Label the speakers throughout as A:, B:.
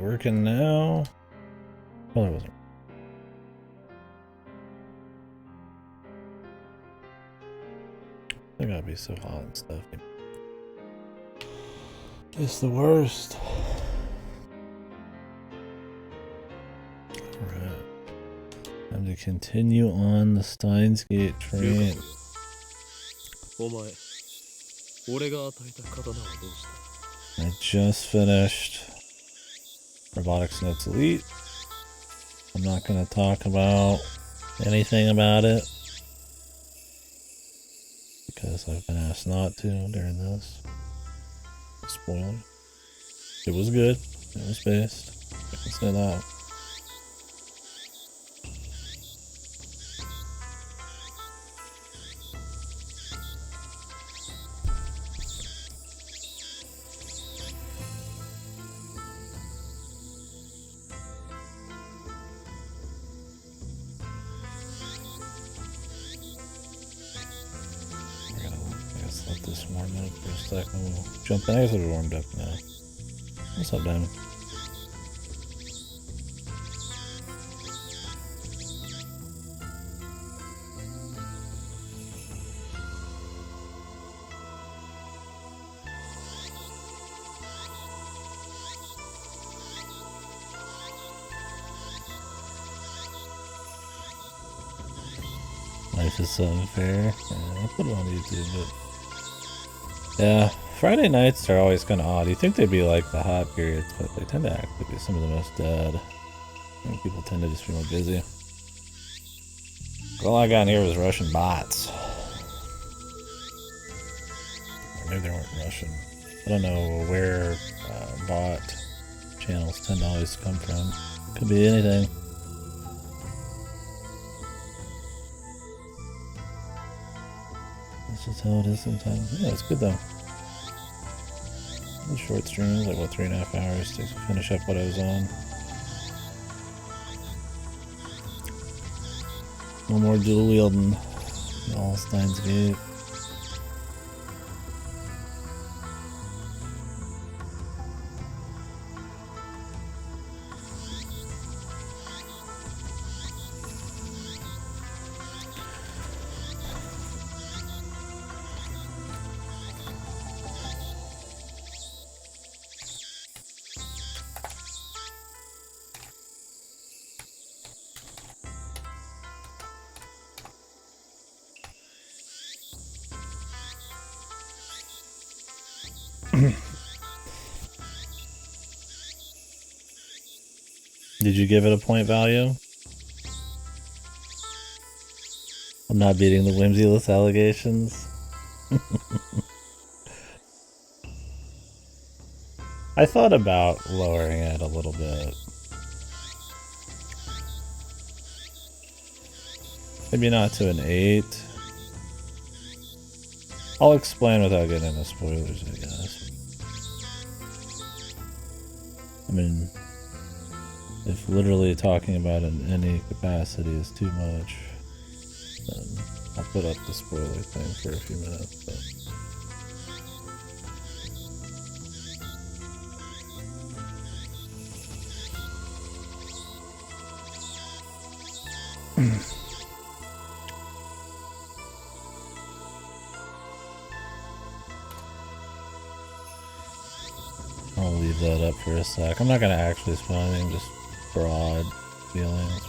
A: working now? Well, it wasn't. They gotta be so hot and stuff. It's the worst. Alright. Time to continue on the Steins Gate train. I just finished Robotics Notes Elite. I'm not going to talk about anything about it because I've been asked not to during this. Spoiler. It was good. It was based. I can say that. Let this warm up for a second. We'll jump in. I guess it's warmed up now. What's up, Diamond? Life is so unfair. I'll put it on YouTube, but yeah, Friday nights are always kind of odd. You'd think they'd be like the hot periods, but they tend to actually be some of the most dead. I think people tend to just be more busy. All I got in here was Russian bots. Or maybe they weren't Russian. I don't know where bot channels tend to always come from. Could be anything. That's just how it is sometimes. Yeah, it's good though. The short streams, like what, 3.5 hours to finish up what I was on. No more dual wielding. All Steins Gate. Did you give it a point value? I'm not beating the whimsyless allegations. I thought about lowering it a little bit. Maybe not to an 8. I'll explain without getting into spoilers, I guess. I mean, if literally talking about it in any capacity is too much, then I'll put up the spoiler thing for a few minutes. But I'll leave that up for a sec. I'm not going to actually spoil anything, just broad feelings.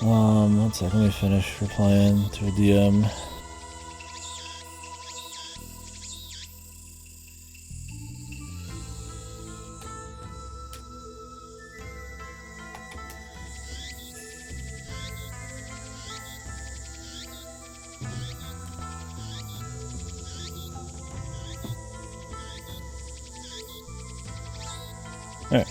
A: One sec, let me finish replying to a DM. Alright,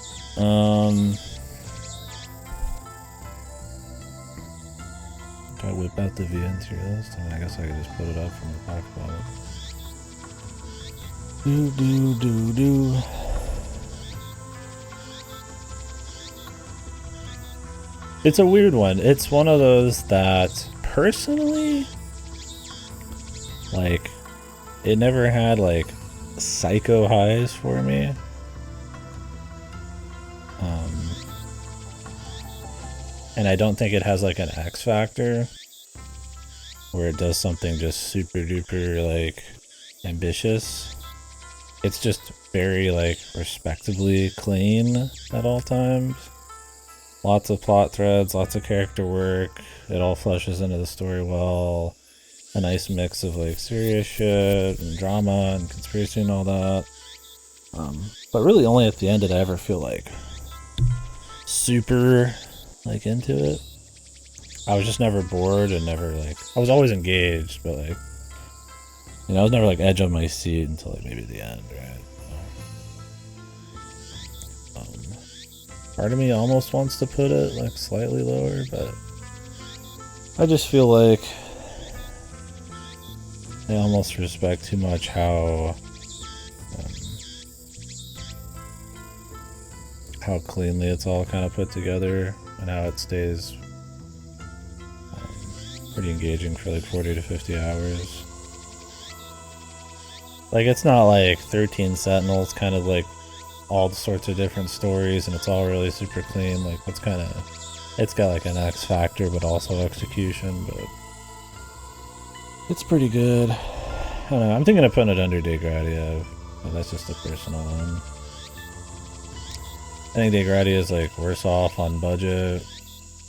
A: can I whip out the VN tier list? And I guess I could just put it up and talk about it. It's a weird one. It's one of those that, personally, like, it never had, like, psycho highs for me. and I don't think it has like an X factor where it does something just super duper like ambitious. It's just very like respectably clean at all times. Lots of plot threads, lots of character work. It all fleshes into the story well. A nice mix of like serious shit and drama and conspiracy and all that. But really only at the end did I ever feel like super like into it. I was just never bored and never like, I was always engaged, but like, you know, I was never like edge on my seat until like maybe the end, right? Part of me almost wants to put it like slightly lower, but I just feel like I almost respect too much how cleanly it's all kind of put together and how it stays pretty engaging for like 40 to 50 hours. Like, it's not like 13 Sentinels, kind of like all sorts of different stories and it's all really super clean. Like, it's kind of, it's got like an X factor but also execution, but it's pretty good. I don't know, I'm thinking of putting it under Degradia, but that's just a personal one. I think Degradia is like worse off on budget,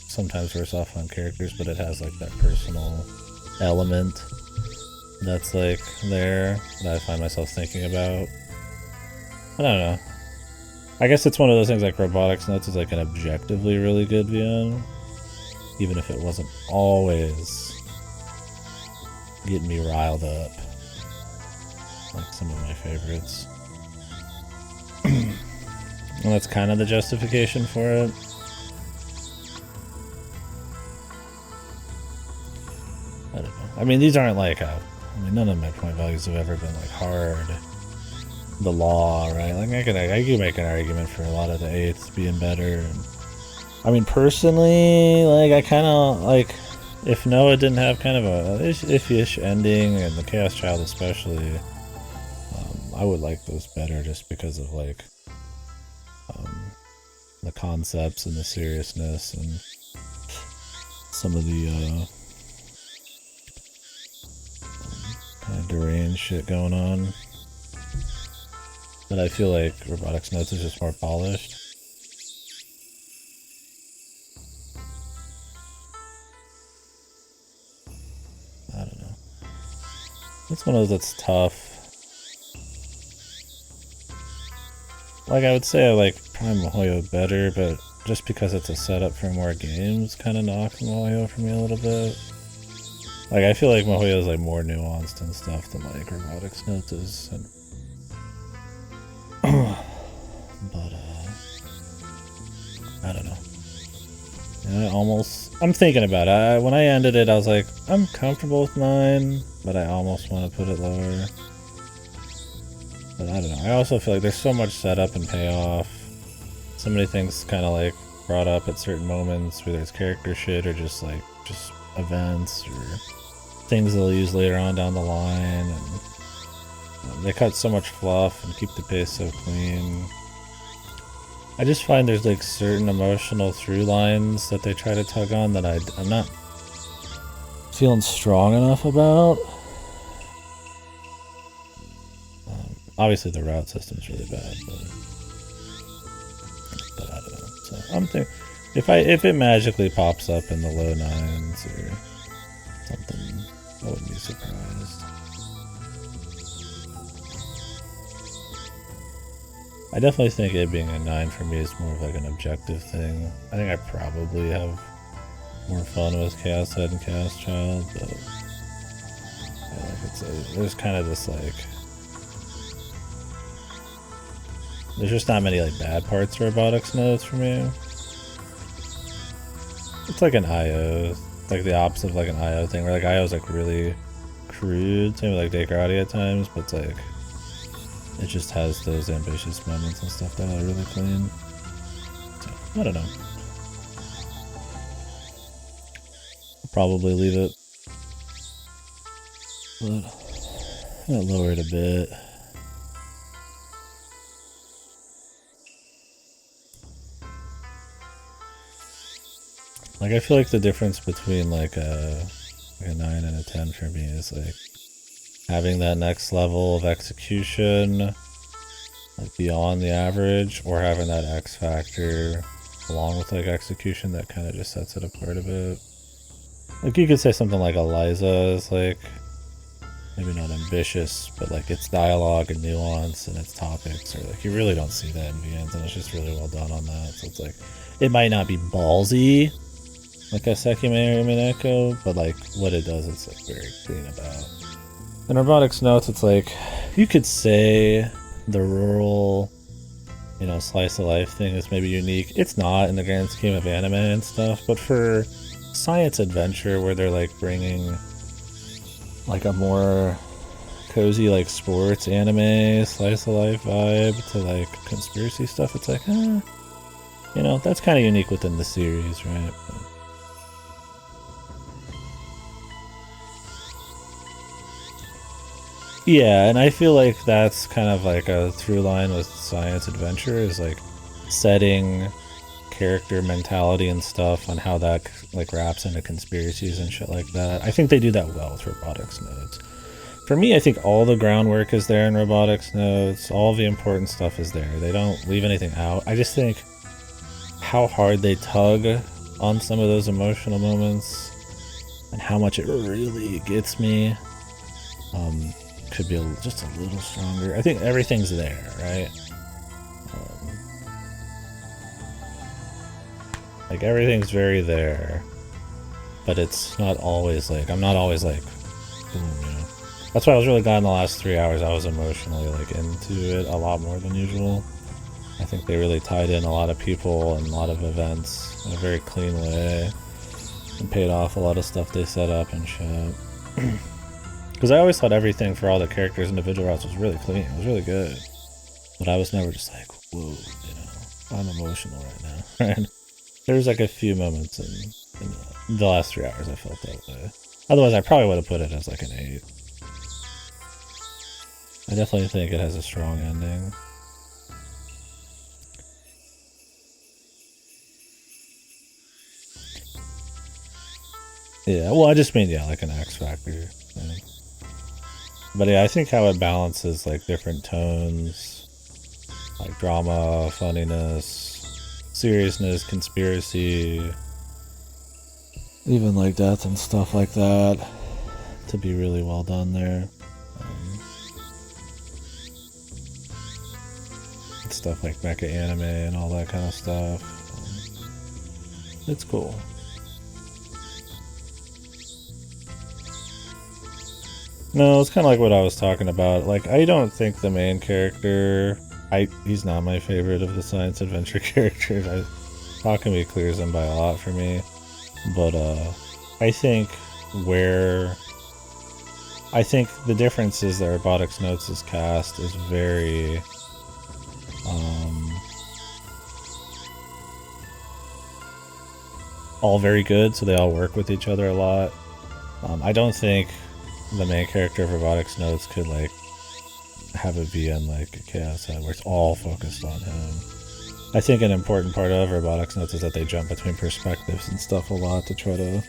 A: sometimes worse off on characters, but it has like that personal element that's like there that I find myself thinking about. I don't know. I guess it's one of those things like Robotics Notes is like an objectively really good VN, even if it wasn't always getting me riled up like some of my favorites. And that's kind of the justification for it. I don't know. I mean, these aren't like none of my point values have ever been like hard. The law, right? Like I could make an argument for a lot of the 8s being better. And, I mean, personally, like I kind of like if Noah didn't have kind of a iffy-ish ending, and the Chaos Child especially, I would like those better just because of like the concepts and the seriousness and some of the kind of deranged shit going on. But I feel like Robotics Notes is just more polished. I don't know. It's one of those that's tough. Like, I would say I like Prime MiHoYo better, but just because it's a setup for more games kind of knocks MiHoYo for me a little bit. Like, I feel like MiHoYo is like more nuanced and stuff than like Robotics Notes is. And but I don't know. And I'm thinking about it. When I ended it, I was like, I'm comfortable with 9, but I almost want to put it lower. But I don't know. I also feel like there's so much setup and payoff. So many things kind of like brought up at certain moments, whether it's character shit or just events or things they'll use later on down the line. And they cut so much fluff and keep the pace so clean. I just find there's like certain emotional through lines that they try to tug on that I'm not feeling strong enough about. Obviously the route system's really bad, but I don't know. So I'm thinking if it magically pops up in the low 9s or something, I wouldn't be surprised. I definitely think it being a 9 for me is more of like an objective thing. I think I probably have more fun with Chaos Head and Chaos Child, but yeah, like there's kind of this like there's just not many like bad parts of Robotics Notes for me. It's like an IO, it's like the opposite of like an IO thing, where like IO is like really crude, same with like Degradia at times, but it's like it just has those ambitious moments and stuff that are really clean. So, I don't know. I'll probably leave it, but I'll lower it a bit. Like, I feel like the difference between like a 9 and a 10 for me is like having that next level of execution, like beyond the average, or having that X factor along with like execution that kind of just sets it apart a bit. Like, you could say something like Eliza is like maybe not ambitious, but like its dialogue and nuance and its topics, or like you really don't see that in VNs, and it's just really well done on that. So it's like it might not be ballsy like a Sekime or Mineko, but like what it does, it's like very clean about. In Robotics Notes, it's like you could say the rural, you know, slice of life thing is maybe unique. It's not in the grand scheme of anime and stuff, but for science adventure where they're like bringing like a more cozy like sports anime slice of life vibe to like conspiracy stuff, it's like, you know, that's kind of unique within the series, right? But yeah, and I feel like that's kind of like a through line with science adventure is like setting character mentality and stuff on how that like wraps into conspiracies and shit like that. I think they do that well with Robotics Nodes. For me, I think all the groundwork is there in Robotics Nodes. All the important stuff is there. They don't leave anything out. I just think how hard they tug on some of those emotional moments and how much it really gets me could be just a little stronger. I think everything's there, right? Like everything's very there, but it's not always like, I'm not always like, boom, you know. That's why I was really glad in the last 3 hours I was emotionally like into it a lot more than usual. I think they really tied in a lot of people and a lot of events in a very clean way and paid off a lot of stuff they set up and shit. Because I always thought everything for all the characters' individual routes was really clean. It was really good. But I was never just like, whoa, you know, I'm emotional right now. There was like a few moments in the last 3 hours I felt that way. Otherwise, I probably would have put it as like an 8. I definitely think it has a strong ending. Yeah, well, I just mean, yeah, like an X Factor thing. But yeah, I think how it balances like different tones, like drama, funniness, seriousness, conspiracy, even like death and stuff like that, to be really well done there. Stuff like mecha anime and all that kind of stuff. It's cool. No, it's kind of like what I was talking about. Like, I don't think the main character, he's not my favorite of the science adventure characters. Takumi clears him by a lot for me. But I think the difference is that Robotics Notes' cast is very all very good, so they all work with each other a lot. I don't think the main character of Robotics Notes could like have a VN like Chaos Head where it's all focused on him. I think an important part of Robotics Notes is that they jump between perspectives and stuff a lot to try to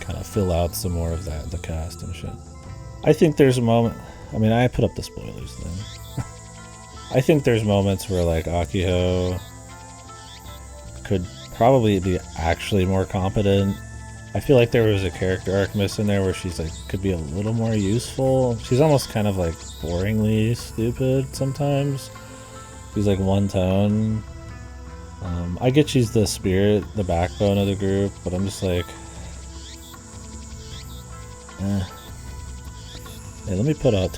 A: kind of fill out some more of the cast and shit. I think there's a moment, I mean, I put up the spoilers thing. I think there's moments where like Akiho could probably be actually more competent. I feel like there was a character arc missing there where she's like could be a little more useful. She's almost kind of like boringly stupid sometimes. She's like one tone. I get she's the spirit, the backbone of the group, but I'm just like, Hey, let me take off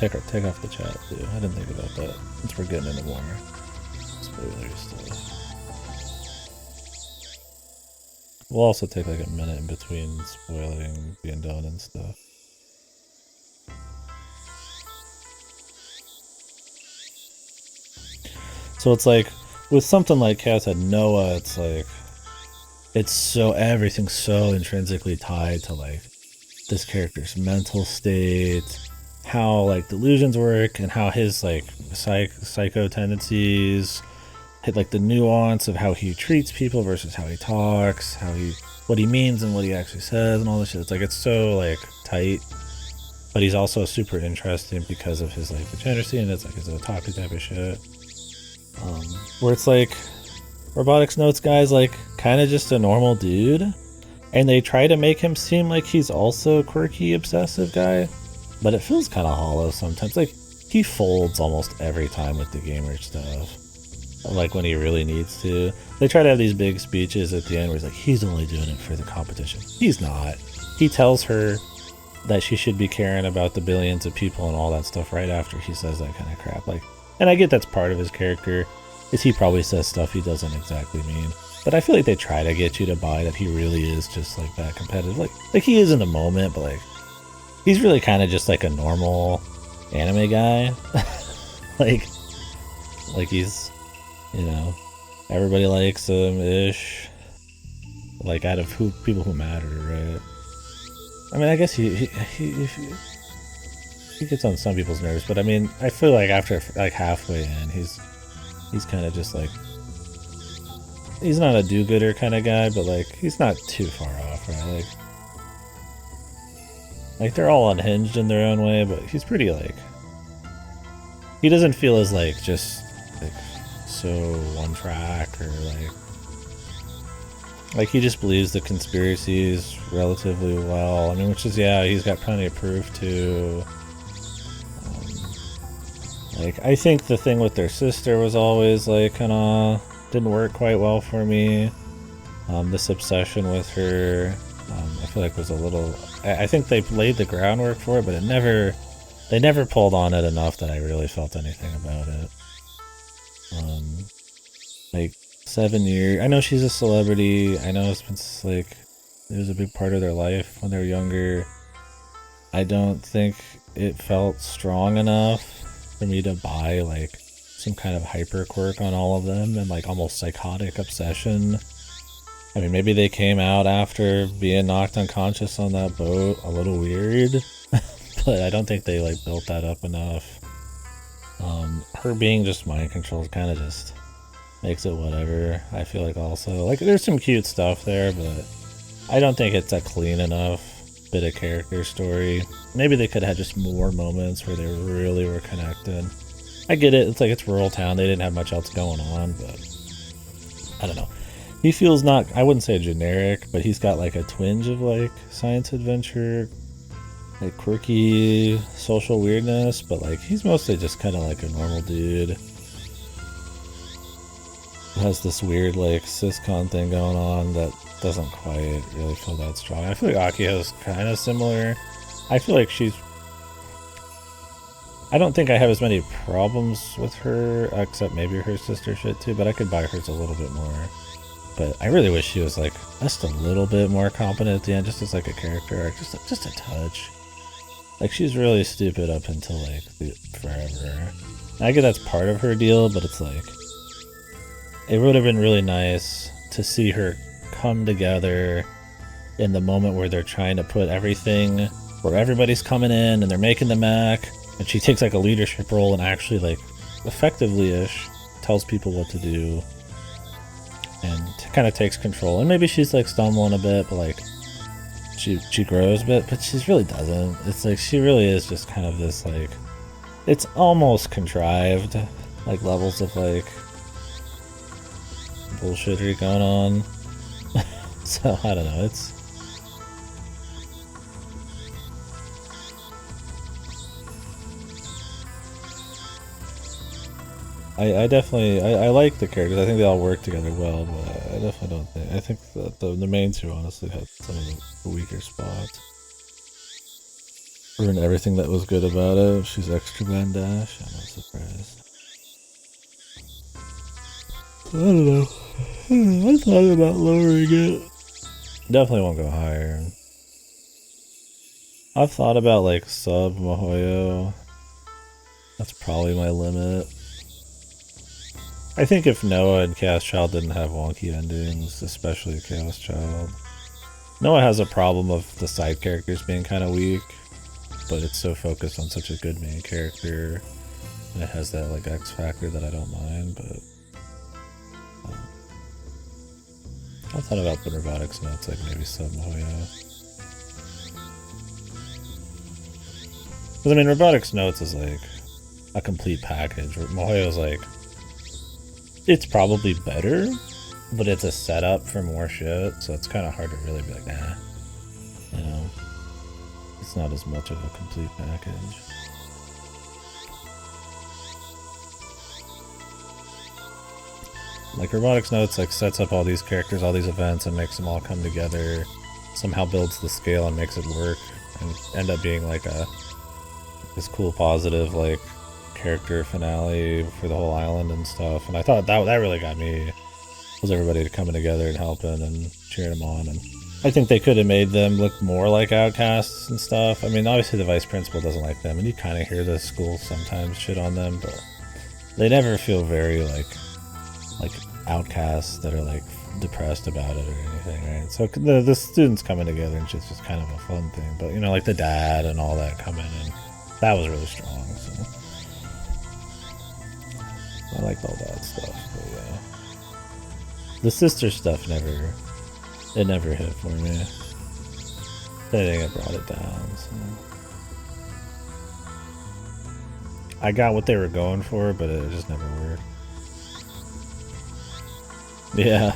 A: the chat too. I didn't think about that. Since we're getting into more spoiler stuff. We'll also take like a minute in between spoiling being done and stuff. So it's like with something like Chaos Head Noah, it's like everything's so intrinsically tied to like this character's mental state, how like delusions work, and how his like psycho tendencies like the nuance of how he treats people versus how he talks, what he means and what he actually says and all this shit. It's like it's so like tight, but he's also super interesting because of his like degeneracy and it's like his otaku type of shit. Where it's like Robotics Notes guy's like kind of just a normal dude, and they try to make him seem like he's also a quirky, obsessive guy, but it feels kind of hollow sometimes. Like he folds almost every time with the gamer stuff. Like when he really needs to. They try to have these big speeches at the end where he's like, he's only doing it for the competition. He's not. He tells her that she should be caring about the billions of people and all that stuff right after he says that kind of crap. Like, and I get that's part of his character, is he probably says stuff he doesn't exactly mean. But I feel like they try to get you to buy that he really is just like that competitive. Like he is in the moment, but like he's really kind of just like a normal anime guy. like he's, you know, everybody likes him ish. Like out of people who matter, right? I mean, I guess he gets on some people's nerves, but I mean, I feel like after like halfway in, he's kind of just like, he's not a do-gooder kind of guy, but like he's not too far off, right? Like they're all unhinged in their own way, but he's pretty like, he doesn't feel as like just like so one track or like he just believes the conspiracies relatively well. I mean, which is, yeah, he's got plenty of proof too. Like I think the thing with their sister was always like kind of didn't work quite well for me. This obsession with her, I feel like was a little. I think they laid the groundwork for it, but they never pulled on it enough that I really felt anything about it. Like 7 years. I know she's a celebrity. I know it's been like it was a big part of their life when they were younger. I don't think it felt strong enough for me to buy like some kind of hyper quirk on all of them and like almost psychotic obsession. I mean, maybe they came out after being knocked unconscious on that boat a little weird, but I don't think they like built that up enough. Her being just mind controlled kind of just makes it whatever. I feel like also like there's some cute stuff there, but I don't think it's a clean enough bit of character story. Maybe they could have had just more moments where they really were connected. I get it, it's like it's rural town, they didn't have much else going on, but I don't know. He feels not, I wouldn't say generic, but he's got like a twinge of like science adventure, like quirky social weirdness, but like he's mostly just kind of like a normal dude who has this weird like siscon thing going on that doesn't quite really feel that strong. I feel like Akiho's kind of similar. I feel like I don't think I have as many problems with her, except maybe her sister shit too, but I could buy hers a little bit more. But I really wish she was like just a little bit more competent at the end, just as like a character arc, just a touch. Like she's really stupid up until like forever. I get that's part of her deal, but it's like it would have been really nice to see her come together in the moment where they're trying to put everything, where everybody's coming in and they're making the mech, and she takes like a leadership role and actually like effectively-ish tells people what to do and kind of takes control. And maybe she's like stumbling a bit, but like she grows a bit, but she really doesn't. It's like she really is just kind of this like, it's almost contrived, like levels of like bullshittery going on. So I don't know, it's I definitely I like the characters. I think they all work together well, but I definitely don't think, I think that the main two honestly had some of the weaker spots. Ruined everything that was good about it. She's extra Van Dash, I'm not surprised. I don't know. I thought about lowering it. Definitely won't go higher. I've thought about like sub Mihoyo. That's probably my limit. I think if Noah and Chaos Child didn't have wonky endings, especially Chaos Child. Noah has a problem of the side characters being kind of weak, but it's so focused on such a good main character, and it has that like X factor that I don't mind, but I thought about putting robotics notes, like maybe sub Mohoyo. Because I mean, robotics notes is like a complete package. Mohoyo's like, it's probably better, but it's a setup for more shit, so it's kind of hard to really be like, nah. You know, it's not as much of a complete package. Like robotics notes like sets up all these characters, all these events, and makes them all come together. Somehow builds the scale and makes it work, and end up being like this cool positive like character finale for the whole island and stuff. And I thought that really got me, was everybody coming together and helping and cheering them on. And I think they could have made them look more like outcasts and stuff. I mean, obviously the vice principal doesn't like them, and you kind of hear the school sometimes shit on them, but they never feel very like outcasts that are like depressed about it or anything, right? So the students coming together and shit's just kind of a fun thing. But you know, like the dad and all that coming in, that was really strong. So I liked all that stuff. But yeah, the sister stuff never hit for me. I think it brought it down. So I got what they were going for, but it just never worked. Yeah.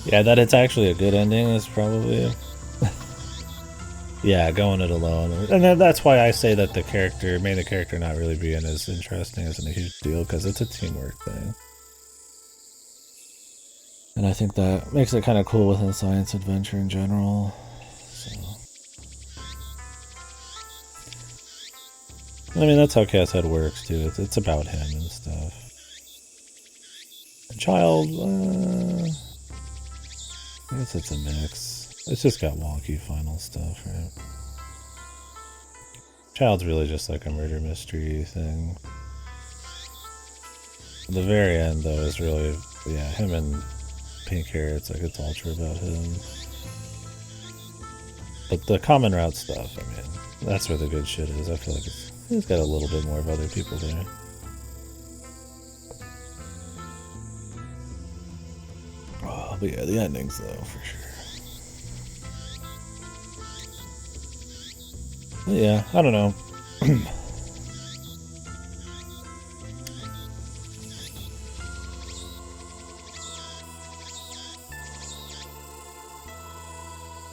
A: Yeah, that it's actually a good ending is probably... yeah, going it alone. And that's why I say that the main character not really being as interesting isn't a huge deal, because it's a teamwork thing. And I think that makes it kind of cool within science adventure in general. So... I mean, that's how Cat's Head works, too. It's about him and stuff. Child, I guess it's a mix. It's just got wonky final stuff, right? Child's really just like a murder mystery thing. The very end, though, is really, yeah, him and Pink Hair, it's like it's all true about him. But the common route stuff, I mean, that's where the good shit is. I feel like it's got a little bit more of other people there. But yeah, the endings though, for sure. But yeah, I don't know.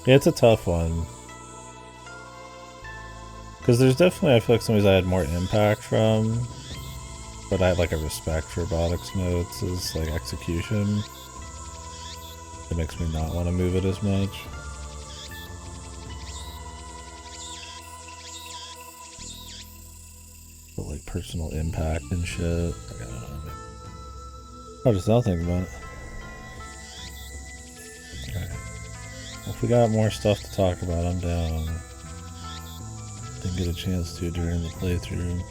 A: Yeah, it's a tough one. Because there's definitely, I feel like some of these I had more impact from, but I have like a respect for robotics notes as like execution. It makes me not want to move it as much. But like personal impact and shit. Like, I don't know. I'll just not think about it. Alright. Well, if we got more stuff to talk about, I'm down. Didn't get a chance to during the playthrough.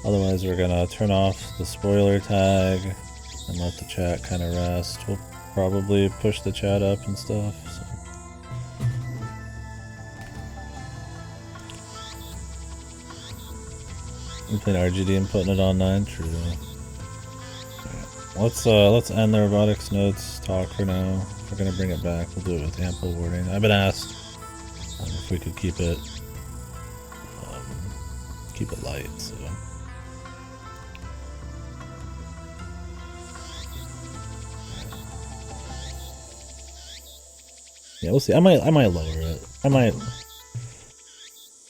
A: Otherwise, we're gonna turn off the spoiler tag and let the chat kind of rest. We'll probably push the chat up and stuff. So. We played RGD and putting it on 9. True. Right. Let's end the robotics notes talk for now. If we're gonna bring it back, we'll do it with ample warning. I've been asked if we could keep it light. So. Yeah, we'll see. I might lower it.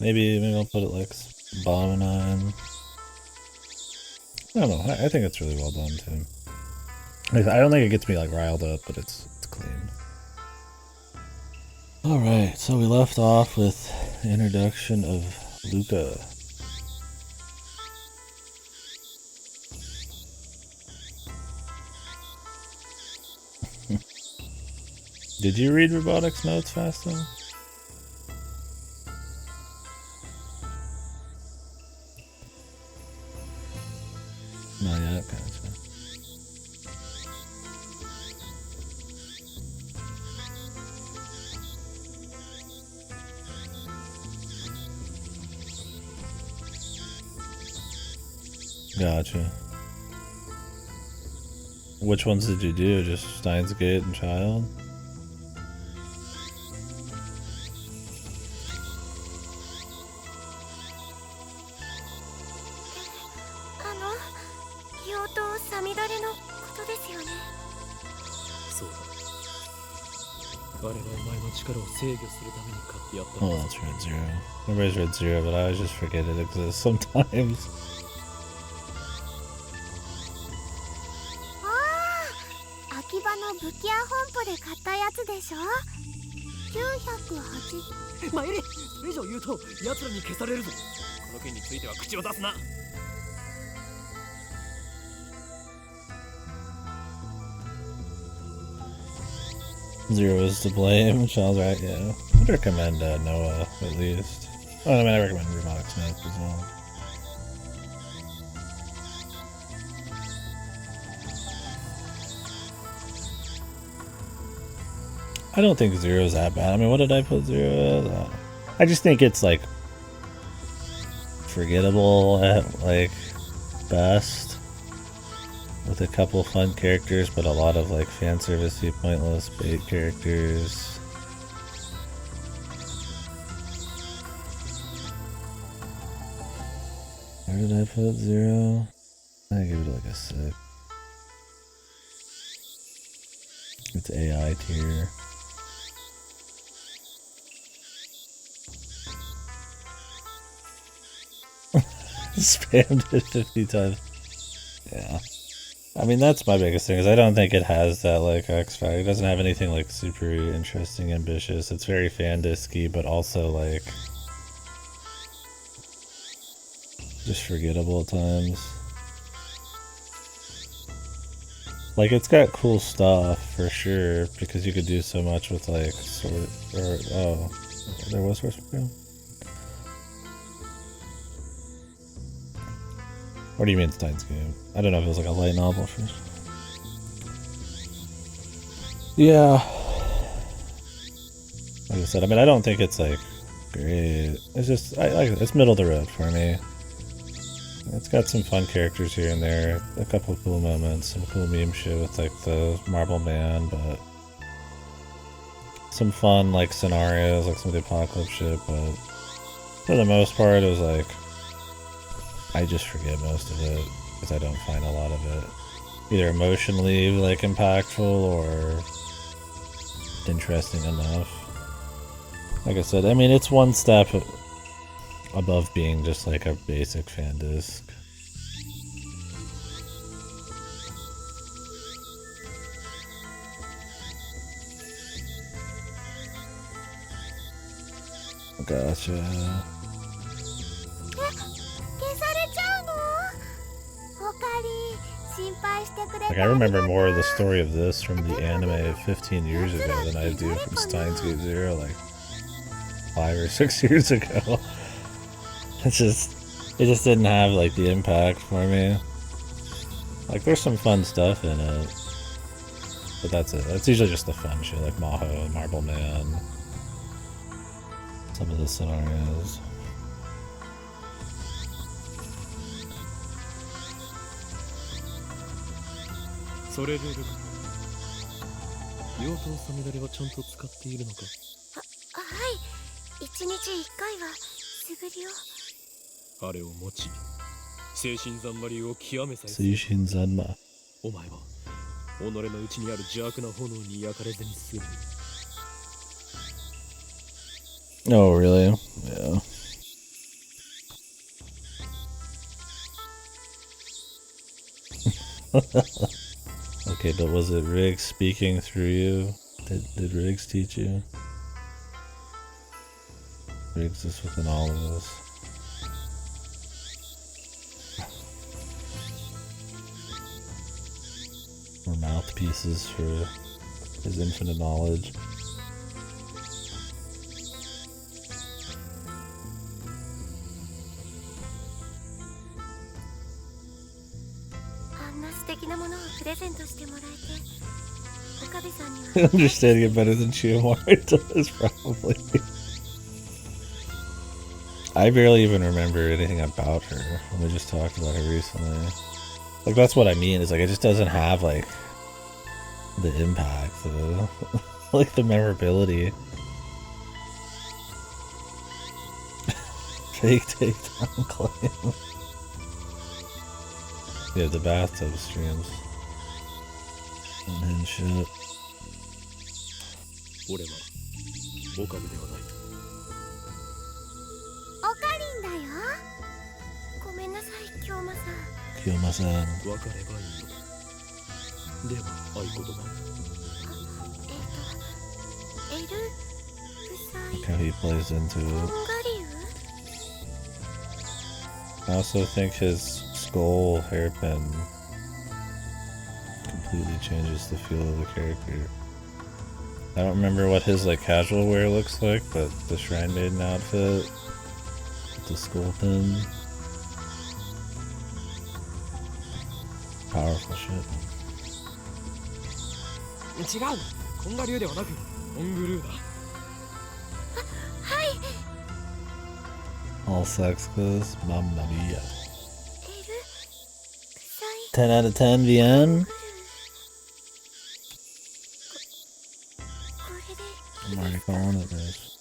A: Maybe I'll put it like bottom 9. I don't know. I think it's really well done too. I don't think it gets me like riled up, but it's clean. All right, so we left off with the introduction of Luca. Did you read robotics notes fast though? Not yet, gotcha. Gotcha. Which ones did you do? Just Steins Gate and Child? Oh, that's Red Zero. Everybody's Red Zero, but I always just forget it exists sometimes. Zero is to blame. Child's right, yeah. I'd recommend Noah, at least. Oh, I mean, I recommend Robotic Smith as well. I don't think Zero's that bad. I mean, what did I put Zero as? I just think it's, like, forgettable at, like, best. With a couple fun characters, but a lot of like fan servicey, pointless bait characters. Where did I put Zero? I give it like a 6. It's AI tier. Spammed it 50 times. Yeah. I mean, that's my biggest thing, is I don't think it has that, like, X Factor. It doesn't have anything, like, super interesting, ambitious. It's very fan-disky, but also, like, just forgettable at times. Like, it's got cool stuff, for sure, because you could do so much with, like, oh, there was Source Material? What do you mean Steins Game? I don't know if it was like a light novel first. Yeah. Like I said, I mean, I don't think it's like great. It's just, I like it. It's middle of the road for me. It's got some fun characters here and there, a couple of cool moments, some cool meme shit with like the Marble Man, but some fun like scenarios, like some of the apocalypse shit, but for the most part it was like, I just forget most of it, because I don't find a lot of it either emotionally like impactful or interesting enough. Like I said, I mean, it's one step above being just like a basic fan disc. Gotcha. Like, I remember more of the story of this from the anime 15 years ago than I do from Steins Gate Zero, like 5 or 6 years ago. It just didn't have like the impact for me. Like, there's some fun stuff in it, but that's it. It's usually just the fun shit, like Maho, Marble Man, some of the scenarios. Oh, really? Yeah. Okay, but was it Riggs speaking through you? Did Riggs teach you? Riggs is within all of us. We're mouthpieces for his infinite knowledge. Understanding it better than Chiomari does, probably. I barely even remember anything about her. We just talked about her recently. Like, that's what I mean, is like, it just doesn't have, like, the impact, like, the memorability. Fake takedown claim. Yeah, the bathtub streams. And shit.
B: 俺はオカブではない。
C: オカリンだよ。ごめんなさい、京馬さん。
A: 京馬さん。
B: 分かればいいのだ。では合言葉。
C: エルフサイ
A: Look how he plays into
C: コン
A: it.
C: ガリ
A: I also think his skull hairpin completely changes the feel of the character. I don't remember what his like casual wear looks like, but the Shrine Maiden outfit with the skull pin. Powerful shit.
B: 違う。コンガ流ではなくコングルーだ。
C: はい。
A: All sex clothes, mamma mia.
C: エルフサイ
A: 10 out of 10 VN?
C: これで
A: I'm already calling it this.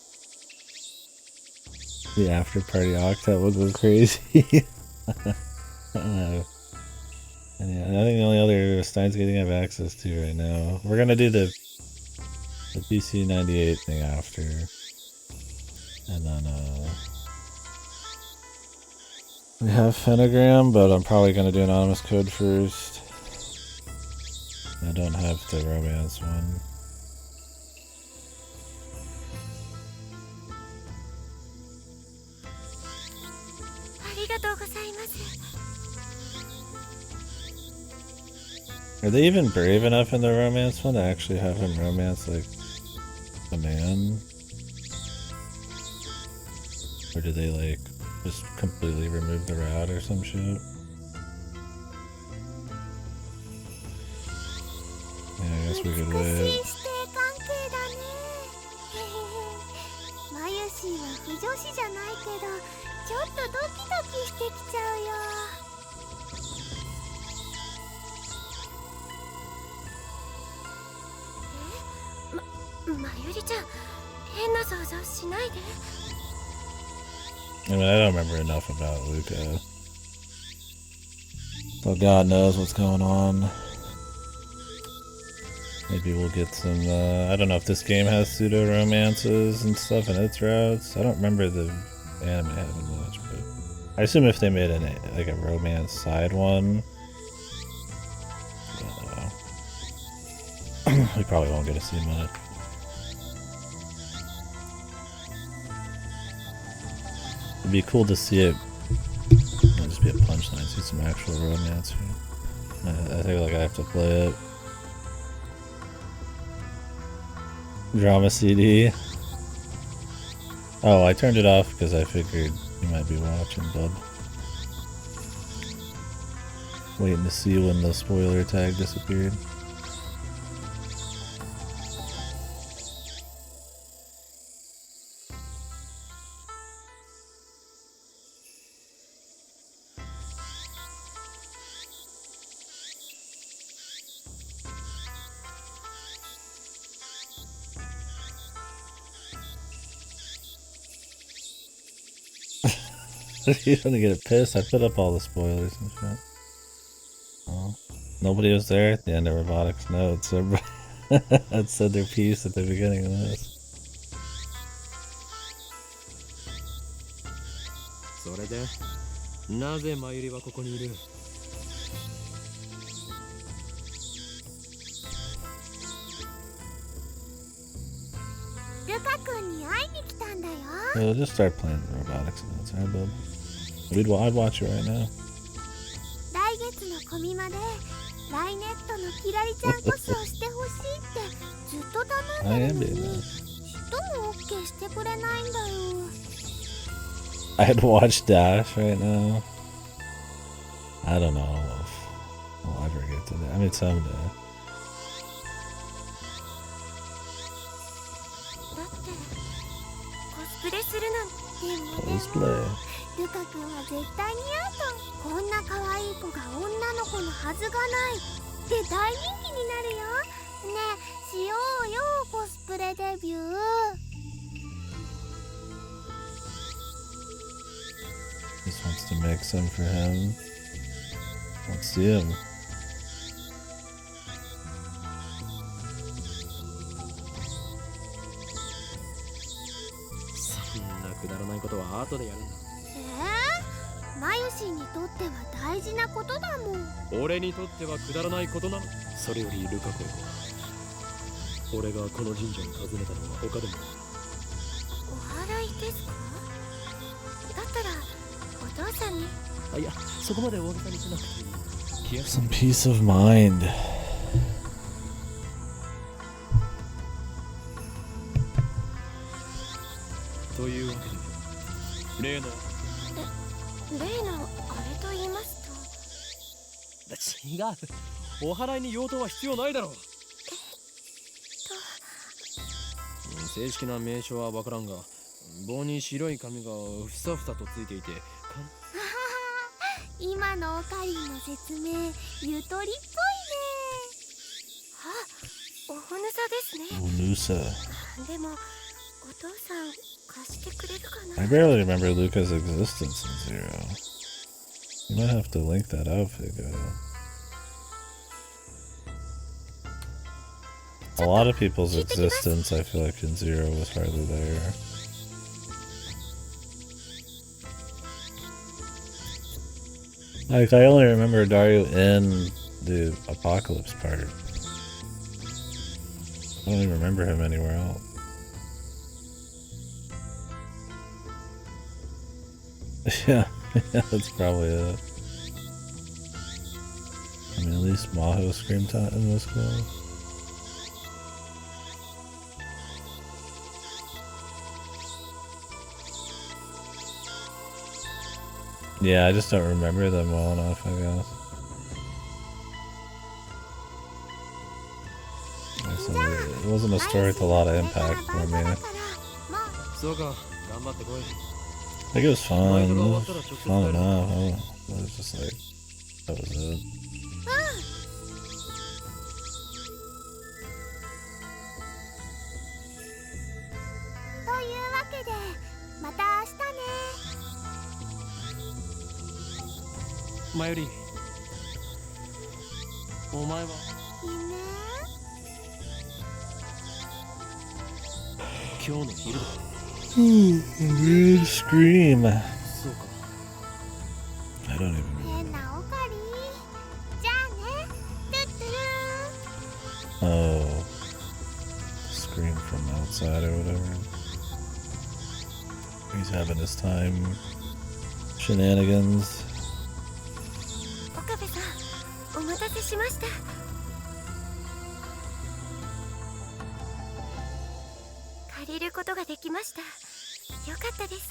A: The after party octet will go crazy. I don't know. And yeah, I think the only other Steins getting I have access to right now. We're gonna do the PC 98 thing after. And then we have Phenagram, but I'm probably gonna do anonymous code first. I don't have the romance one. Are they even brave enough in the romance one to actually have him romance like a man? Or do they like just completely remove the route or some shit? Yeah, I guess we could wait.
C: マユシーは不女子じゃないけど、ちょっとドキドキしてきちゃうよ。まゆりちゃん、変な想像しないで。
A: I mean, I don't remember enough about Luca. So God knows what's going on. Maybe we'll get some, I don't know if this game has pseudo-romances and stuff in its routes. I don't remember the anime having much, but I assume if they made like a romance side one, I don't know. We probably won't get to see much. It'd be cool to see it. It'll just be a punchline. See some actual romance here. I think like I have to play it. Drama CD. Oh, I turned it off because I figured you might be watching, bud. Waiting to see when the spoiler tag disappeared. You're gonna get pissed. I put up all the spoilers and shit. Oh, nobody was there at the end of Robotics Notes. Everybody had said their piece at the beginning of this.
B: それで、なぜマユリはここにいる？
C: ルカ君に会いに来たんだよ。
A: Yeah, just start playing the Robotics Notes, right, bub? I'd watch it right now.
C: 来月のコミマでライネットのキラリちゃんコスをしてほしいってずっと頼んでるのに、ちっとも OK してくれないんだよ。
A: I'd watch Dash right now. I don't know if we'll ever get to that. I mean, someday.
C: だってコスプレするなんてもう
A: Cosplay.
C: ルカ君は絶対にアウト。こんな可愛い子が女の子のはずがないって大人気になるよ。ねえ、しようよコスプレデビュー。
A: Just wants to make some for him. Let's see him.
B: そんなくだらないことは後でやるんだ。
C: マユシンにとっては大事なことだもん。
B: 俺にとってはくだらないことなの。それよりルカ子、俺がこの神社を訪ねたのは他でも。
C: お祓いですか？だったらお父さんに。
B: あ、いや、そこまで大げさにしなくていい。
A: Some peace of mind.
B: というわけで例の
C: 例のあれと言いますと。
B: 違う、お祓いに用途は必要ないだろう。正式な名称は分からんが、棒に白い紙がふさふさとついていて、
C: 今のオカリンの説明ゆとりっぽいね。あ、おほぬさですね。
A: Onusa.
C: でもお父さん貸してくれるかな。
A: I barely remember Luca's existence in Zero. You might have to link that out, Figo. A lot of people's existence, I feel like, in Zero was hardly there. Like, I only remember Dario in the Apocalypse part. I don't even remember him anywhere else. Yeah, yeah, that's probably it. I mean, at least Maho's scream time was cool. Yeah, I just don't remember them well enough, I guess. It wasn't a story with a lot of impact for me. I
B: そうか、頑張ってこい。
A: think it was fun. It was fun enough. It was just like, that was it.
C: というわけでまた明日ね。
B: 前よりお前は
C: 夢？
B: 今日の昼だ。
A: Weird scream.
B: そうか。
A: I don't even know.
C: 変なオカリン。じゃあね。トゥットゥルー。
A: Oh. Scream from outside or whatever. He's having his time. Shenanigans.
C: 岡部さん、お待たせしました。借りることができました。よかったです。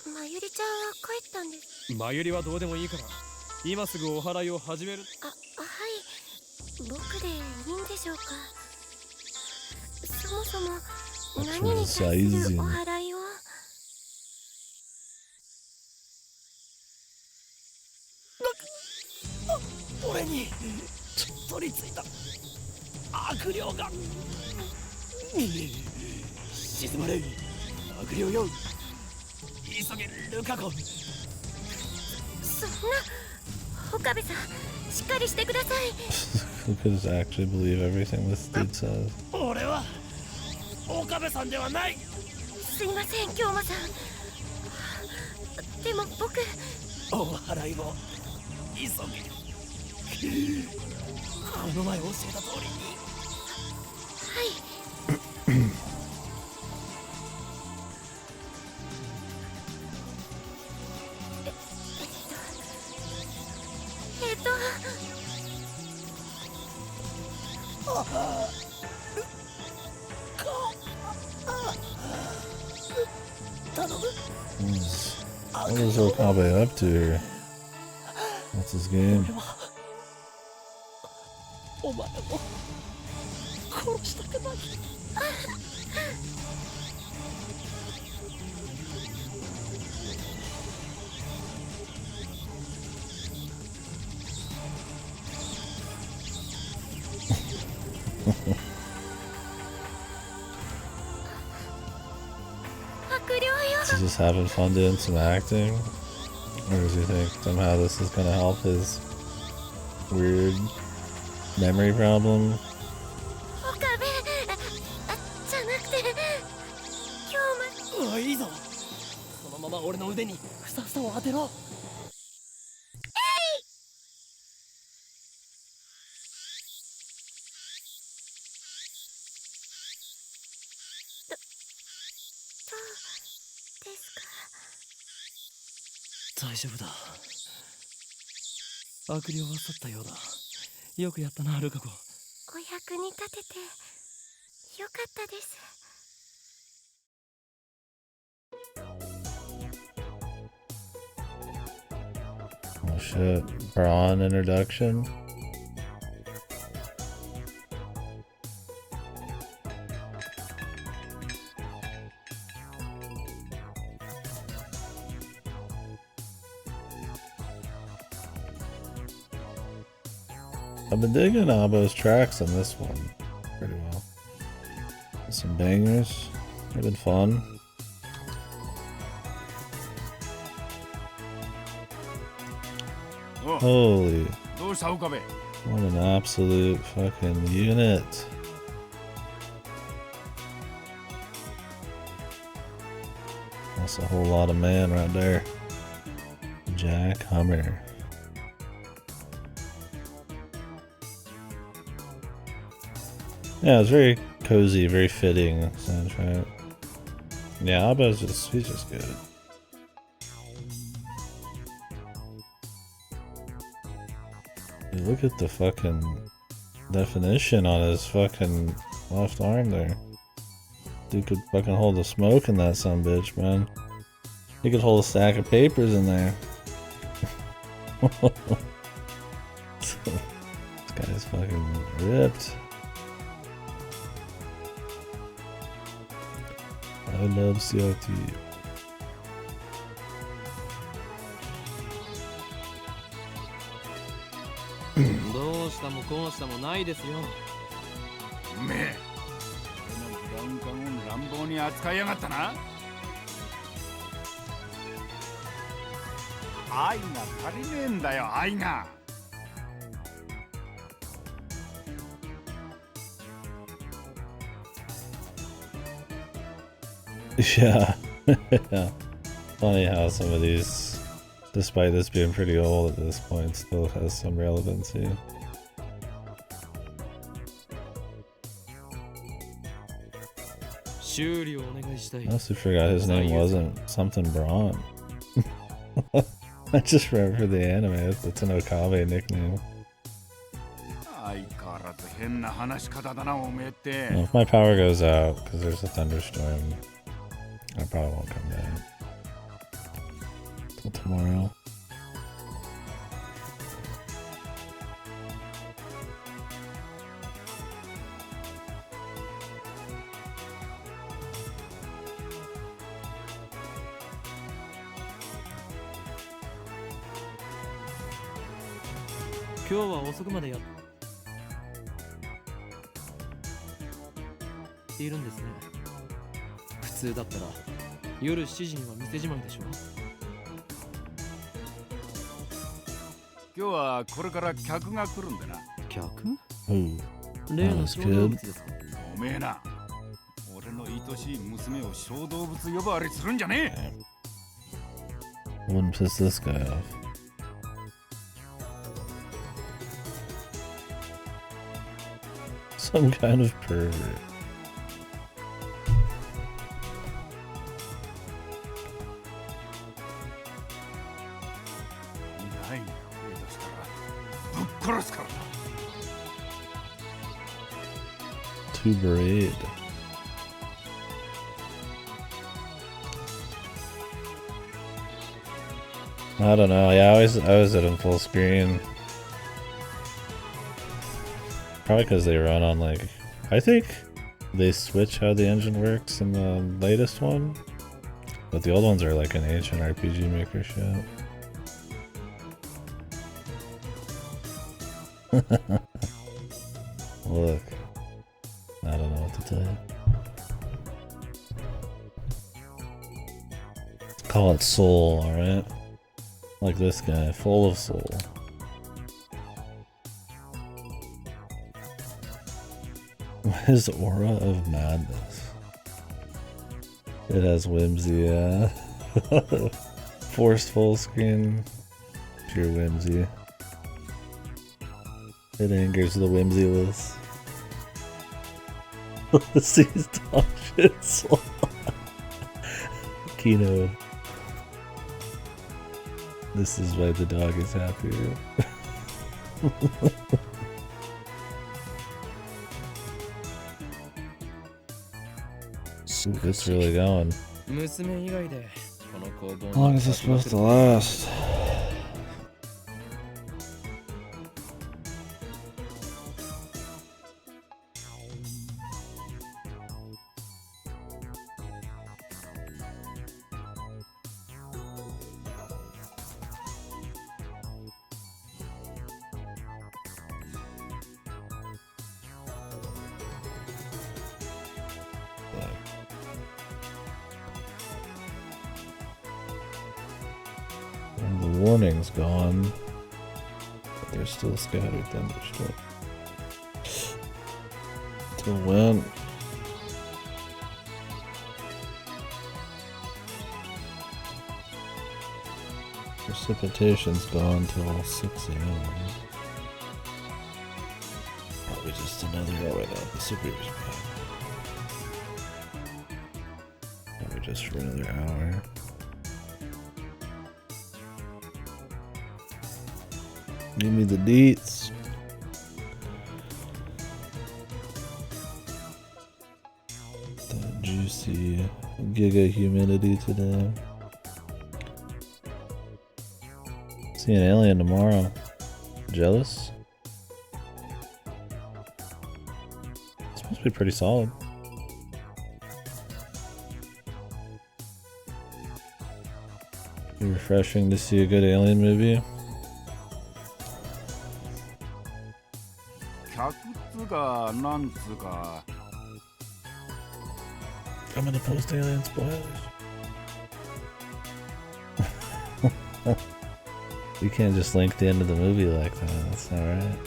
C: え？まゆりちゃんは帰ったんです。
B: まゆりはどうでもいいから、今すぐお祓いを始める。
C: はい。僕でいいんでしょうか。そもそも何に対するお祓いを。
B: 俺に取り付いた悪霊が。静まれ、悪霊よ。急げ、ルカ子。
C: そんな、岡部さん、しっかりしてください。
A: Who could actually believe everything this dude says?
B: 俺は岡部さんではない。
C: すいません、京馬さん。でも僕、
B: お祓いを急げ。この前教えた通りに。
C: はい。
A: What is Okabe up to here? What's his game?
B: お前を殺したくない。
A: just having fun doing some acting? Or does he think somehow this is gonna help his weird memory problem?
C: 岡部じゃなくて今日も
B: うわいいぞそのまま俺の腕にふさふさを当てろ
C: ですか
B: 大丈夫だ悪霊は去ったようだよくやったなルカ子
C: お役に立ててよかったです
A: Oh shit. Braun introduction? I've been digging Abo's tracks on this one pretty well. Some bangers. They've been fun. Holy. What an absolute fucking unit. That's a whole lot of man right there. Jack Hummer. Yeah, it's very cozy, very fitting soundtrack. Yeah, Abba's he's just good. Dude, look at the fucking definition on his fucking left arm there. Dude could fucking hold a smoke in that sumbitch, man. He could hold a stack of papers in there. This guy's fucking ripped. I love CRT.
B: どうしたもこうしたもないですよ
D: おめえ俺のブラウン管を乱暴に扱いやがったな愛が足りねえんだよ愛が
A: Yeah. Yeah. Funny how some of these, despite this being pretty old at this point, still has some relevancy. I also forgot his name wasn't something Braun. I just remember the anime. It's an Okabe nickname. Well, if my power goes out because there's a thunderstorm, I probably won't come back till tomorrow.
B: Today 遅くまでやっているんですね。普通だったら夜7時には店じまいでしょ。
D: 今日はこれから客が来るんだな。
B: 客？
A: Ooh,
B: 例の小動物ですか？
D: おめえな、俺の愛しい娘を小動物呼ばわりするんじゃねえ。
A: I wouldn't piss this guy off. Some kind of pervert. Too braid. I don't know. Yeah, I always did in full screen. Probably because they run on like, I think they switch how the engine works in the latest one, but the old ones are like an ancient RPG Maker shit. Look, I don't know what to tell you. Call it soul, alright? Like this guy, full of soul. His aura of madness. It has whimsy, yeah. Forced full screen. Pure whimsy. It angers the whimsyless. Sees dog shit soul. Kino. This is why the dog is happier. Ooh, it's really going. How long is this supposed to last? And the warning's gone, but there's still scattered thunderstorms. Till when? Precipitation's gone till 6 a.m. Probably just another hour now. The super's back. Probably just for another hour. Give me the deets. That juicy giga humidity today. See an alien tomorrow. Jealous? It's supposed to be pretty solid. Be refreshing to see a good alien movie. I'm gonna post alien spoilers. You can't just link the end of the movie like that. That's not right.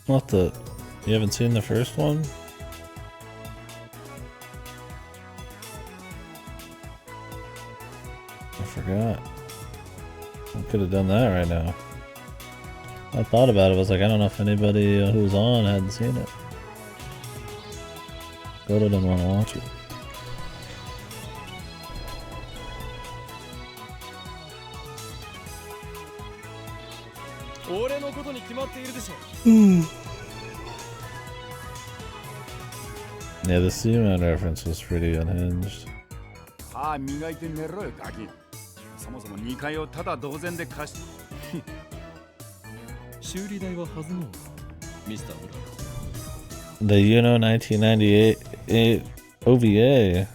A: What the? You haven't seen the first one? I forgot. I could have done that right now. I thought about it. I was like, I don't know if anybody who was on hadn't seen it. Go to them, want to watch it. Yeah, the Seaman reference was pretty unhinged. The 1998 OVA.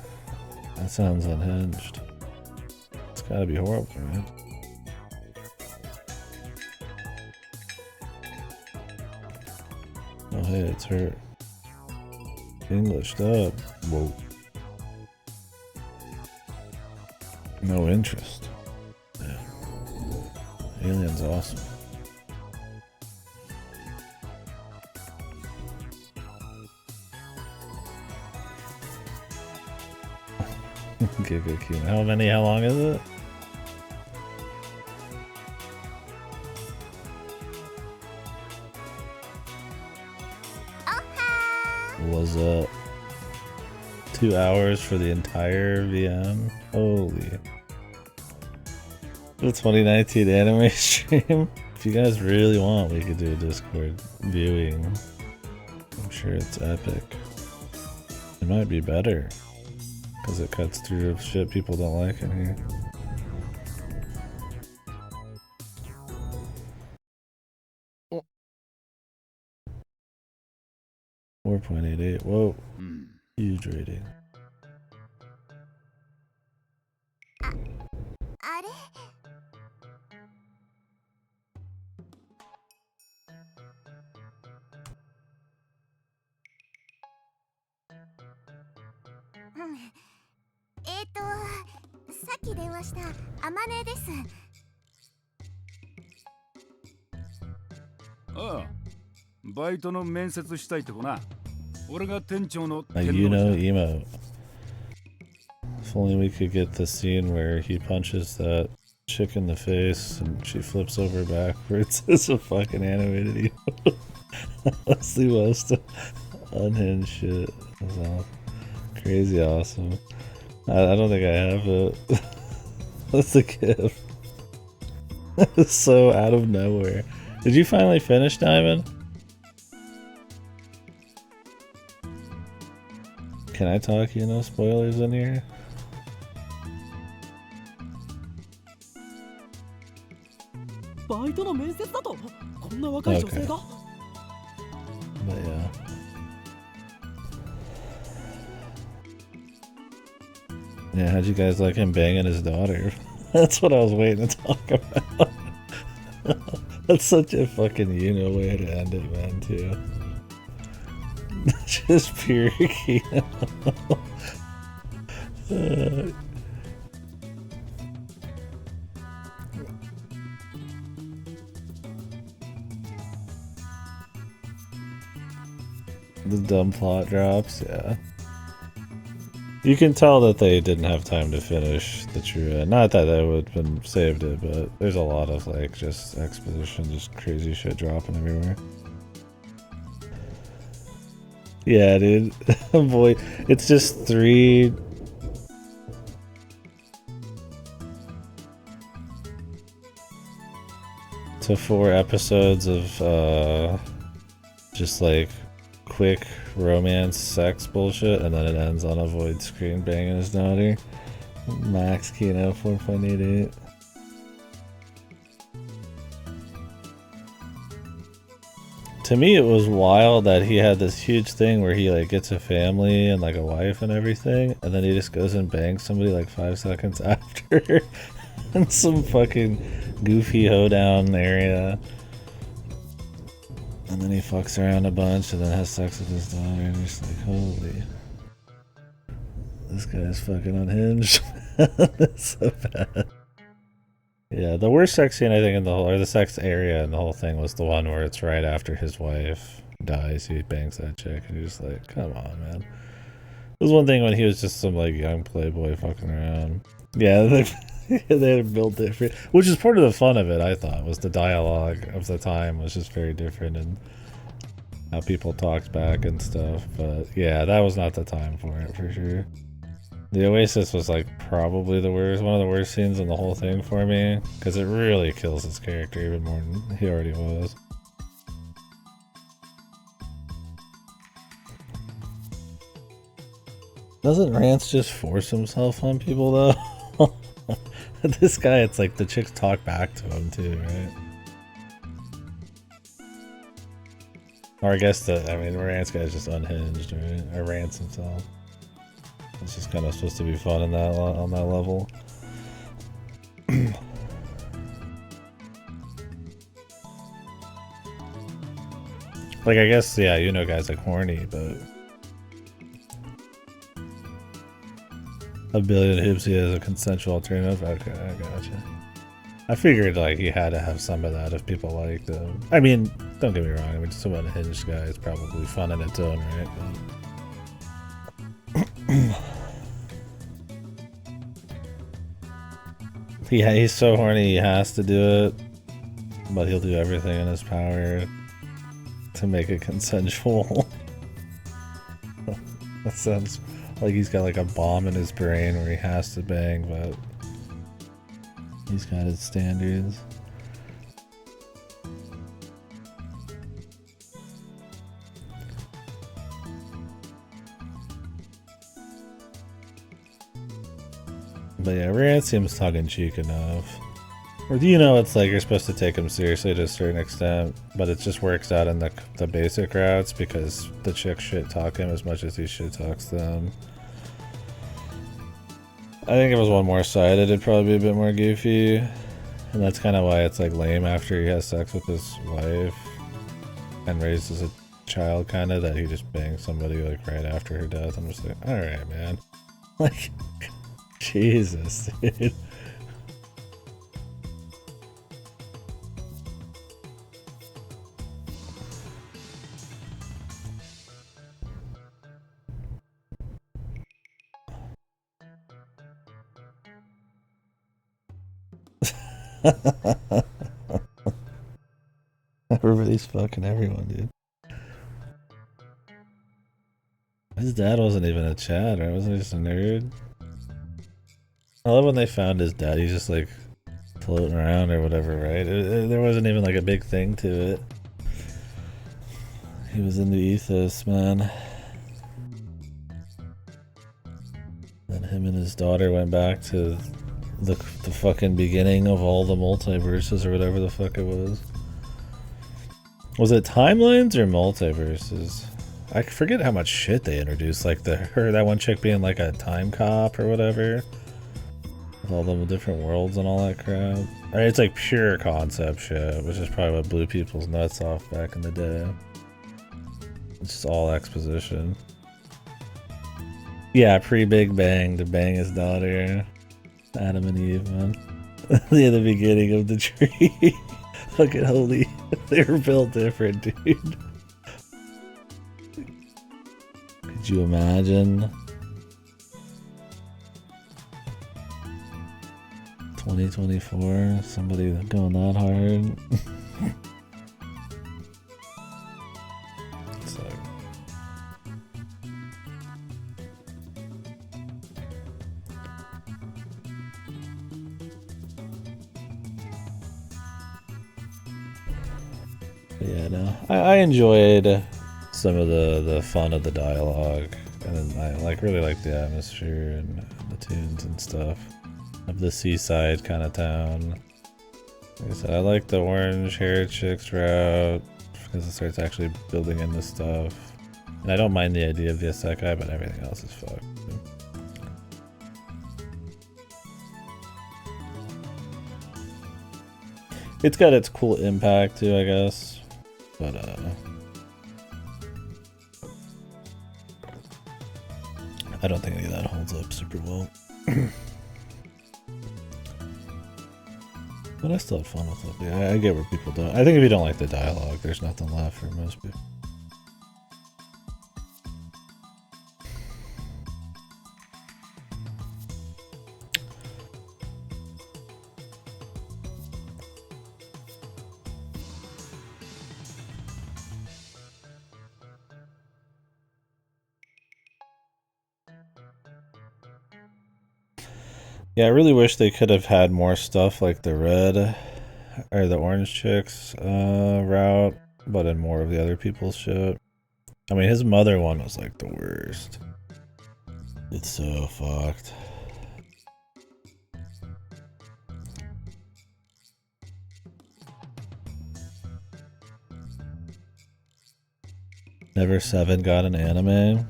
A: That sounds unhinged. It's gotta be horrible, right? Oh hey, it's her English dub. Whoa. No interest. Yeah. Alien's awesome. Giga cute. How long is it? Was 2 hours for the entire VM? Holy. The 2019 anime stream? If you guys really want, we could do a Discord viewing. I'm sure it's epic. It might be better. Because it cuts through shit people don't like in here.
B: Oh.
A: 4.88. Whoa.
D: うん
A: Huge rating.
C: あれさっき電話したあまねです。
D: ああバイトの面接したいって子な。俺が店長の
A: A
D: 天
A: you
D: 王
A: know
D: 寺だ。
A: emote. If only we could get the scene where he punches that chick in the face and she flips over backwards as a fucking animated emote. That's the most unhinged shit. That's awesome. Crazy awesome. I don't think I have it. That's a gift. It's so out of nowhere. Did you finally finish Diamond? Can I talk, you know, spoilers in here?
B: バイトの面接だとこんな若い女性が
A: But yeah. Yeah, how'd you guys like him banging his daughter? That's what I was waiting to talk about. That's such a fucking you-know way to end it, man, too. Just pure Kino. The dumb plot drops, yeah. You can tell that they didn't have time to finish the true end. Not that that would have been saved it, but there's a lot of like just exposition, just crazy shit dropping everywhere. Yeah, dude. Boy, it's just 3 to 4 episodes of just like quick romance sex bullshit, and then it ends on a void screen banging his daughter. Max Kino 4.88. To me, it was wild that he had this huge thing where he like gets a family and like a wife and everything, and then he just goes and bangs somebody like 5 seconds after in some fucking goofy hoedown area. And then he fucks around a bunch and then has sex with his daughter, and you're just like, holy. This guy's fucking unhinged. It's so bad. Yeah, the worst sex scene I think in the whole, or the sex area in the whole thing was the one where it's right after his wife dies. He bangs that chick, and you're just like, come on, man. It was one thing when he was just some like young playboy fucking around. Yeah, they had built different, which is part of the fun of it. I thought was the dialogue of the time was just very different and how people talked back and stuff. But yeah, that was not the time for it for sure. The Oasis was like probably the worst, one of the worst scenes in the whole thing for me, because it really kills his character even more than he already was. Doesn't Rance just force himself on people though? This guy, it's like the chicks talk back to him too, right? Or I guess I mean, Rance guy's just unhinged, right? Or Rance himself. It's just kind of supposed to be fun in that on that level. Like, I guess, yeah, you know guys like horny, but a billion hoops he has a consensual alternative. Okay, I gotcha. I figured like he had to have some of that if people liked him. I mean, don't get me wrong, I mean, just some unhinged guy is probably fun in its own right, but yeah, he's so horny he has to do it, but he'll do everything in his power to make it consensual. That sounds like he's got like a bomb in his brain where he has to bang, but he's got his standards. But yeah, Rand seems tongue-in-cheek enough. Or do you know it's like you're supposed to take him seriously to a certain extent, but it just works out in the basic routes because the chicks shit talk him as much as he shit talks them. I think if it was one more sided, it'd probably be a bit more goofy. And that's kind of why it's like lame after he has sex with his wife and raises a child, kind of, that he just bangs somebody like right after her death. I'm just like, alright, man. Like, Jesus, dude. Everybody's fucking everyone, dude. His dad wasn't even a Chad, right? Wasn't he just a nerd? I love when they found his dad. He's just like floating around or whatever, right? There wasn't even like a big thing to it. He was in the ethos, man. Then him and his daughter went back to the fucking beginning of all the multiverses or whatever the fuck it was. Was it timelines or multiverses? I forget how much shit they introduced, like that one chick being like a time cop or whatever. With all the different worlds and all that crap. Or it's like pure concept shit, which is probably what blew people's nuts off back in the day. It's just all exposition. Yeah, pre-Big Bang to bang his daughter. Adam and Eve, man. Near the beginning of the tree. Fucking holy. They were built different, dude. Could you imagine? 2024, somebody going that hard. So. Yeah, no. I enjoyed some of the fun of the dialogue, and then I really like the atmosphere and the tunes and stuff of the seaside kind of town. Like I said, I like the orange hair chicks route because it starts actually building into stuff, and I don't mind the idea of the isekai, but everything else is fucked. It's got its cool impact too, I guess, but I don't think any of that holds up super well. But I still had fun with it. Yeah, I get where people don't. I think if you don't like the dialogue, there's nothing left for most people. Yeah, I really wish they could have had more stuff like the red or the orange chicks route, but in more of the other people's shit. I mean, his mother one was like the worst. It's so fucked. Never 7 got an anime.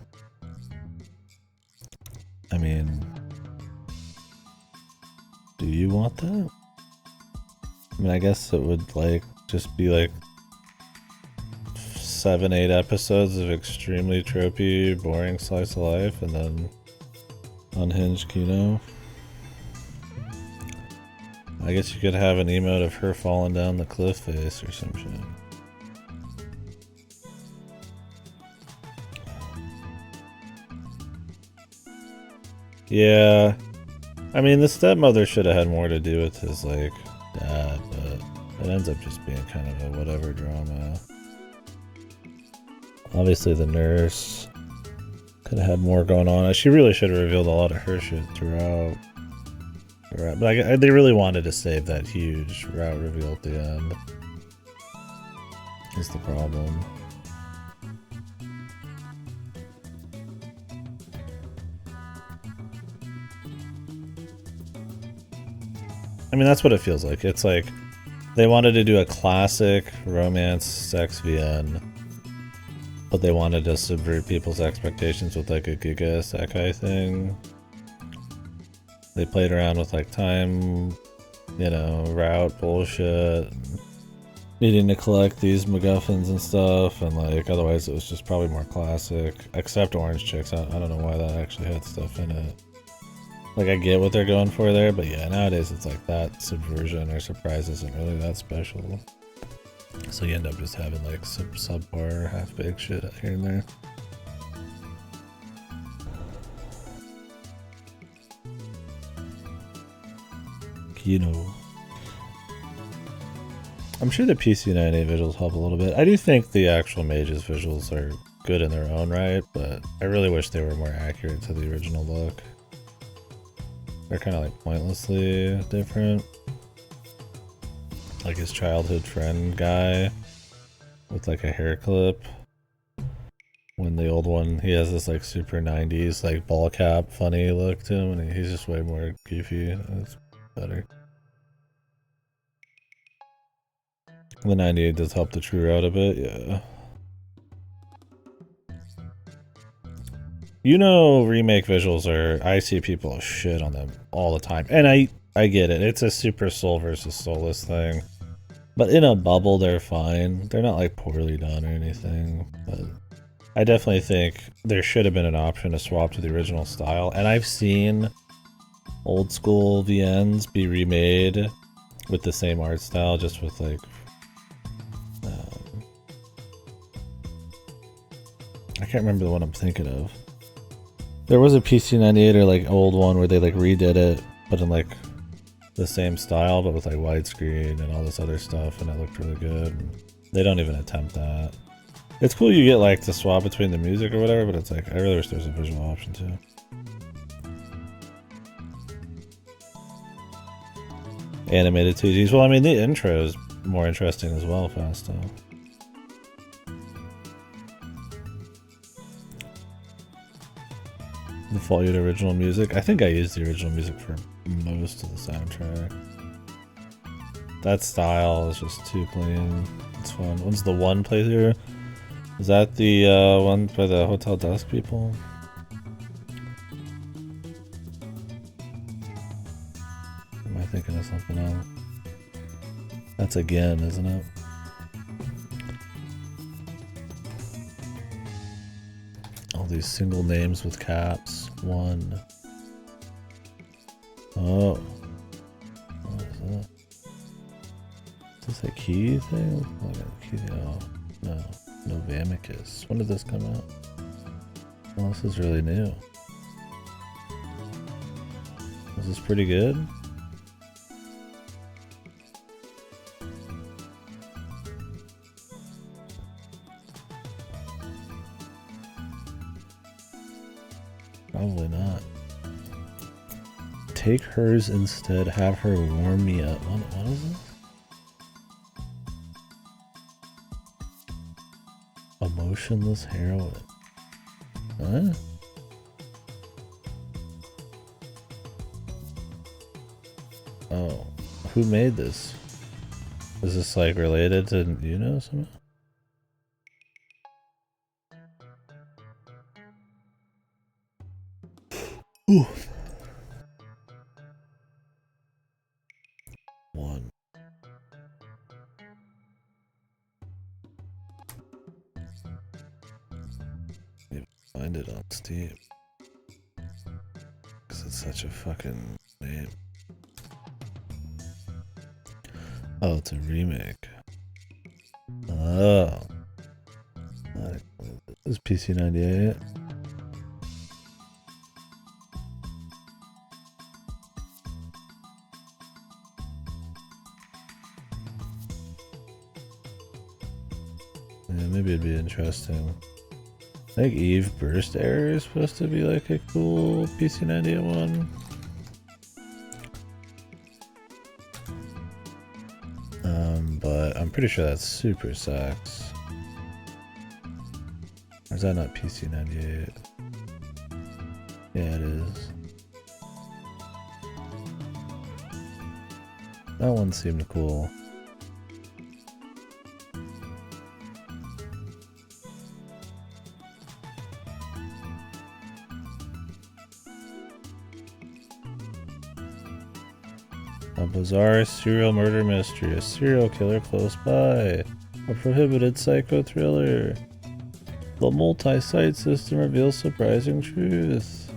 A: I mean, do you want that? I mean, I guess it would like just be like 7-8 episodes of extremely tropey, boring slice of life, and then unhinged Kino. I guess you could have an emote of her falling down the cliff face or some shit. Yeah, I mean, the stepmother should have had more to do with his, like, dad, but it ends up just being kind of a whatever drama. Obviously, the nurse could have had more going on. She really should have revealed a lot of her shit throughout. But they really wanted to save that huge route reveal at the end. Is the problem. mean, that's what it feels like. It's like they wanted to do a classic romance sex VN, but they wanted to subvert people's expectations with like a Giga Isekai thing. They played around with like time, you know, route bullshit, needing to collect these MacGuffins and stuff, and like otherwise it was just probably more classic. Except Orange Chicks, I don't know why that actually had stuff in it. Like I get what they're going for there, but yeah, nowadays it's like that subversion or surprise isn't really that special. So you end up just having like some subpar, half-baked shit here and there. You know, I'm sure the PC98 visuals help a little bit. I do think the actual Mage's visuals are good in their own right, but I really wish they were more accurate to the original look. They're kind of like pointlessly different. Like his childhood friend guy with like a hair clip. When the old one, he has this like super 90s like ball cap funny look to him, and he's just way more goofy. It's better. The 98 does help the true route a bit, yeah. You know, remake visuals are, I see people shit on them all the time. And I get it. It's a super soul versus soulless thing. But in a bubble, they're fine. They're not like poorly done or anything. But I definitely think there should have been an option to swap to the original style. And I've seen old school VNs be remade with the same art style, just with like I can't remember the one I'm thinking of. There was a PC98 or like old one where they like redid it, but in like the same style, but with like widescreen and all this other stuff, and it looked really good. They don't even attempt that. It's cool you get like to swap between the music or whatever, but it's like, I really wish there was a visual option too. Animated 2Gs. Well, I mean, the intro is more interesting as well, fast though. Default you to original music. I think I used the original music for most of the soundtrack. That style is just too clean. It's fun. When's the one playthrough? Is that the one by the Hotel Dusk people? Am I thinking of something else? That's again, isn't it? All these single names with caps. One. Oh. What is that? Is this a key thing? Oh, no. Novamicus. When did this come out? Well, this is really new. Is this pretty good? Probably not. Take hers instead. Have her warm me up. What is this? Emotionless heroine. Huh? Oh. Who made this? Is this like related to, you know, something? Ooh. One. You find it on Steam. Cause it's such a fucking name. Oh, it's a remake. Oh. This is PC98. Yeah, maybe it'd be interesting. I think Eve Burst Error is supposed to be like a cool PC98 one. But I'm pretty sure that's Super Sax. Or is that not PC98? Yeah, it is. That one seemed cool. A bizarre serial murder mystery, a serial killer close by, a prohibited psycho thriller. The multi-site system reveals surprising truth.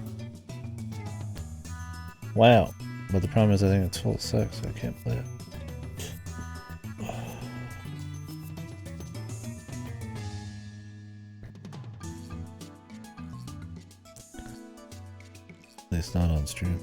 A: Wow. But the problem is I think it's full of sex, so I can't play it. At least not on stream.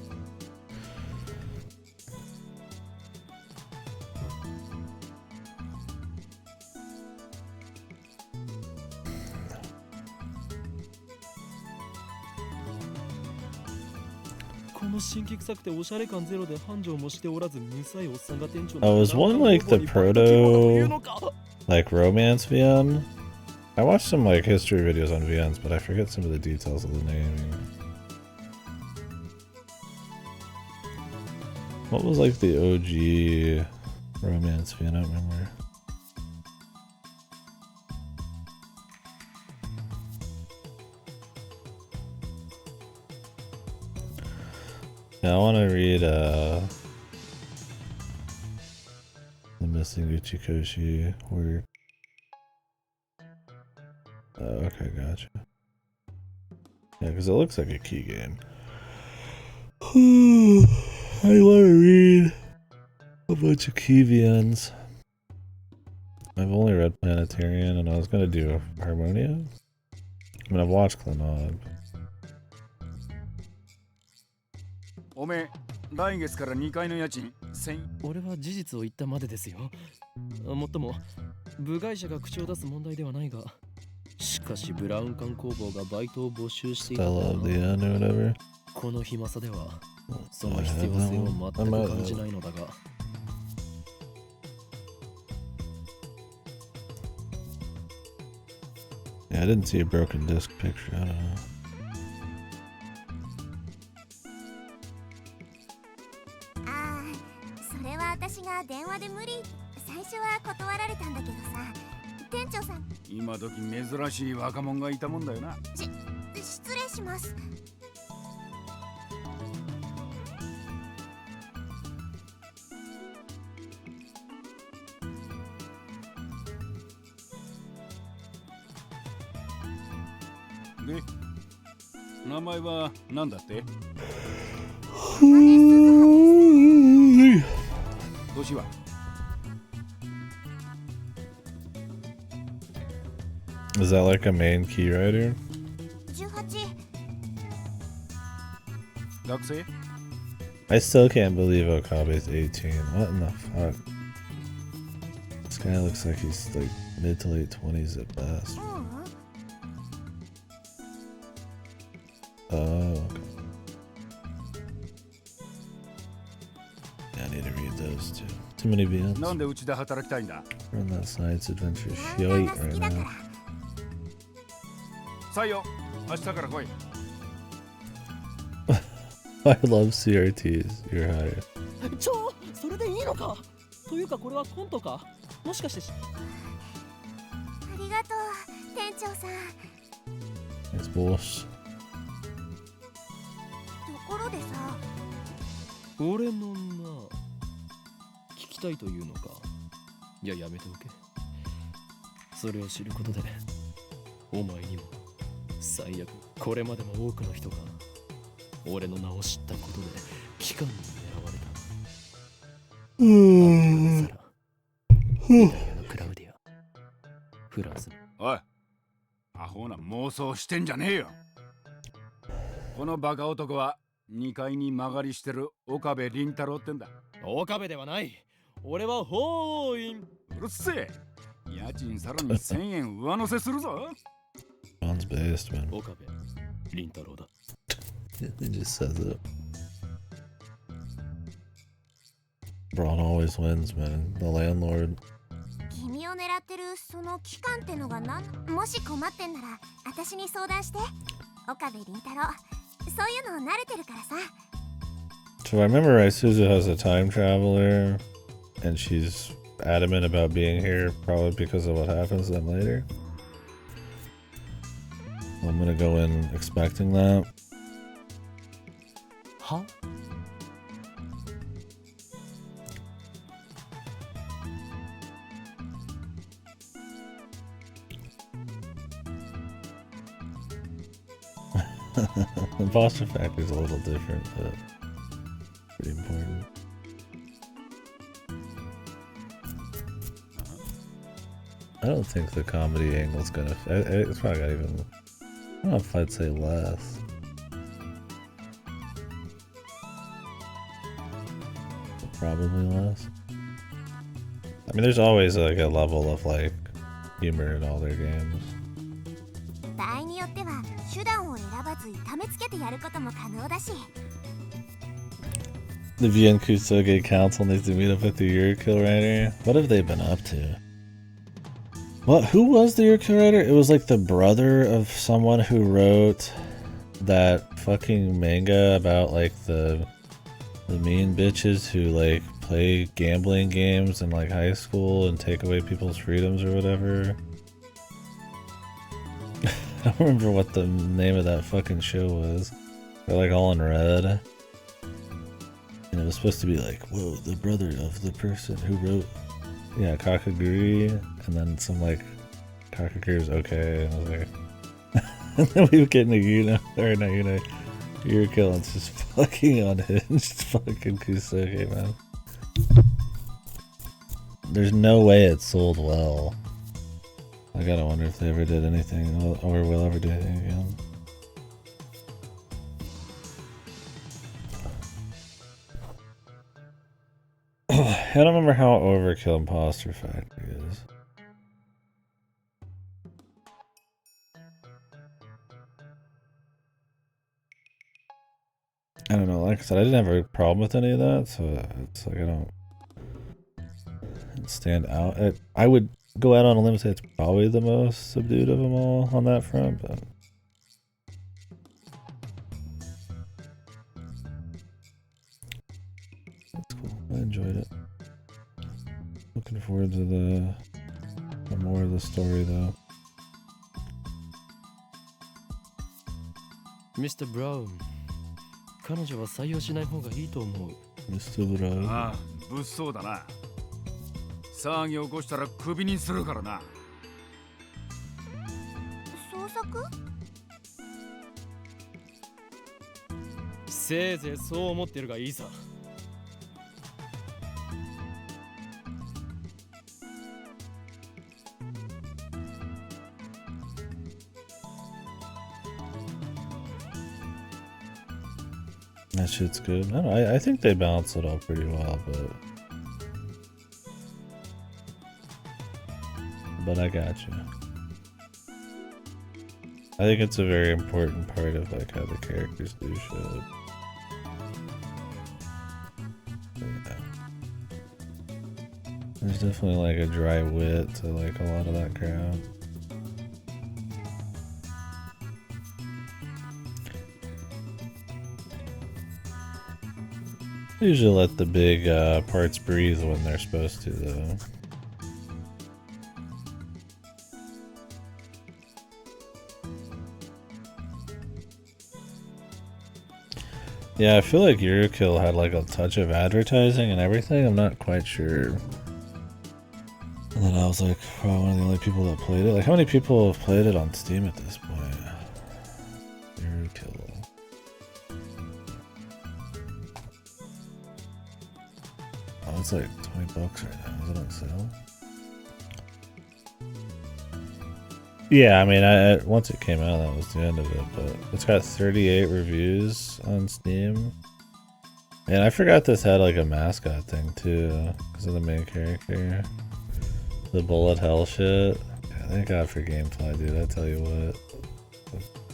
A: Oh, is one like the proto like romance VN? I watched some like history videos on VNs, but I forget some of the details of the naming. What was like the OG romance VN? I don't remember. Yeah, I want to read the Missing Uchikoshi work. Okay, gotcha. Yeah, because it looks like a key game. I want to read a bunch of key VNs. I've only read Planetarian, and I was going to do Harmonia. I mean, I've watched Clannad.
D: おめえ、来月から2階の家賃1000。
B: 俺は事実を言ったまでですよ。もっとも部外者が口を出す問題ではないが、しかしブラウン管工房がバイトを募集していたのはこの暇さではその必要性を全く感じないのだが。
A: Yeah, I didn't see a broken disc picture. I don't know.
C: それは私が電話で無理。最初は断られたんだけどさ。店長さん。
D: 今時珍しい若者がいたもんだよな。
C: 失礼します。
D: で、名前は何だって？年は
A: Is that like a main key writer?
C: 18。
D: 学生？
A: I still can't believe Okabe's 18. What in the fuck? This guy looks like he's like mid to late 20s at best. Oh, okay. Yeah, I need to read those too. Too many VNs.
D: なんでうちで働きたいんだ？
A: We're in that science adventure shite right now.
D: 採用、明日から来い。
A: I love CRTs. You're hired.
B: それでいいのか？というかこれはコントか？もしかして。
C: ありがとう、店長さん。
A: It's bullshit.
C: ところでさ。
B: 俺のな、聞きたいというのか？いや、やめておけ。それを知ることで、お前にも最悪これまでも多くの人が俺の名を知ったことで機関に狙われた。アメリカのサラ、イタリアのクラウディア、フランス。
D: おい、アホな妄想してんじゃねえよ。このバカ男は2階に間借りしてる岡部倫太郎ってんだ。
B: 岡部ではない。俺は法院。
D: うるせえ。家賃さらに1000円上乗せするぞ。
A: John's based, man.
B: 岡部倫太郎だ。
A: He just says it. Braun always wins, man. The landlord.
C: 君を狙ってるその機関ってのがもし困ってんなら私に相談して。岡部倫太郎。そういうの慣れてるからさ。
A: So I remember Isuzu has a time traveler and she's adamant about being here, probably because of what happens then later. I'm gonna go in expecting that.
B: Huh?
A: The Foster Factory is a little different, but pretty important. I don't think the comedy angle's gonna. It's probably got even. I don't know if I'd say less. But probably less. I mean, there's always like a level of like humor in all their games.
C: 場合によっては手段を選ばず痛めつけてやることも可能だし。
A: The VN Kusoge Council needs to meet up with the Yurkill writer. What have they been up to? What? Who was the Yurkill writer? It was like the brother of someone who wrote that fucking manga about like the mean bitches who like play gambling games in like high school and take away people's freedoms or whatever. I don't remember what the name of that fucking show was. They're like all in red. And it was supposed to be like, whoa, the brother of the person who wrote, yeah, Kakaguri, and then some like, Kakaguri's okay, and I was like, and then we would get into Yurkill, and it's just fucking unhinged, fucking Kusoge, man. There's no way it sold well. I gotta wonder if they ever did anything, or will ever do anything again. I don't remember how Overkill Imposter Factory is. I don't know, like I said, I didn't have a problem with any of that, so it's like I don't stand out. I would go out on a limb and say it's probably the most subdued of them all on that front, but that's cool. I enjoyed it. Looking forward to the more of the story though.
B: Mr. Brown 彼女は採用しない方がいいと思う
A: Mr. Brown
D: ああ、物騒だな。騒ぎ起こしたらクビにするからな。
C: 捜索？
B: せいぜいそう思ってるがいいさ
A: That shit's good. I don't know, I think they balance it all pretty well, but I got you. I think it's a very important part of like how the characters do shit. Yeah. There's definitely like a dry wit to like a lot of that crowd. Usually let the big parts breathe when they're supposed to, though. Yeah, I feel like Yurkill had like a touch of advertising and everything. I'm not quite sure. And then I was like, probably one of the only people that played it. Like, how many people have played it on Steam at this point? Yurkill. Oh, it's like $20 right now. Is it on sale? Yeah, I mean, once it came out, that was the end of it. But it's got 38 reviews on Steam. And I forgot this had like a mascot thing too, because of the main character. The bullet hell shit. Yeah, thank God for gameplay, dude. I tell you what.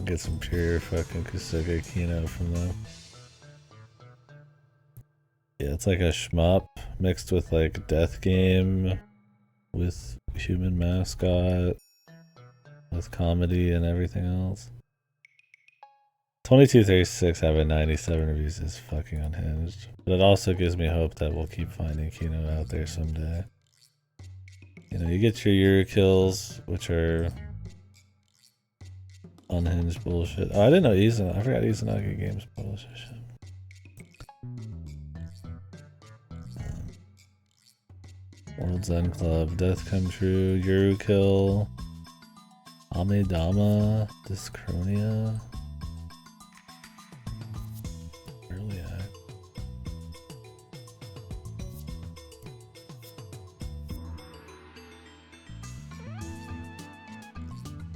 A: Get some pure fucking Kusoge Kino from them. Yeah, it's like a shmup mixed with like death game with human mascot with comedy and everything else. 2236 having 97 reviews is fucking unhinged. But it also gives me hope that we'll keep finding Kino out there someday. You know, you get your Euro kills, which are unhinged bullshit. Oh, I didn't know I forgot Izanagi Games published this shit. World's End Club, Death Come True, Euro Kill, Amedama, Dyschronia. Early act.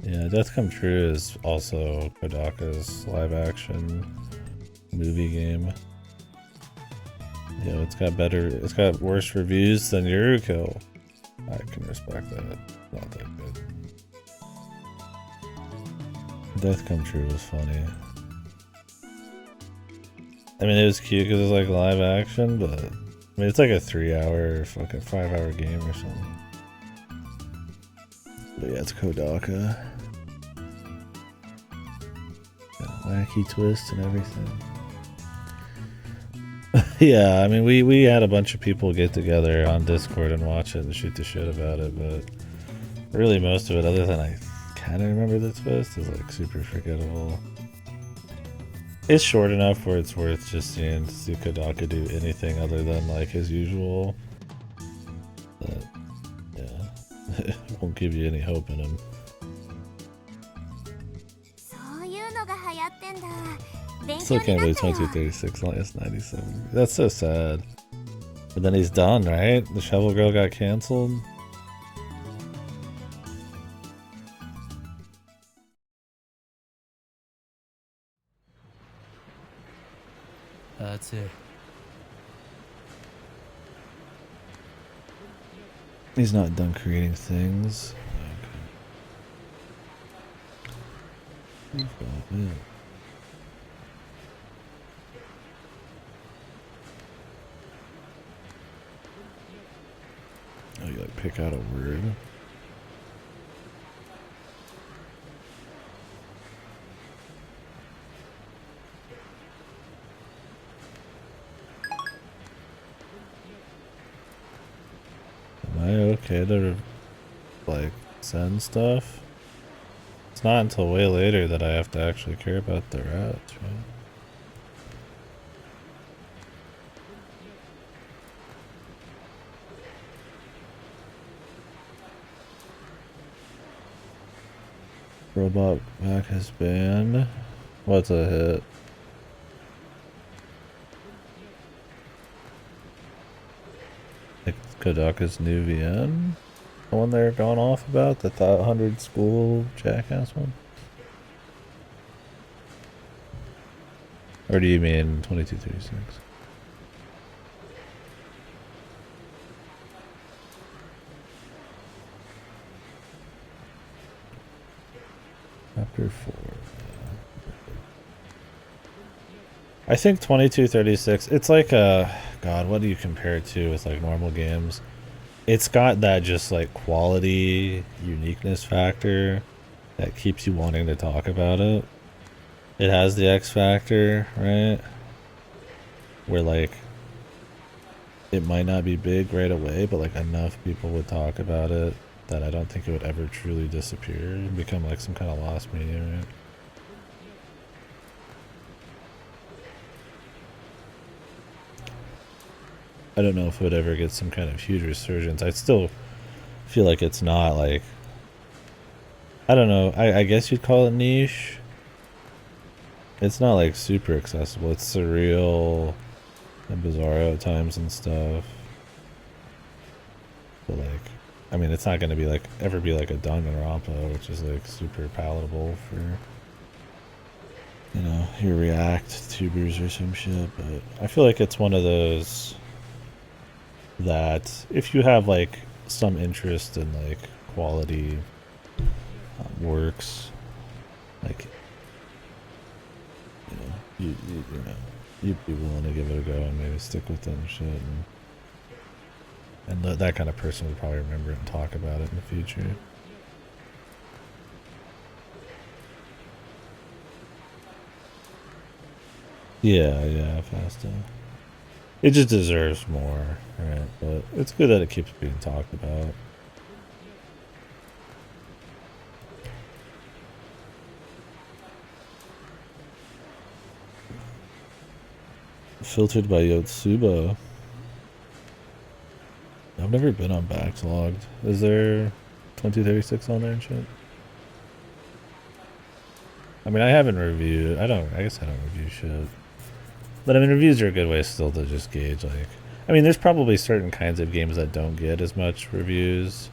A: Yeah, Death Come True is also Kodaka's live action movie game. Yeah, it's got worse reviews than Yurukill. I can respect that. Not that good. Death Come True was funny. I mean, it was cute because it's like live action, but I mean, it's like a 3-hour, fucking 5-hour game or something. But yeah, it's Kodaka. Got a wacky twist and everything. Yeah, I mean, we had a bunch of people get together on Discord and watch it and shoot the shit about it, but really most of it, other than I kind of remember the twist, is like super forgettable. It's short enough where it's worth just seeing to see Kodaka do anything other than like his usual. But yeah, it won't give you any hope in him. Still can't believe 2236 only has 97. That's so sad. But then he's done, right? The Shovel Girl got canceled.
B: That's it.
A: He's not done creating things. Okay. Oh, oh, you like pick out a word? Am I okay to like send stuff? It's not until way later that I have to actually care about the routes, right? Robot back has banned. What's a hit? Like Kodaka's new VN? The one they're going off about? The 100 school jackass one? Or do you mean 2236? Chapter 4. I think 2236, it's like a... God, what do you compare it to with like normal games? It's got that just like quality, uniqueness factor that keeps you wanting to talk about it. It has the X factor, right? Where like, it might not be big right away, but like enough people would talk about it that I don't think it would ever truly disappear and become like some kind of lost media, right? I don't know if it would ever get some kind of huge resurgence. I still feel like it's not like, I don't know, I guess you'd call it niche. It's not like super accessible. It's surreal and bizarro at times and stuff. But like, I mean, it's not going to be like, ever be like a Danganronpa, which is like super palatable for, you know, your React tubers or some shit. But I feel like it's one of those that if you have like some interest in like quality works, like, you know, you'd be willing to give it a go and maybe stick with it and shit. And that kind of person would probably remember it and talk about it in the future. Yeah, Fasta. It just deserves more, right? But it's good that it keeps being talked about. Filtered by Yotsuba. I've never been on Backlogged. Is there 2036 on there and shit? I mean, I haven't reviewed. I guess I don't review shit. But I mean, reviews are a good way still to just gauge, like. I mean, there's probably certain kinds of games that don't get as much reviews.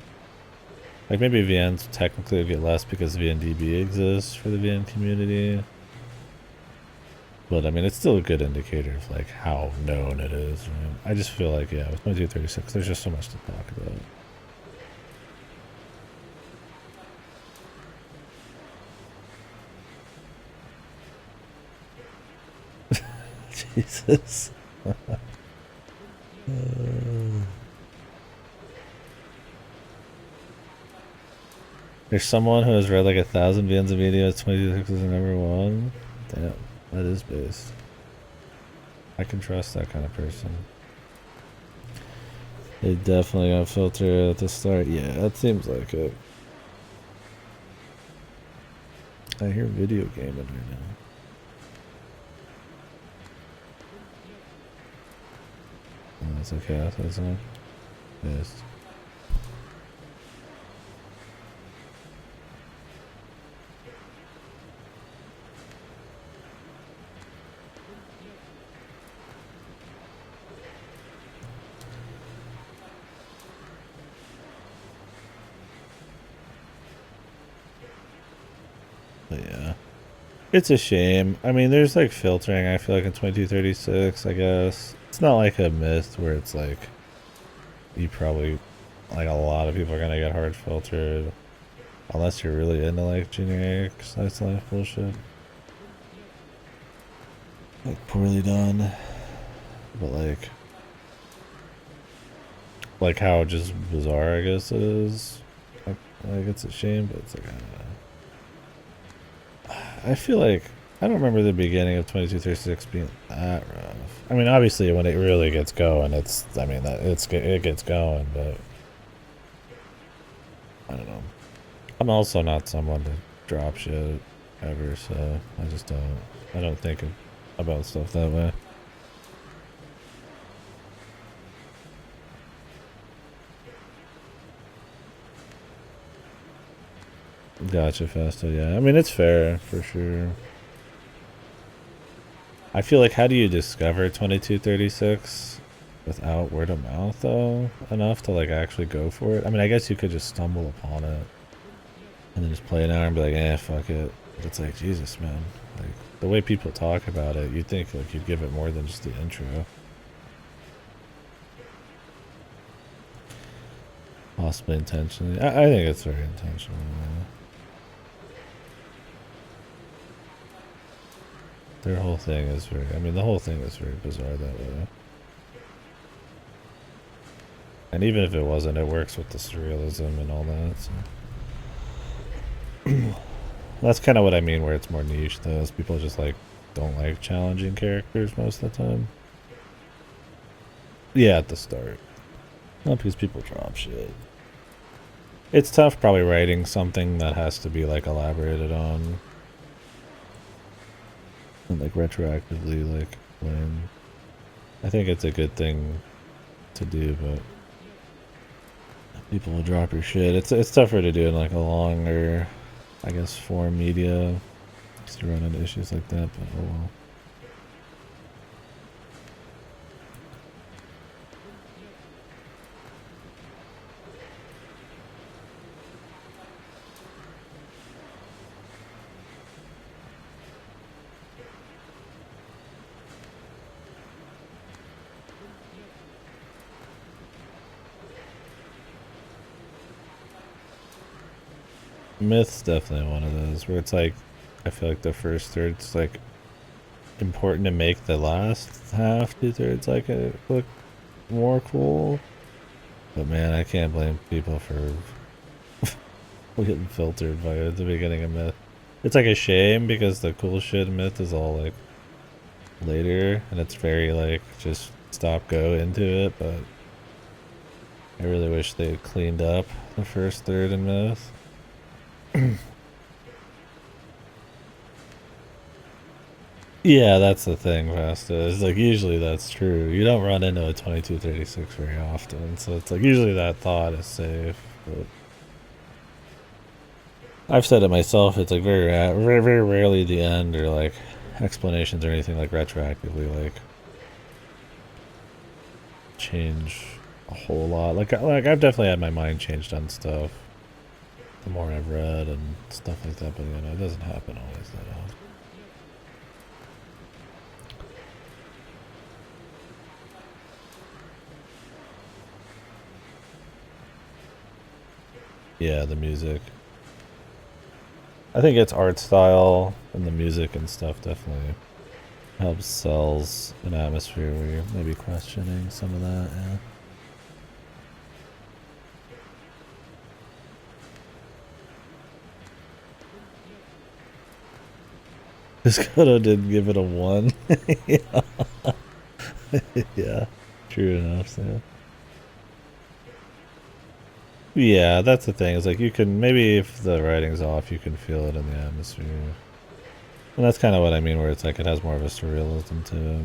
A: Like maybe VNs technically get less because VNDB exists for the VN community. But I mean, it's still a good indicator of like how known it is. Right? I just feel like, yeah, with 2236, there's just so much to talk about. Jesus. There's someone who has read like 1,000 VNs of media. 2236 is number one. Damn, that is based. I can trust that kind of person. They definitely got filter at the start. Yeah, that seems like it. I hear video gaming right now. Oh, that's okay. That's not. Yes. But yeah, it's a shame. I mean, there's like filtering. I feel like in 2236, I guess it's not like a myth where it's like you probably like a lot of people are gonna get hard filtered unless you're really into like generic slice of life bullshit, like poorly done. But like how just bizarre I guess it is. Like it's a shame, but it's like I feel like I don't remember the beginning of 2236 being that rough. I mean, obviously when it really gets going, it gets going, but I don't know. I'm also not someone to drop shit ever, so I don't think about stuff that way. Gotcha, Festo. Yeah, I mean it's fair for sure. I feel like how do you discover 2236 without word of mouth though enough to like actually go for it? I mean, I guess you could just stumble upon it and then just play an hour and be like, eh, fuck it. But it's like, Jesus, man. Like the way people talk about it, you'd think like you'd give it more than just the intro. Possibly intentionally. I think it's very intentional. Yeah. Their whole thing is the whole thing is very bizarre that way. And even if it wasn't, it works with the surrealism and all that. So. That's kind of what I mean where it's more niche though, is people just like don't like challenging characters most of the time. Yeah, at the start. Not because people drop shit. It's tough probably writing something that has to be like elaborated on. And like retroactively like when I think it's a good thing to do, but people will drop your shit. It's tougher to do in like a longer, I guess, form media just to run into issues like that, but oh well. Myth's definitely one of those where it's like I feel like the first third's like important to make the last half, 2/3 like it look more cool. But man, I can't blame people for getting filtered by the beginning of Myth. It's like a shame because the cool shit in Myth is all like later, and it's very like just stop go into it, but I really wish they had cleaned up the first third in Myth. Yeah, that's the thing, Vasta. Is like usually that's true. You don't run into a 2236 very often, so it's like usually that thought is safe. But I've said it myself. It's like very rarely the end or like explanations or anything like retroactively like change a whole lot. Like I've definitely had my mind changed on stuff the more I've read and stuff like that. But you know, it doesn't happen always that often. Yeah, the music. I think its art style and the music and stuff definitely helps sells an atmosphere where you're maybe questioning some of that, yeah. Piscotto didn't give it a 1. Yeah. Yeah, true enough, so. Yeah, that's the thing. It's like you can maybe if the writing's off, you can feel it in the atmosphere, and that's kind of what I mean. Where it's like it has more of a surrealism to it.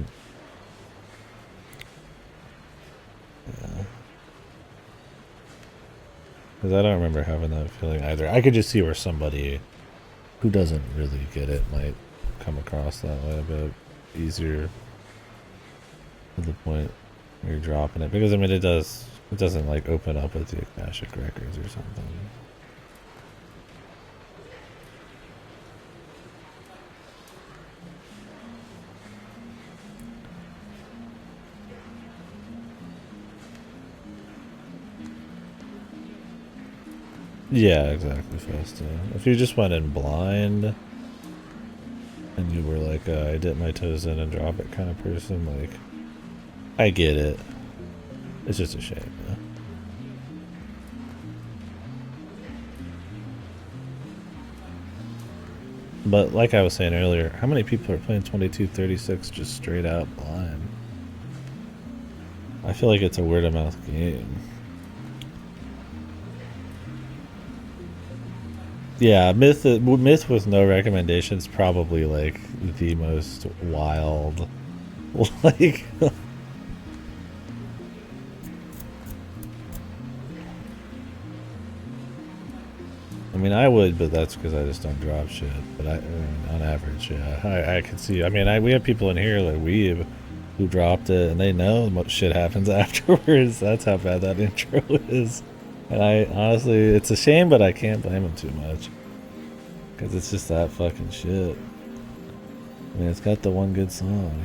A: Yeah, because I don't remember having that feeling either. I could just see where somebody who doesn't really get it might come across that way a bit easier to the point where you're dropping it, because I mean it doesn't like open up with the Akashic records or something. Yeah, exactly, Festa. If you just went in blind and you were like I dip my toes in and drop it kind of person, like I get it. It's just a shame, yeah. But like I was saying earlier, how many people are playing 2236 just straight out blind? I feel like it's a word of mouth game. Yeah, myth with no recommendations probably like the most wild. Like I mean, I would, but that's because I just don't drop shit. But on average, yeah, I can see. I mean, we have people in here like Weeb who dropped it, and they know what shit happens afterwards. That's how bad that intro is. And I honestly, it's a shame, but I can't blame them too much because it's just that fucking shit. I mean, it's got the one good song.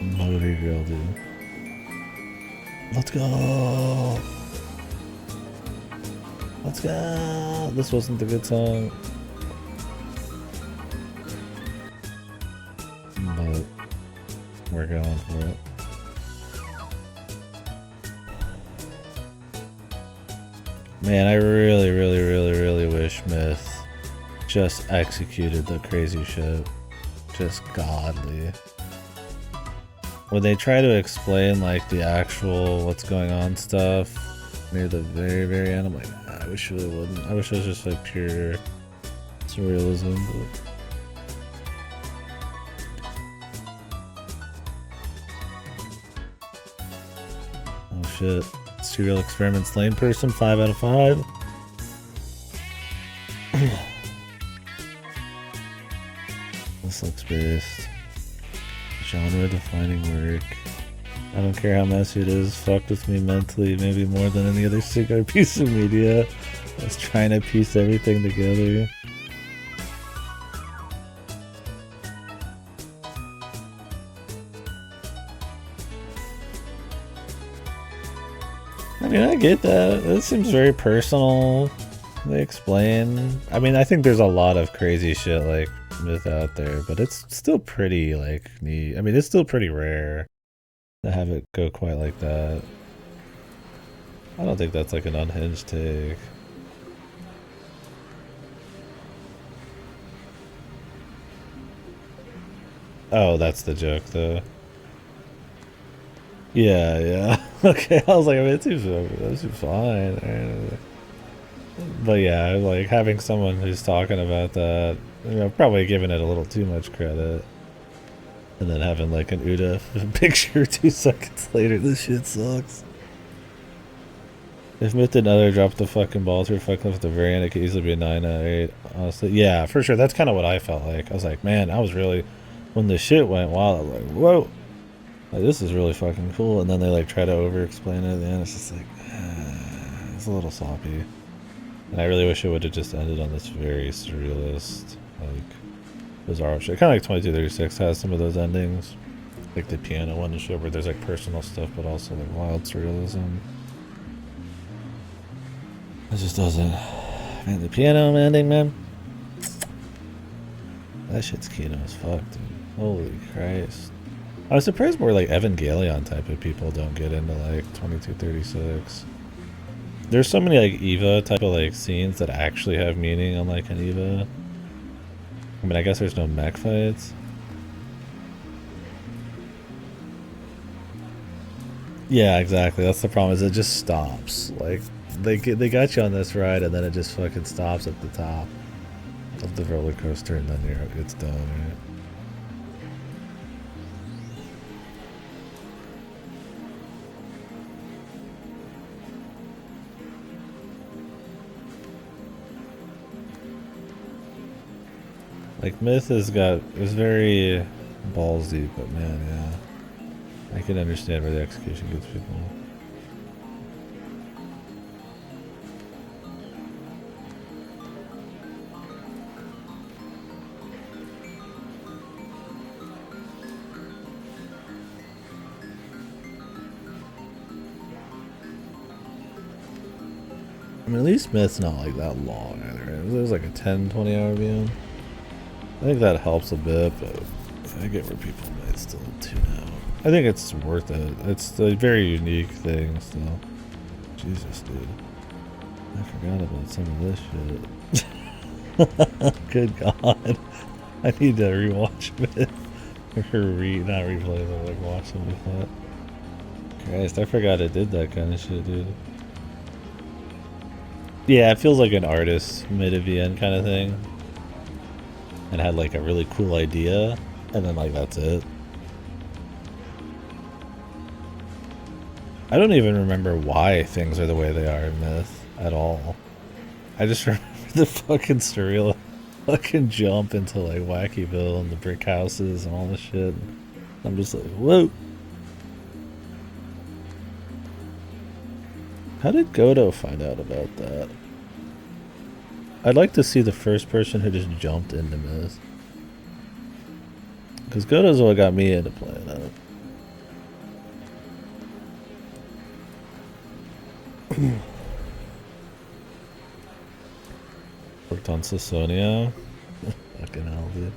A: Motor Girl, dude. Let's go! Let's go! This wasn't the good song. But we're going for it. Man, I really wish Myth just executed the crazy shit. Just godly. When they try to explain like the actual what's going on stuff near the very end, I'm like, I wish it wouldn't. I wish it was just like pure surrealism. But... oh shit! Serial Experiments Lane person, 5 out of 5. This looks based. Genre defining work. I don't care how messy it is, fucked with me mentally, maybe more than any other cigar piece of media. I was trying to piece everything together. I mean, I get that. It seems very personal. They explain. I mean, I think there's a lot of crazy shit like Myth out there, but it's still pretty like neat. I mean, it's still pretty rare to have it go quite like that. I don't think that's like an unhinged take. Oh, that's the joke, though. Yeah, yeah. Okay, I was like, I mean, it seems fine. But yeah, like having someone who's talking about that, you know, probably giving it a little too much credit. And then having like an Uda picture 2 seconds later, this shit sucks. If Myth did another drop the fucking ball to reflect at the very end, it could easily be a 9 out of 8. Honestly, yeah, for sure. That's kind of what I felt like. I was like, man, I was really, when the shit went wild, I was like, whoa, like, this is really fucking cool. And then they like try to over explain it at the end. It's just like, it's a little sloppy. And I really wish it would have just ended on this very surrealist, like, bizarre shit. Kind of like 2236 has some of those endings. Like the piano one to show where there's like personal stuff, but also like wild surrealism. It just doesn't. Man, the piano ending, man. That shit's kino as fuck, dude. Holy Christ. I was surprised more like Evangelion type of people don't get into like 2236. There's so many like Eva type of like scenes that actually have meaning on like an Eva. I mean, I guess there's no mech fights. Yeah, exactly. That's the problem. Is it just stops. Like they got you on this ride, and then it just fucking stops at the top of the roller coaster, and then it's done. Right? Like Myth is very ballsy, but man, yeah, I can understand where the execution gets people. I mean, at least Myth's not like that long either. It was like a 10-20 hour VM. I think that helps a bit, but I get where people might still tune out. I think it's worth it. It's a very unique thing, so. Jesus, dude. I forgot about some of this shit. Good God. I need to rewatch it. Or not replay, but like watch some of that. Christ, I forgot it did that kind of shit, dude. Yeah, it feels like an artist mid a VN kind of thing. And had like a really cool idea, and then like that's it. I don't even remember why things are the way they are in Myth at all. I just remember the fucking surreal fucking jump into like Wackyville and the brick houses and all this shit. I'm just like, whoa. How did Godo find out about that? I'd like to see the first person who just jumped into Myth. Because Godo's what got me into playing it. Worked on Sasonia. Fucking hell, dude.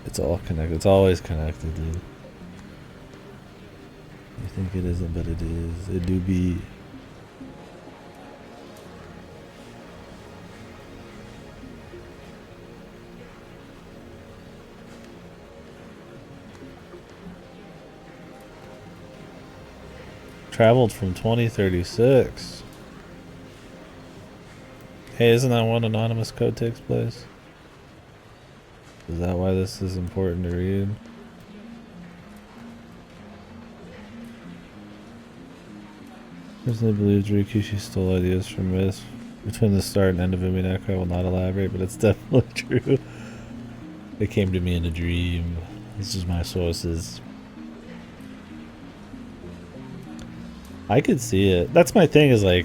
A: It's all connected. It's always connected, dude. You think it isn't, but it is. It do be. Traveled from 2036. Hey, isn't that when anonymous code takes place? Is that why this is important to read? Personally believes Rikishi stole ideas from Myth between the start and end of Umineko. I will not elaborate, but it's definitely true. It came to me in a dream. This is my sources. I could see it. That's my thing, is like,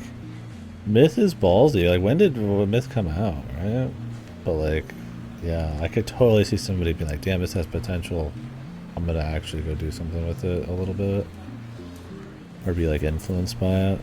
A: Myth is ballsy. Like, when did Myth come out, right? But like, yeah, I could totally see somebody being like, damn, this has potential. I'm gonna actually go do something with it a little bit. Or be like influenced by it.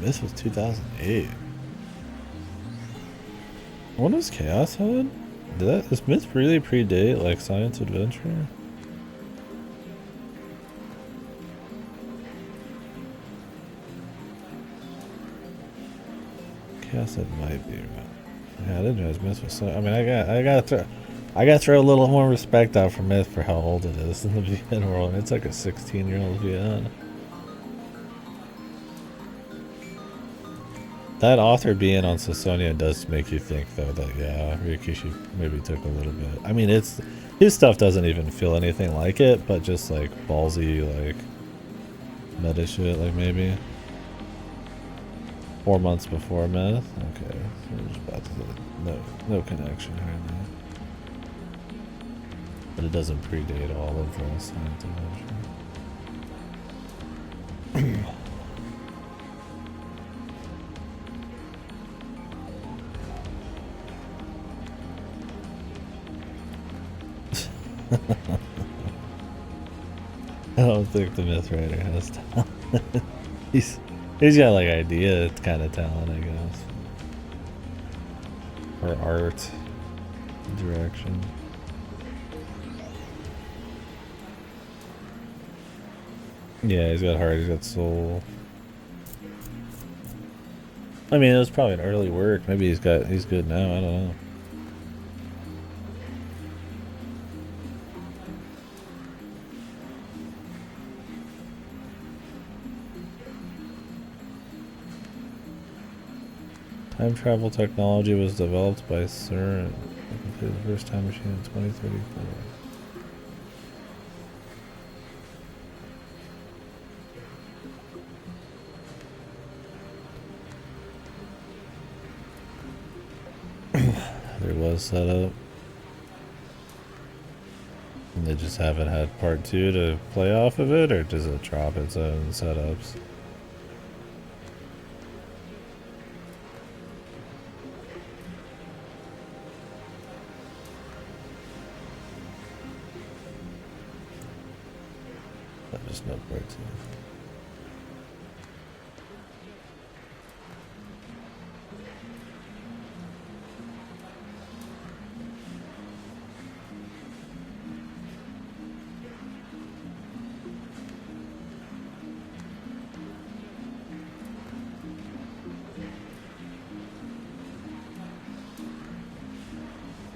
A: Myth was 2008. When was Chaos Head? Does Myth really predate like Science Adventure? Chaos Head might be right. Yeah, I didn't realize Myth was so. I mean, I gotta throw a little more respect out for Myth for how old it is in the VN world. It's like a 16-year-old VN. That author being on Sasonia does make you think, though, that yeah, Rikishi maybe took a little bit. I mean, his stuff doesn't even feel anything like it, but just like ballsy, like meta shit, like maybe 4 months before Myth. Okay, so we're just about to no connection here now, but it doesn't predate all of the Science Adventure. I don't think the Myth Writer has talent. he's got like idea kind of talent, I guess, or art direction. Yeah, he's got heart, he's got soul. I mean, it was probably an early work. Maybe he's good now. I don't know. Time travel technology was developed by CERN and completed the first time machine in 2034. There was setup. And they just haven't had part 2 to play off of it, or does it drop its own setups? Just no part 2.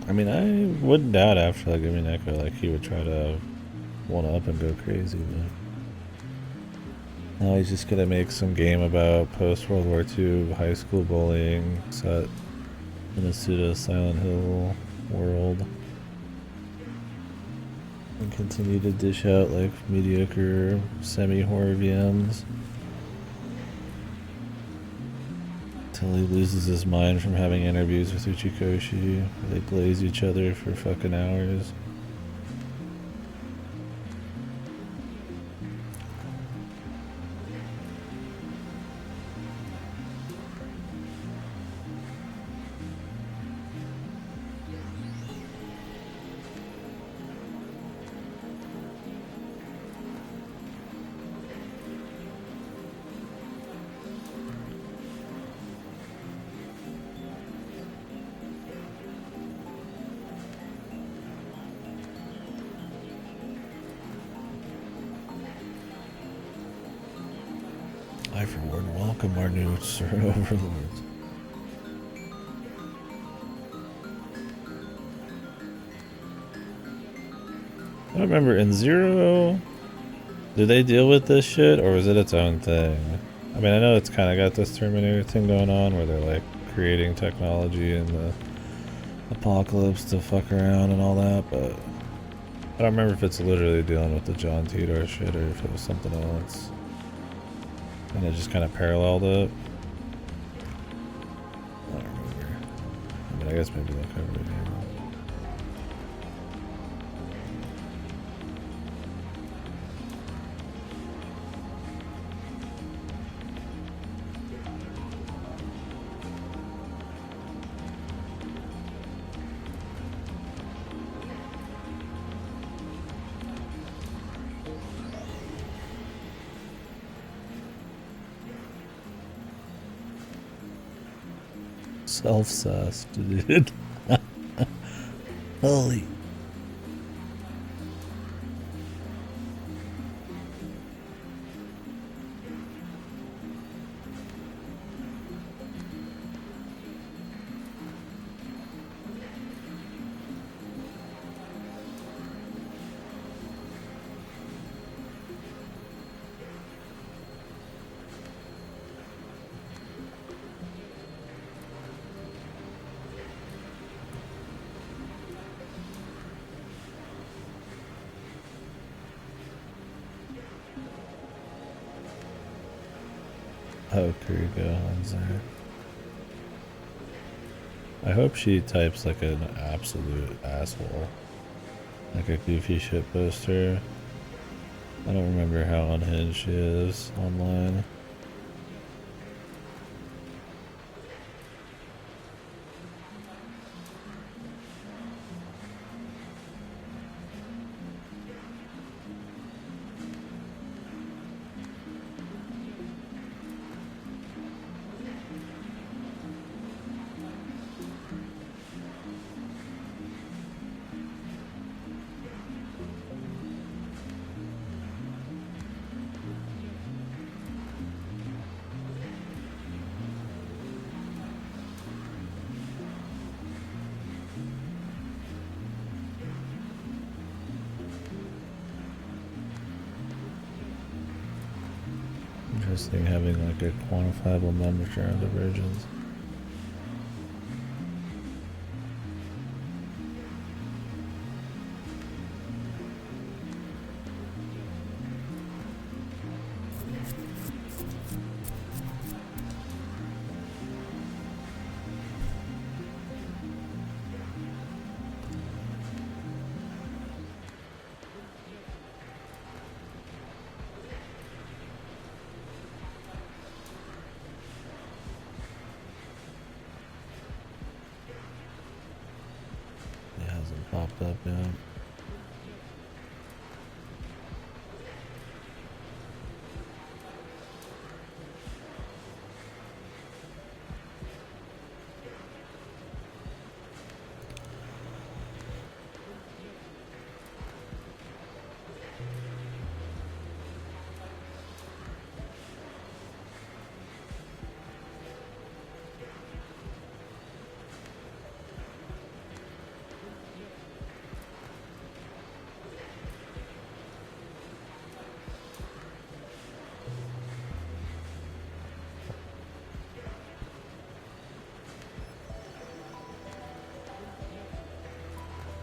A: I mean, I wouldn't doubt after like Gimi Neko, like he would try to one up and go crazy, but now he's just gonna make some game about post World War II high school bullying set in a pseudo Silent Hill world, and continue to dish out like mediocre semi horror VMs until he loses his mind from having interviews with Uchikoshi where they glaze each other for fucking hours. I, for one, welcome our new CERN overlords. I don't remember, in Zero, did they deal with this shit, or was it its own thing? I mean, I know it's kind of got this Terminator thing going on, where they're like creating technology in the apocalypse to fuck around and all that, but I don't remember if it's literally dealing with the John Titor shit, or if it was something else. And it just kind of paralleled it. I don't remember. I mean, I guess maybe they'll cover it here. Self-sassed, dude. Holy. Oh, Kurigo on there. I hope she types like an absolute asshole. Like a goofy shit poster. I don't remember how unhinged she is online. Interesting having like a quantifiable number around divergence. It hasn't popped up yet.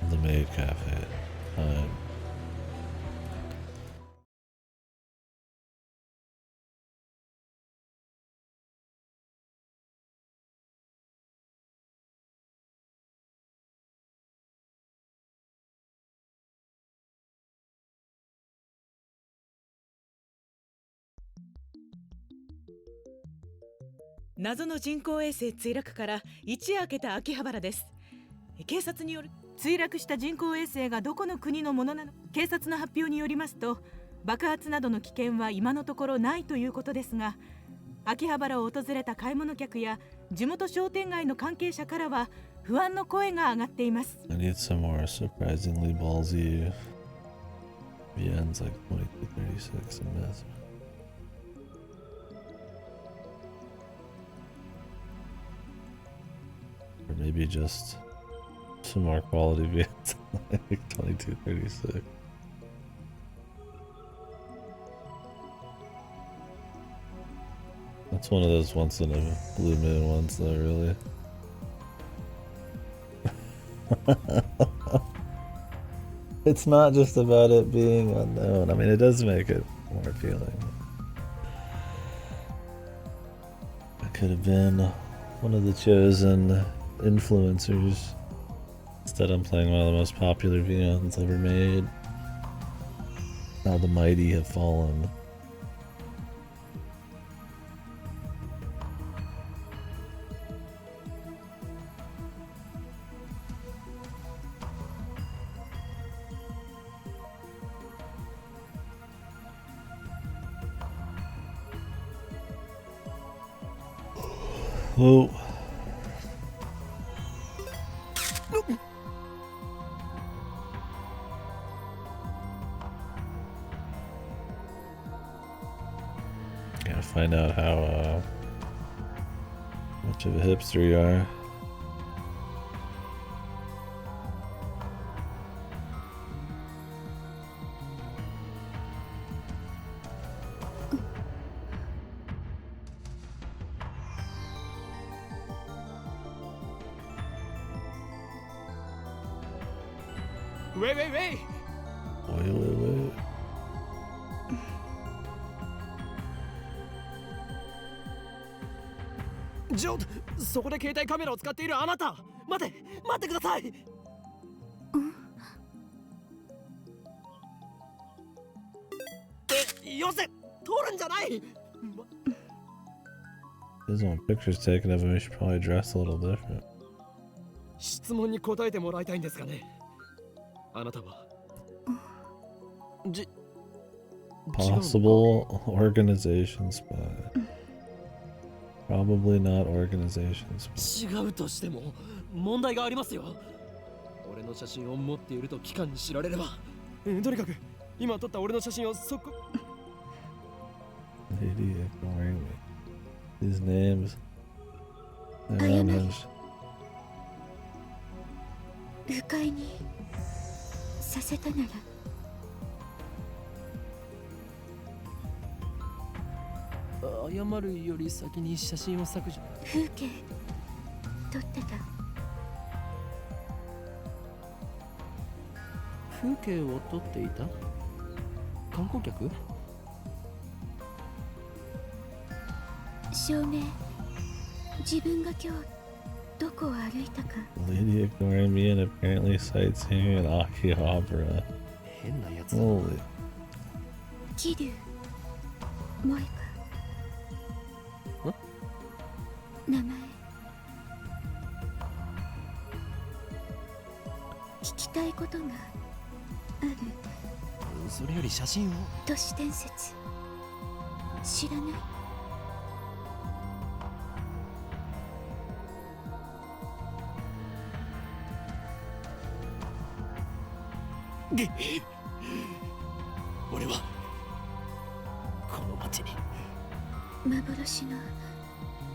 A: The Maid Cafe. Time.
E: 謎の人工衛星墜落から一夜明けた秋葉原です。警察による墜落した人工衛星がどこの国のものなのか、警察の発表によりますと、爆発などの危険は今のところないということですが、秋葉原を訪れた買い物客や地元商店街の関係者からは不安の声が上がっています。
A: I need some more surprisingly ballsy VNs like 2236 and this. Or maybe just some more quality VNs like 2236. That's one of those once in a blue moon ones though, really. It's not just about it being unknown. I mean, it does make it more appealing. I could have been one of the chosen influencers. Instead, I'm playing one of the most popular VNs ever made. Now the mighty have fallen. Well, Can't find out how much of a hipster you are.
B: Wait, wait, wait!
A: Wait.
B: ジョー、そこで携帯カメラを使っているあなた、待ってください。よせ、撮るんじゃない。
A: There's one pictures taken of him. We should probably dress a little different.
B: 質問に答えてもらいたいんですがね。あなたは
A: Possible organization spy. Probably not organization spy.
B: 違うとしても問題がありますよ。俺の写真を持っていると機関に知られれば、とにかく今撮った俺の写真を即刻。
A: Lady ignoring me. These names. They're unhinged.
C: 不快にさせたなら
B: 謝るより先に写真を削除。
C: 風景撮ってた。
B: 風景を撮っていた観光客。
C: 証明、自分が今日どこを歩いたか。
A: Lady ignoring me and apparently sightseeing an Akihabara.
B: 変なやつ。
A: Holy.
C: 桐生萌か。名前聞きたいことがある。
B: それより写真を。
C: 都市伝説知らない？
B: 俺はこの街に
C: 幻の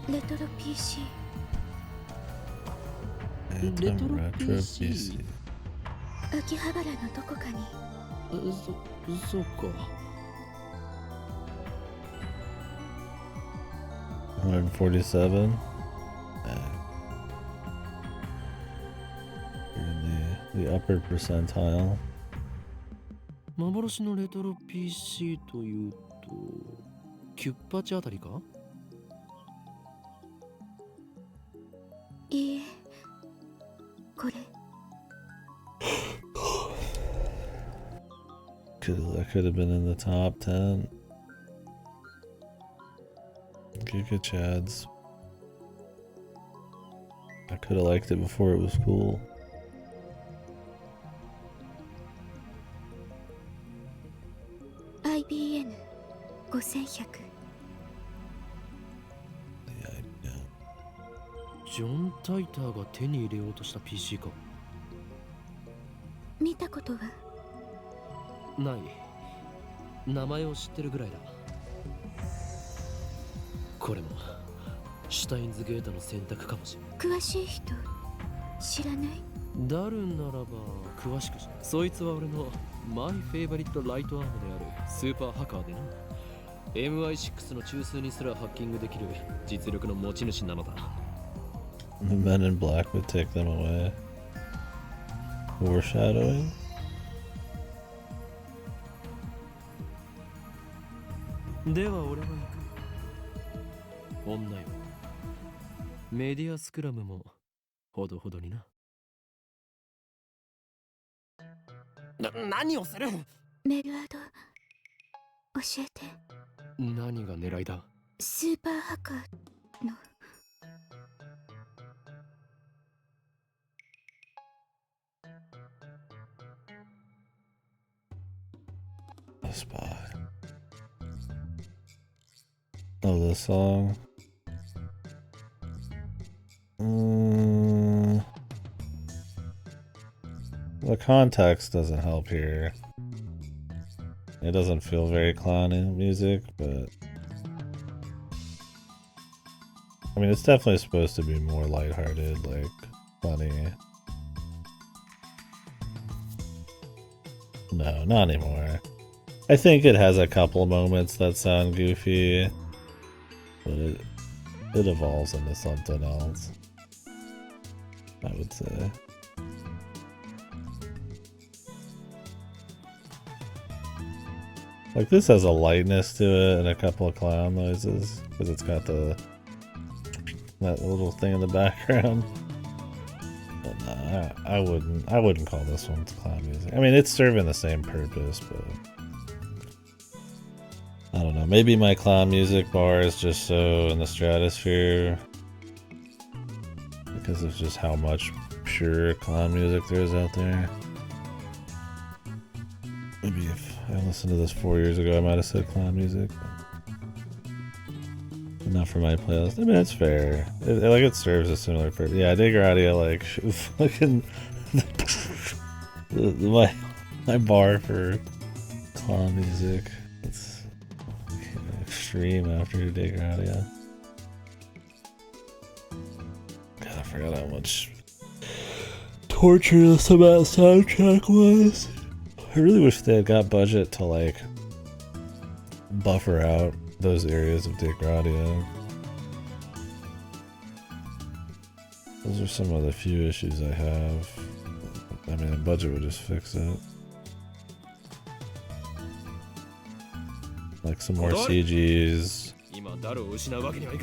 C: レトロ PC。
A: Retro PC.
C: 秋葉原のどこかに。
B: そうか。
A: 147. You're in the upper percentile.
B: 幻のレトロ PC というとキュッパチあたりか。
C: いいえ、これ。
A: That could have been in the top 10. Giga Chads. I could have liked it before it was cool.
C: IBN 5100。
B: ジョン・タイターが手に入れようとした PC か。
C: 見たことは？
B: ない。名前を知ってるぐらいだ。これもシュタインズゲートの選択かもしれない。
C: 詳しい人知らない？
B: ダルならば詳しくし。そいつは俺のマイフェイバリットライトアームであるスーパーハッカーでな。 MI6 の中枢にすらハッキングできる実力の持ち主なのだ。
A: The men in black would take them away. Foreshadowing?
B: では俺は行く。女よ。メディアスクラムもほどほどにな。何をする？
C: メルアド教えて。
B: 何が狙いだ？
C: スーパーハッカーの。
A: A spy. Oh, the song. The context doesn't help here. It doesn't feel very clowny music, but I mean, it's definitely supposed to be more lighthearted, like funny. No, not anymore. I think it has a couple moments that sound goofy, but it evolves into something else, I would say. Like, this has a lightness to it and a couple of clown noises, because it's got that little thing in the background. But no, I wouldn't call this one clown music. I mean, it's serving the same purpose, but I don't know. Maybe my clown music bar is just so in the stratosphere because of just how much pure clown music there is out there. Maybe if I listened to this 4 years ago, I might have said clown music. But not for my playlist. I mean, it's fair. It serves a similar purpose. Yeah, Digradia, like, fucking my bar for clown music. It's extreme after Digradia. God, I forgot how much torturous some of that soundtrack was. I really wish they had got budget to, like, buffer out those areas of Digradia. Those are some of the few issues I have. I mean, the budget would just fix it. Like some more CGs,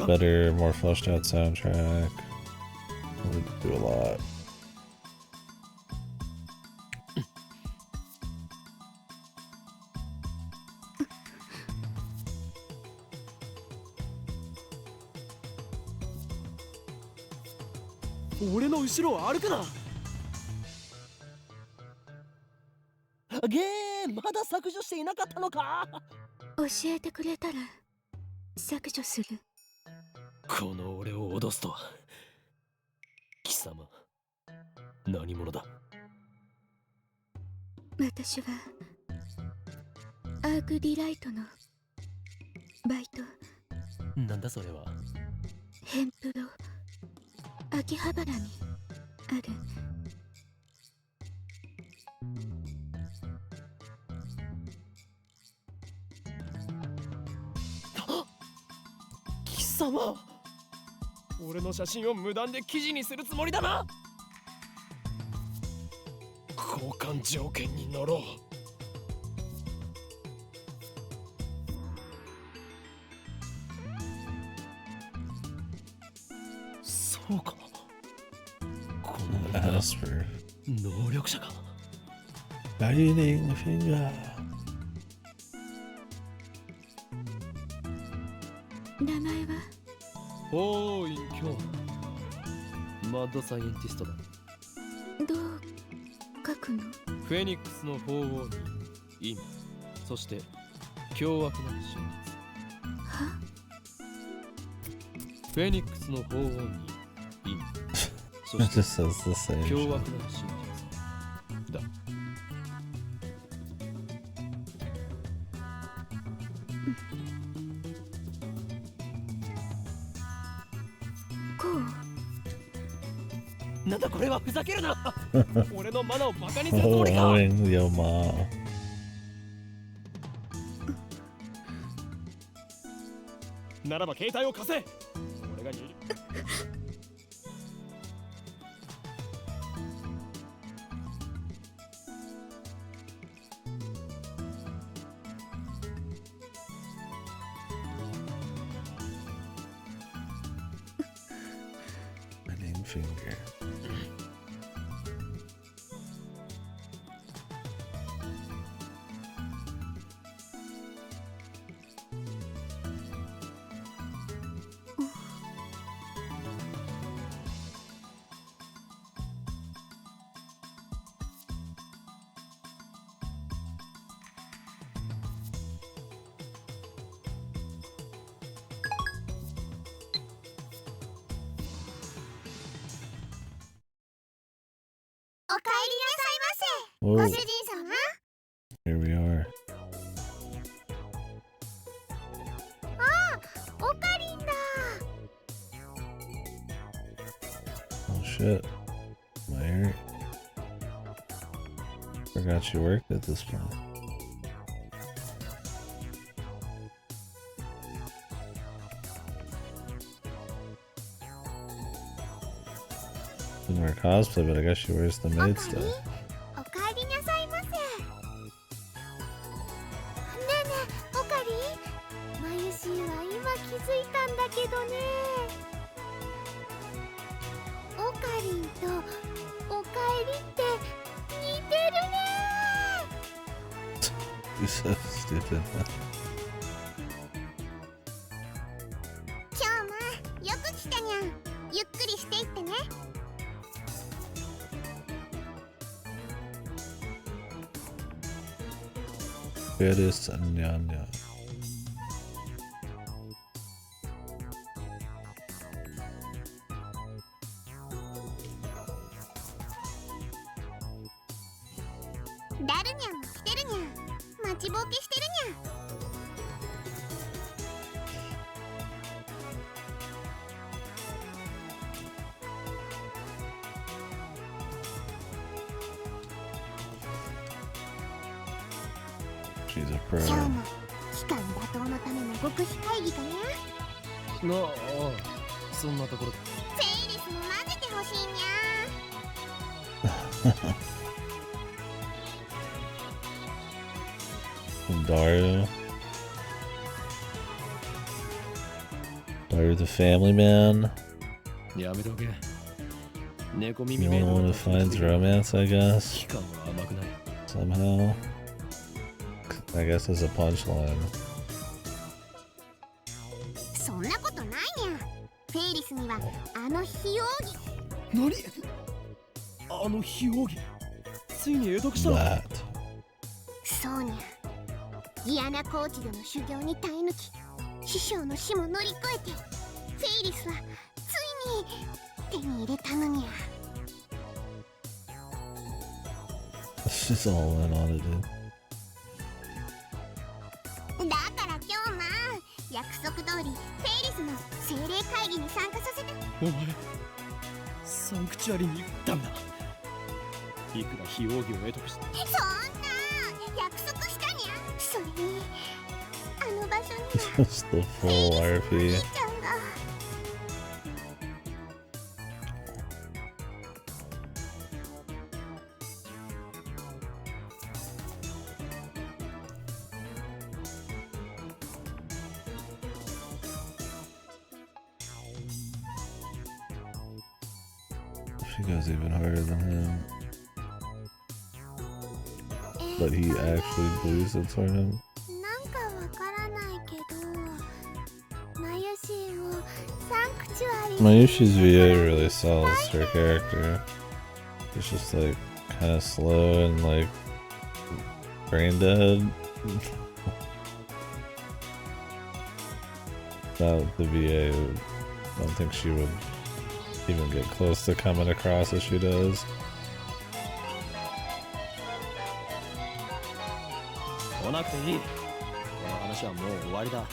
A: better, more fleshed out soundtrack. It would do a lot. Asper. Guiding finger.
C: 名前は
B: おーい、今日マッドサイエンティストだ。
C: どう書くの？
B: フェニックスの鳳凰に意味、そして凶悪な真実。
C: は？
B: フェニックスの鳳凰に意味、そ
A: It
B: して
A: just says the same
B: 凶
A: shit.
B: 悪な真実だ。
C: こう？
B: なんだこれは、ふざけるな俺のマナをバカにするつ
A: Oh,
B: もりか。
A: owing yo ma.
B: ならば携帯を貸せ。俺が入力。
A: Guiding finger. Whoa,
C: ご主人様。
A: here we are.
C: あ、オカリンだ。
A: shit. My area. Forgot you worked at this place. Didn't wear cosplay, but I guess she wears the maid stuff.
C: おかえりなさいませ。ねえねえ、オカリン、マユシーは今気づいたんだけどね。オカリンとおかえりって似てるね。
A: You're so stupid.
C: 今日もよく来たにゃん。ゆっくりしていってね。
A: Goodest nyanya.
C: ダルニャンも来てるにゃん。待ちぼうけしてるにゃん。
A: She's a
C: 今
A: pro.
C: 日も期間打倒のための極秘会議かにゃ。
B: ああ、そんなところ。
C: フェイリスも混ぜてほしいにゃ。
A: Daru. Daru the family man.
B: やめておけ。猫
A: The
B: 耳
A: only
B: の
A: one who finds romance, I guess.
B: 期間は甘くない。
A: Somehow. I guess as a punchline.
C: そんなことないにゃ。フェイリスにはあの非容疑。
B: 何？あの非奥義。ついに得得したの。
A: That.
C: そうにゃ。ギアナコーチでの修行に耐え抜き、師匠の死も乗り越えて、フェイリスはついに手に入れたのにゃ。
A: She's all in on it, dude.
C: だから今日も約束通りフェイリスの精霊会議に参加させて。
B: お前、サンクチュアリに行ったんだ。いくら非奥義を得得した。
C: そんな約束したにゃ。それにあの場所には
A: Just the
C: フェイ
A: full
C: リスのお兄
A: RP.
C: ちゃんが。
A: She goes even harder than him. But he actually believes it's for him.
C: なんかわからないけど、マユシーをサンクチュアリー
A: Mayushi's VA really sells her character. It's just like kind of slow and like brain dead. Without the VA, I don't think she would even get close to coming across as she does.
B: 来なくていい。この話はもう終わりだ。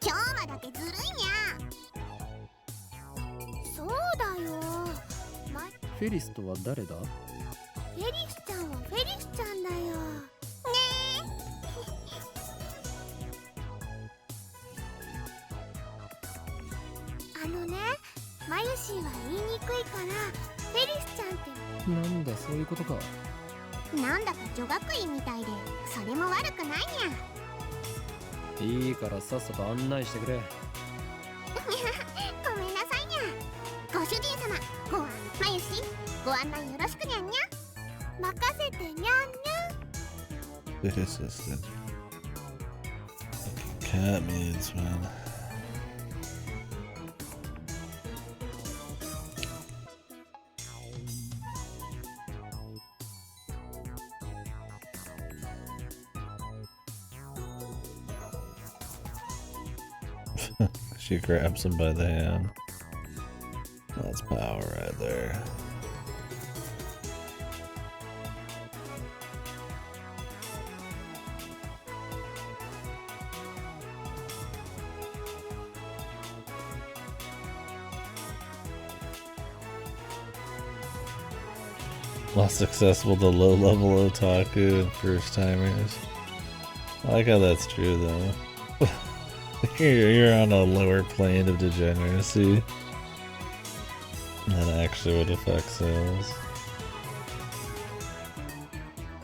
C: 今日まだけずるいにゃ。そうだよ。
B: フェリスとは誰だ？
C: フェリスちゃんはフェリスちゃんだよ。ねえ。マユシーは言いにくいからフェリスちゃんって
B: なんだ、そういうことか。
C: なんだか女学院みたいで、それも悪くないにゃ。
B: いいからさっさと案内してくれ。
C: ごめんなさいにゃ。ご主人様、マユシー、ご案内よろしくにゃんにゃ。任せてにゃんにゃ。
A: The assistant. Fucking cat maids, man. She grabs him by the hand. That's power right there. Less accessible to low-level otaku and first-timers. I like how that's true, though. you're on a lower plane of degeneracy. That actually would affect sales.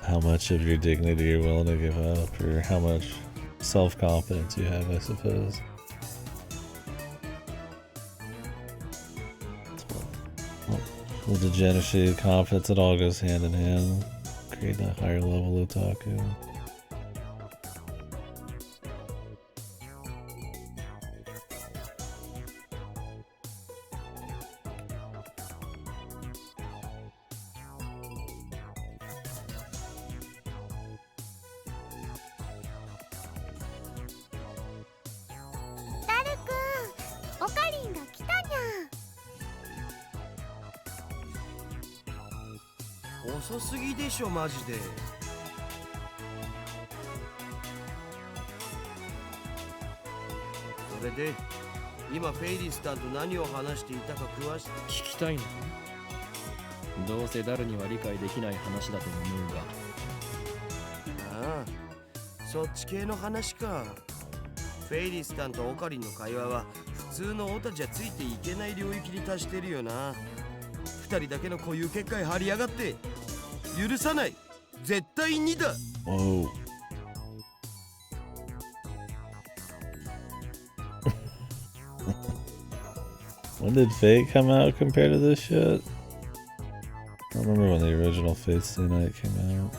A: How much of your dignity you're willing to give up, or how much self-confidence you have, I suppose. With degeneracy and confidence, it all goes hand in hand. Creating a higher level otaku.
F: 遅すぎでしょマジで。それで今フェイリスタンと何を話していたか詳しく
B: 聞きたいのか。どうせ誰には理解できない話だと思うが。
F: ああ、そっち系の話か。フェイリスタンとオカリンの会話は普通のオタじゃついていけない領域に達してるよな。二人だけの固有結界張りやがって許さない。絶対にだ。
A: Whoa. When did Fate come out compared to this shit? I don't remember when the original Fate Stay Night came out.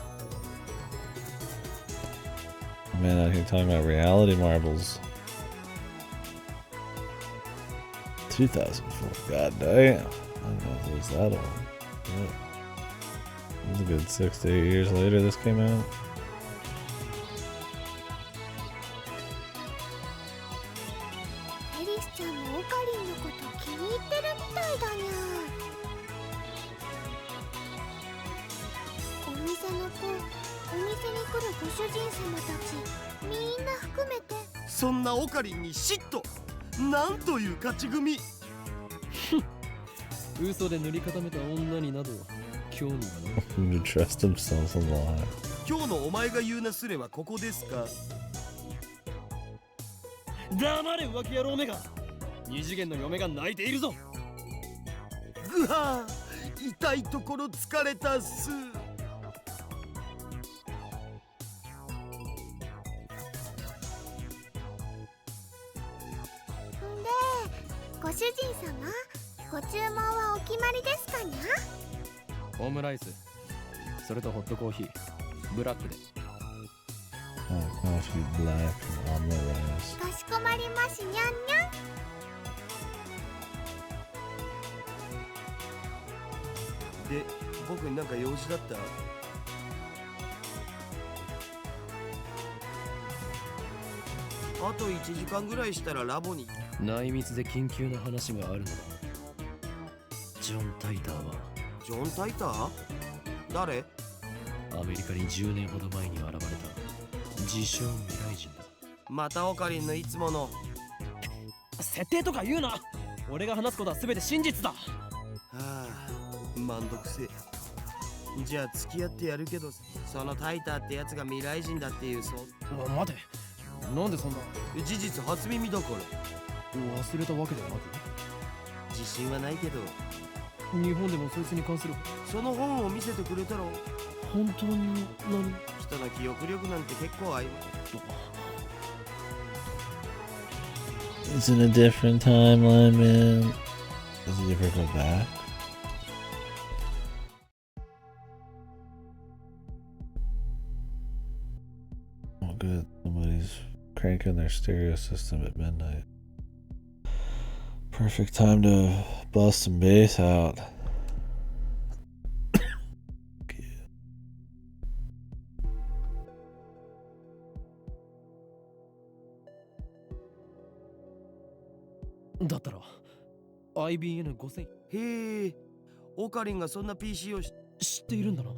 A: Man, I can talk about reality marbles. 2004. God damn. I don't know if it was that old. Yeah. It was a good 6 to 8 years later this came out.
C: エリスちゃんもオカリンのこと気に入ってるみたいだにゃ。お店に来るご主人様たちみんな含めて。
F: そんなオカリンに嫉妬。なんという勝ち組。
B: 嘘で塗り固めた女になど興味はない。
A: To trust himself a lot.
F: 今日のお前が言うなすれはここですか。
B: 黙れ浮気野郎めが。二次元の嫁が泣いているぞ。
F: ぐはー、痛いところ疲れたっす。
C: で、ご主人様、ご注文はお決まりですかにゃ。
B: オムライス、それとホットコーヒー、ブラックで。
A: Coffee black and omelette rice.
C: かしこまりますにゃんにゃん。
F: で、僕になんか用事だった？あと1時間ぐらいしたらラボに。
B: 内密で緊急な話があるのだ。ジョン・タイターは
F: ジョン・タイター？誰？
B: アメリカに10年ほど前に現れた自称未来人だ。
F: またオカリンのいつもの
B: 設定とか言うな。俺が話すことは全て真実だ。
F: はあ、めんどくせえ。じゃあ付き合ってやるけど、そのタイターってやつが未来人だっていう。
B: 待て、なんでそんな。
F: 事実初耳だから。
B: 忘れたわけではなく。
F: 自信はないけど、
B: 日本でもそいつに関する。
F: その本を見せてくれたら。
B: 本当に何？
F: 人の記憶力なんて結構曖昧。
A: It's in a different timeline, man. Does he ever go back? Oh, good. Somebody's cranking their stereo system at midnight. Perfect time to bust some bass out.
B: だったら IBN5000
F: へえ、オカリンがそんな PC を
B: 知っているんだな。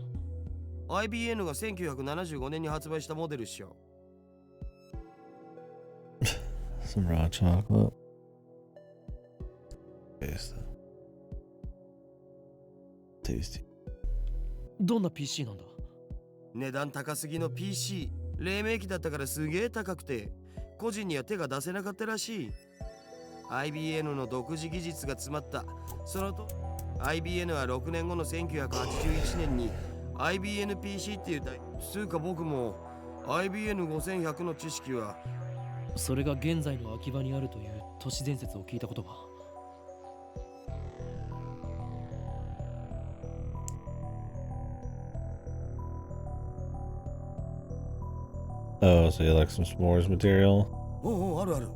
F: IBN が1975年に発売したモデルっしょ。
A: Some raw chocolate. Taste it. Tasty.
B: どんな PC なんだ？
F: 値段高すぎの PC、黎明期だったからすげえ高くて個人には手が出せなかったらしい。 IBN の独自技術が詰まったそのと IBN は6年後の1981年に IBNPC っていうつうか僕も IBN5100 の知識は
B: それが現在の秋葉にあるという都市伝説を聞いたことは。
A: Oh, so you like some s'mores material?
F: おうおう、あるある。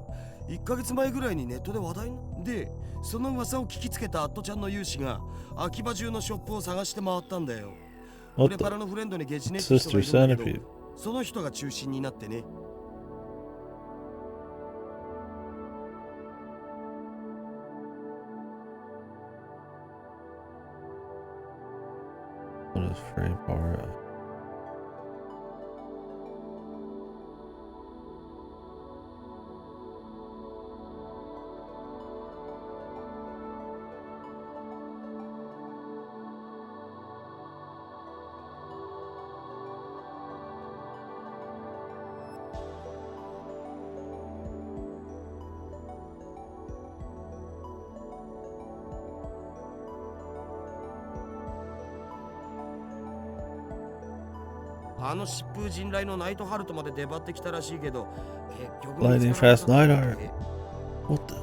F: 1ヶ月前ぐらいにネットで話題で、その噂を聞きつけたアットちゃんの有志が秋葉中のショップを探して回ったんだよ。プ
A: What
F: レ
A: the
F: パラのフレンドにゲチネット人が
A: sister
F: いるんだけ
A: centipede?
F: ど、その人が中心になってね。
A: What is free bar?
F: 疾風陣雷のナイトハルトまで出張ってきたらしいけど、結局
A: Lightning
F: 見つからな
A: fast
F: か
A: night
F: った
A: art. What the?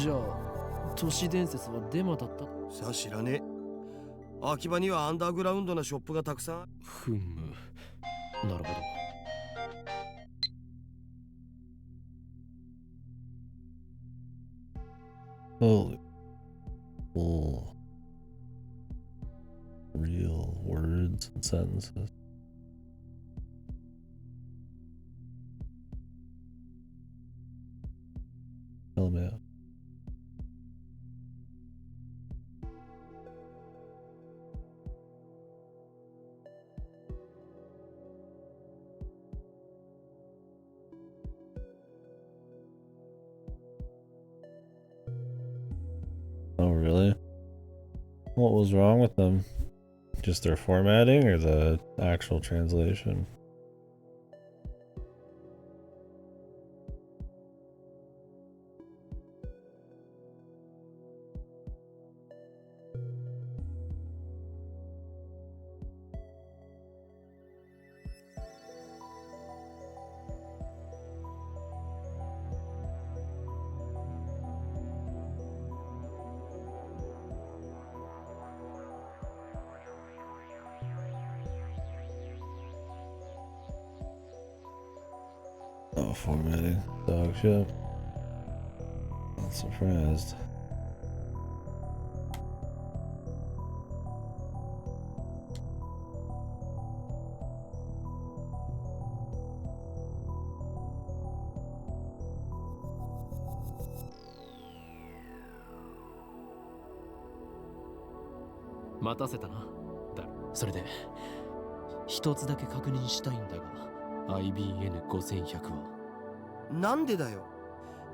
B: じゃあ都市伝説はデマだった？
F: さあ知らねえ。秋葉にはアンダーグラウンドなショップがたくさん。
B: ふむ、なるほど。
A: Holy. Cool. Real words and sentences. Tell me out. Oh, really? What was wrong with them? Just their formatting or the actual translation? Oh, formatting. Dog shit. Not surprised.
B: "待たせたな。だ、それで一つだけ確認したいんだが、IBN5100 は
F: なんでだよ。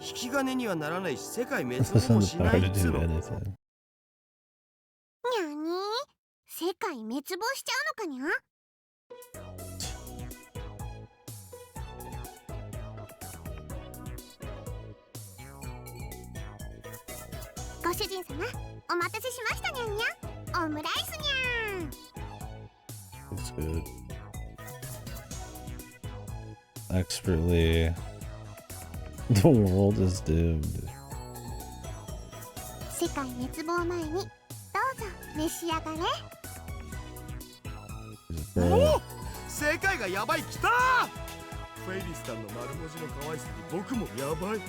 F: 引き金にはならないし、世界滅
A: This
F: 亡も
A: doesn't
F: しない
A: power
F: っ
A: to
F: つう
A: do
F: の。
A: anything.
C: にゃに世界滅亡しちゃうのかにゃ。ご主人様、お待たせしましたにゃんにゃ。オムライスにゃん。
A: It's good. Expertly. The world is doomed.
C: 世界滅亡前にどうぞ召し上がれ。
F: おお、世界がやばい、きたー。フェイリスタンの丸文字の可愛さに僕もやばい。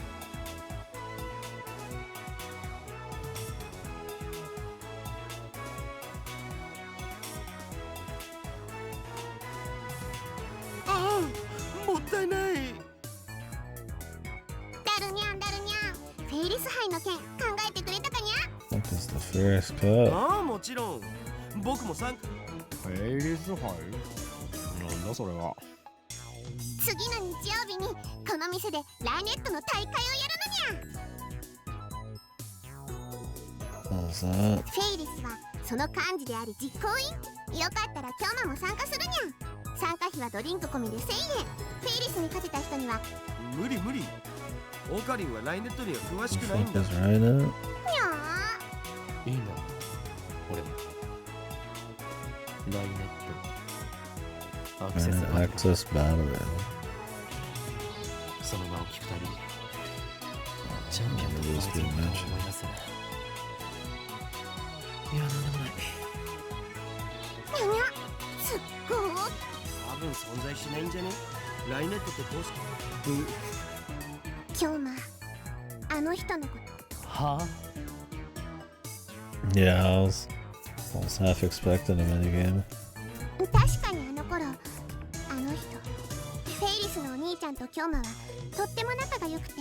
C: イリス杯の件考えてくれたかにゃ。
A: What is the first cup?
F: ああ、もちろん。僕も参加。
B: フェイリス杯なんだそれは。
C: 次の日曜日にこの店でライネットの大会をやるのにゃ。
A: What is that?
C: フェイリスはその幹事であり実行委員。よかったら今日も参加するにゃ。参加費はドリンク込みで1000円。フェイリスに勝てた人には。
F: 無理無理。オカリンはライネットには詳しくないん
A: What
F: だ。
A: is right now?
C: にゃ
B: いいな。俺も。ライネット。アクセス
A: Right,
B: が
A: access battle royale.
B: その名を聞くたび、チャンピオンと同じことを思い出す。いや、なんでもない。
C: ーにゃにゃ。すっごー。
F: 多分存在しないんじゃね。ライネットって公式。
C: 今日まあの人のこと。
B: はあ
A: Yeah, I was half expecting a minigame.
C: 確かにあの頃あの人フェイリスのお兄ちゃんとキョウマはとっても仲が良くて、フ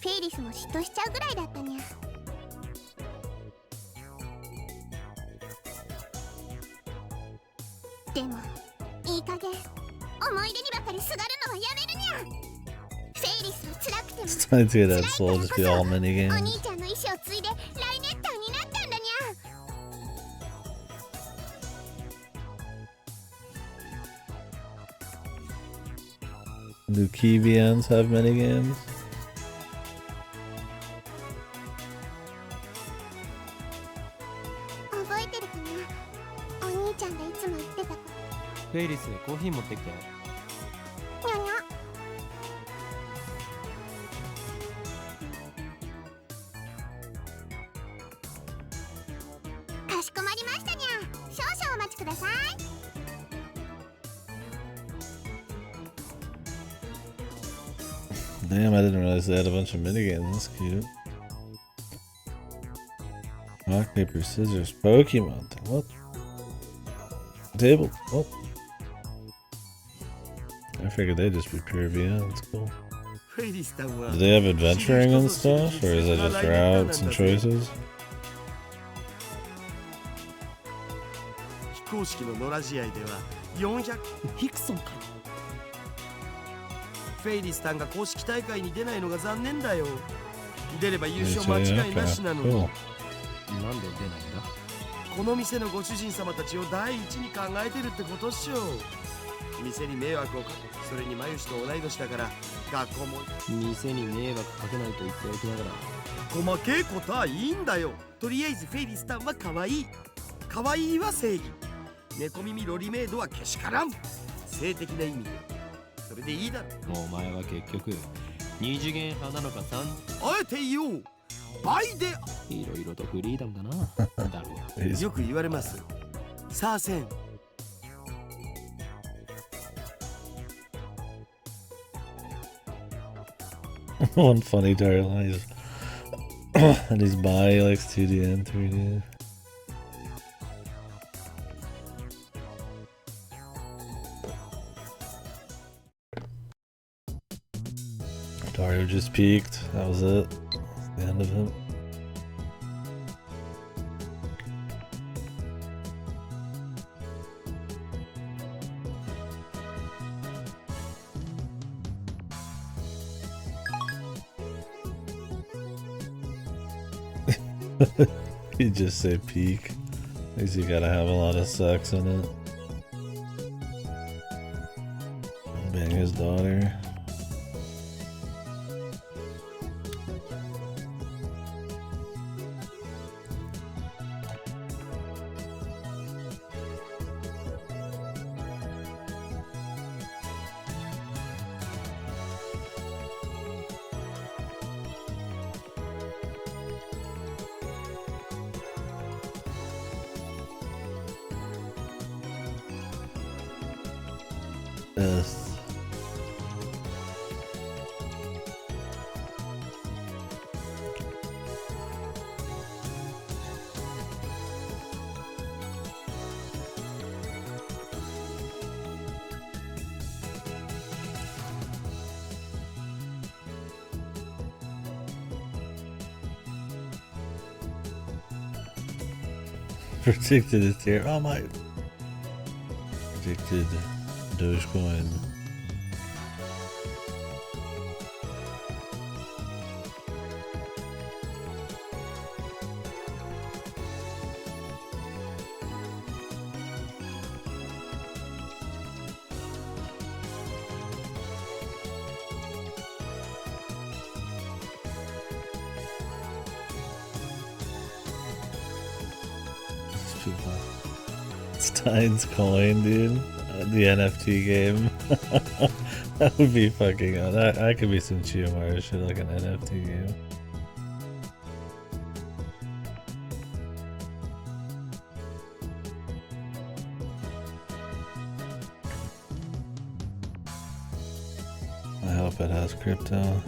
C: ェイリスも嫉妬しちゃうぐらいだったにゃ。でもいい加減思い出にばかりすがるのはやめるにゃ。フェイリスは辛くても
A: It's time to get that soul just be all
C: お
A: minigames.
C: 兄ちゃんの意志を継いでライネッターになったんだにゃ。
A: Do Kivians have minigames?
C: 覚えてるかな、お兄ちゃんがいつも言ってたこと。
B: フェイリス、コーヒー持ってきて。
C: にゃにゃ。かしこまりましたにゃ。少々お待ちください。
A: Damn, I didn't realize they had a bunch of minigames. That's cute. Rock, paper, scissors, Pokemon. What? Table. What? I figured they'd just be pure VR. That's cool.
F: フェイリスタンは
A: Do they have adventuring and stuff? Or is it just routes and choices?
F: 非公式の野良試合では400。
B: ヒクソンか。
F: フェイリスタンが公式大会に出ないのが残念だよ。出れば優勝
A: Actually,
F: 間違いなしなのに。
A: cool.
B: なんで出ないんだ。
F: この店のご主人様たちを第一に考えてるってことっしょ。店に迷惑をかけ、それにマユシと同い年だから学校も
B: 店に迷惑かけないと言っておきながら。
F: 細けいことはいいんだよ。とりあえずフェイリスタンは可愛い。可愛いは正義。猫耳ロリメイドはけしからん。性的な意味で。それでいいだろ。
B: お前は結局二次元派なのか三。
F: あえて言おう。倍で
B: いろいろとフリーダムだな。だろう。
A: He's
F: よく言われます。さあせん。
A: one funny dark line. And he's bi, he likes 2D and 3D. Dario just peaked. That was it. That's the end of it. You just say peak. At least you gotta have a lot of sex in it. Bang his daughter. Yes. Predicted this year. Oh my. Predicted Dogecoin. Steins coin, dude. The NFT game. That would be fucking. That could be some Chiyomaru shit, like an NFT game. I hope it has crypto.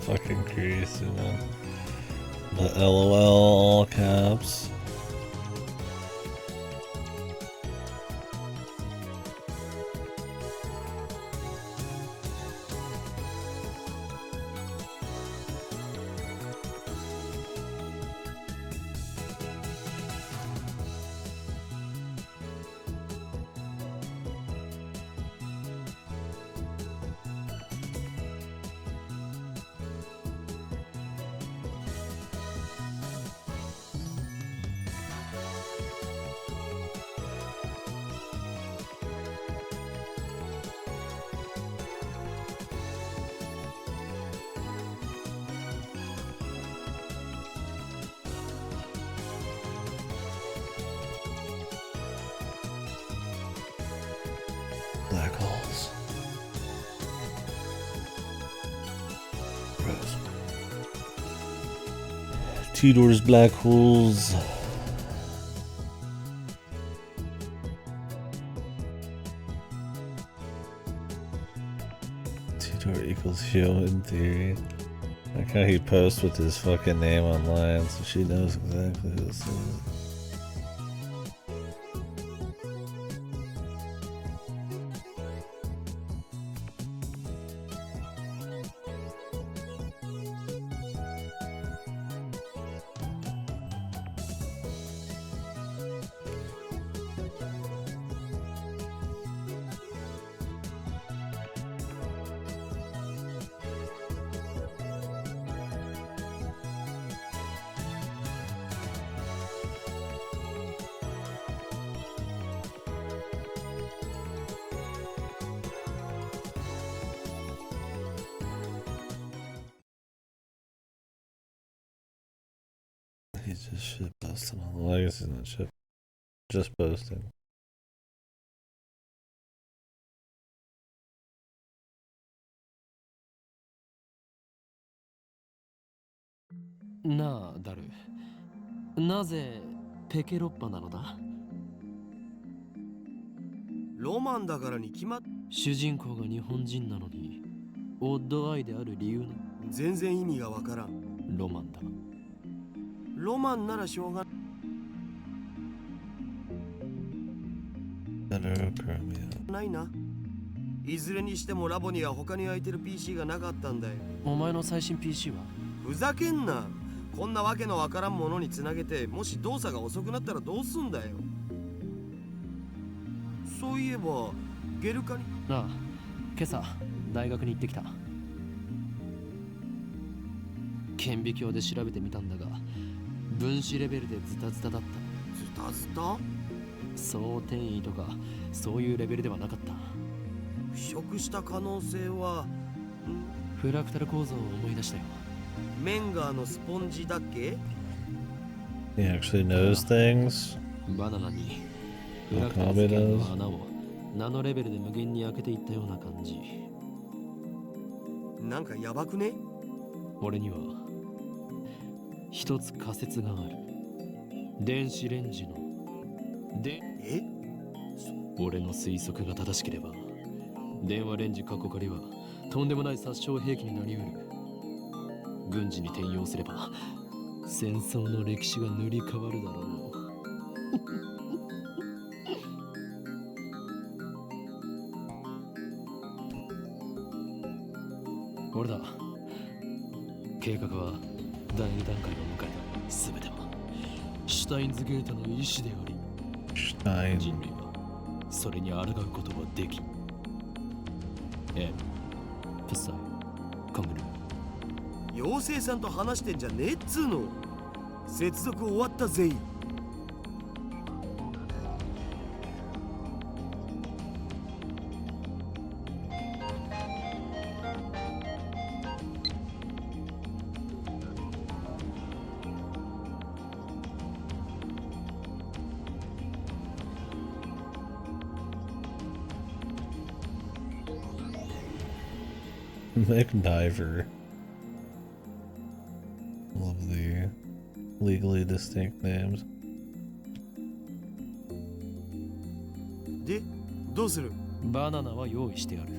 A: Fucking crazy, man. The LOL all caps. Black holes. Gross. Tudor's black holes. Tudor equals Hio in theory. Like how he posts with his fucking name online so she knows exactly who this is. He's just shit posting on the legacy, not shit. Just posting.
B: なあ、ダル。なぜペケロッパなのだ？
F: ロマンだからに決まっ。
B: 主人公が日本人なのに、オッドアイである理由の
F: 全然意味がわからん。
B: ロマンだ。
F: ロマンならしょうがないな。いずれにしてもラボには他に空いてる PC がなかったんだよ。
B: お前の最新 PC は？
F: ふざけんな。こんなわけのわからんものにつなげて、もし動作が遅くなったらどうすんだよ。そういえばゲルカに。
B: ああ、今朝大学に行ってきた。顕微鏡で調べてみたんだが、分子レベルでズタズタだった。ズタズタ？総転移とかそういうレベルではなかった。
F: 腐食した可能性は。
B: フラクタル構造を思い出したよ。
F: メンガーのスポンジだっけ？
A: He actually knows things.
B: バナナにフラクタルスキャンの穴をナノレベルで無限に開けていったような感じ。
F: なんかやばくね？
B: 俺には一つ仮説がある。電子レンジの俺の推測が正しければ、電話レンジ過去仮はとんでもない殺傷兵器になりうる。軍事に転用すれば戦争の歴史が塗り替わるだろう。俺だ。計画は第2段階を迎えた。全てはシュタインズゲートの意志であり、人類はそれに抗うことはできん。プサイカムル。
F: 妖精さんと話してんじゃねえっつーの。接続終わったぜ。
A: McDiver. Love the legally distinct names.
F: で、どうする？
B: バナナは用意してある。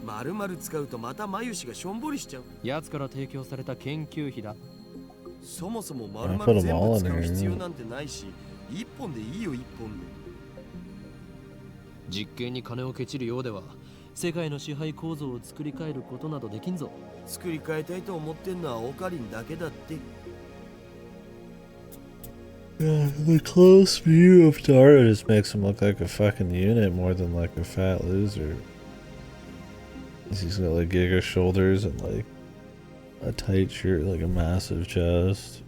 F: 丸々使うとまた眉毛がしょんぼりしちゃう。
B: 奴から提供された研究費だ。
F: そもそも丸々全部使う必要なんてないし、一本でいいよ、一本で。
B: 実験に金をケチるようでは世界の支配構造を作り変えることなどできんぞ。
F: 作り変えたいと思ってんのはオカリンだけだって。
A: Yeah, the close view of Dara just makes him look like a fucking unit more than like a fat loser. He's got like giga shoulders and like a tight shirt, like a massive chest.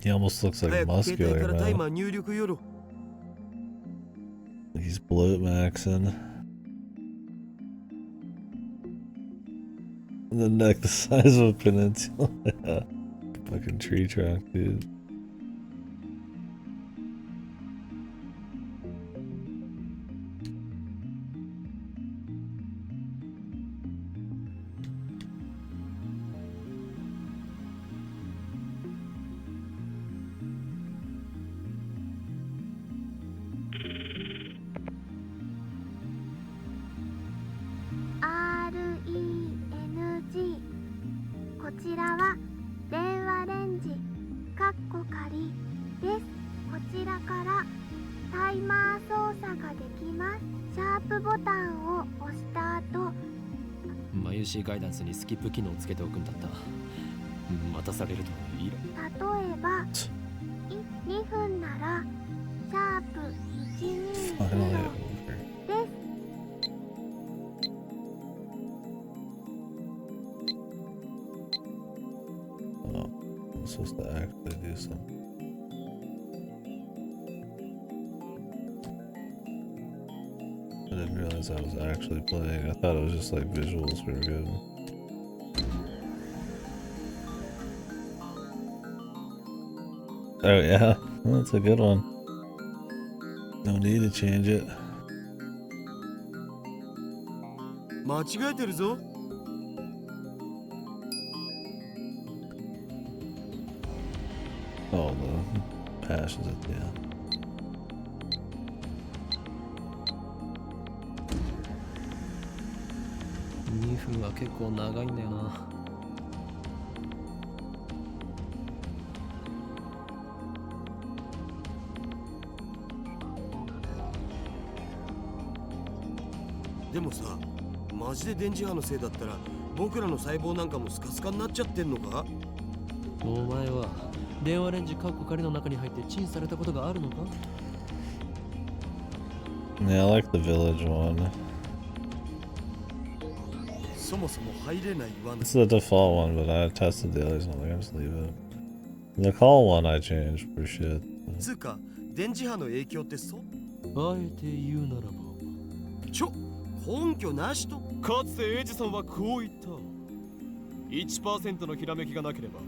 A: He almost looks like muscular, man. He's bloat maxing. The neck the size of a peninsula. Fucking tree trunk, dude.
C: RENG こちらは電話レンジカッコ仮です。こちらからタイマー操作ができます。シャープボタンを押した後、
B: 眉シガイダンスにスキップ機能をつけておくんだった。待たされるといいら。
C: 例えば2分ならシャープ120です。
A: Oh, I'm supposed to actually do something. I didn't realize I was actually playing. I thought it was just like visuals we were getting. Oh yeah, well, that's a good one. No need to change it.
F: 間違えてるぞ。
A: Oh, the passions at the end.
B: 2分は結構長いんだよな。
F: でもさ、マジで電磁波のせいだったら僕らの細胞なんかもスカスカになっちゃってんのか？
B: お前は電話レンジカッコ仮の中に入ってチンされたことがあるのか？
A: Yeah, I like the village one.
F: そもそも入れないワン。
A: It's the default one, but I tested the others. I'm like, I'll just leave it. The call one I changed for shit.
F: つうか電磁波の影響ってそう？
B: あえて言うならば、
F: 根拠なしと。
B: かつてエジソンはこう言った。1% のひらめきがなければ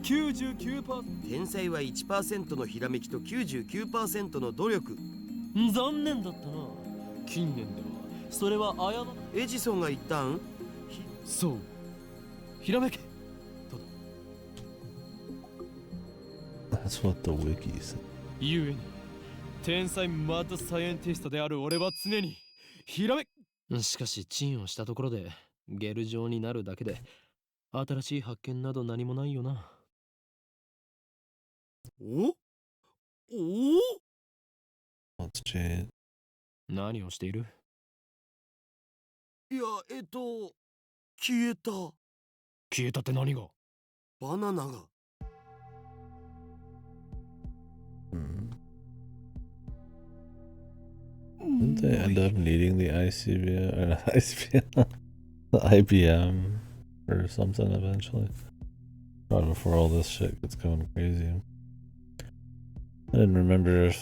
B: 99%。
F: 天才は 1% のひらめきと 99% の努力。
B: 残念だったな。近年ではそれは誤り。
F: エジソンが言ったん？
B: そう、ひらめけ。
A: That's what the wiki said.
B: ゆえに天才マッドサイエンティストである俺は常にひらめ。しかしチンをしたところでゲル状になるだけで新しい発見など何もないよな。
F: おお
A: What's changed?
B: 何をしている？
F: いや、消えた。
B: 消えたって何が？
F: バナナが。
A: Didn't they end up needing the ICBM or not ICBM, the IBM or something eventually? Probably before all this shit gets going crazy. I didn't remember if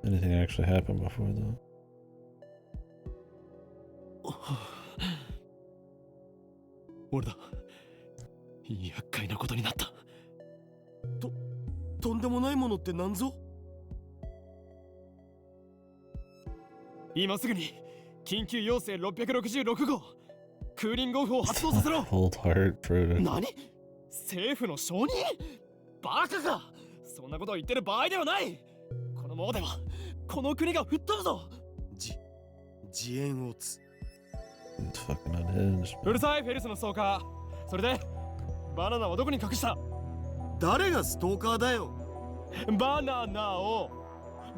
A: anything actually happened before though.
B: 俺だ。厄介なことになった。
F: とんでもないものって何ぞ？
B: 今すぐに緊急要請666号クーリングオフを発動させろ。
A: Cold heart protocol.
B: 何？政府の承認？バカか！そんなことを言ってる場合ではない。このままではこの国が吹っ飛ぶぞ。
F: 自演をつ。
A: It's fucking unhinged.
B: うるさいフェリスのストーカー。それでバナナはどこに隠した？
F: 誰がストーカーだよ。
B: バナナを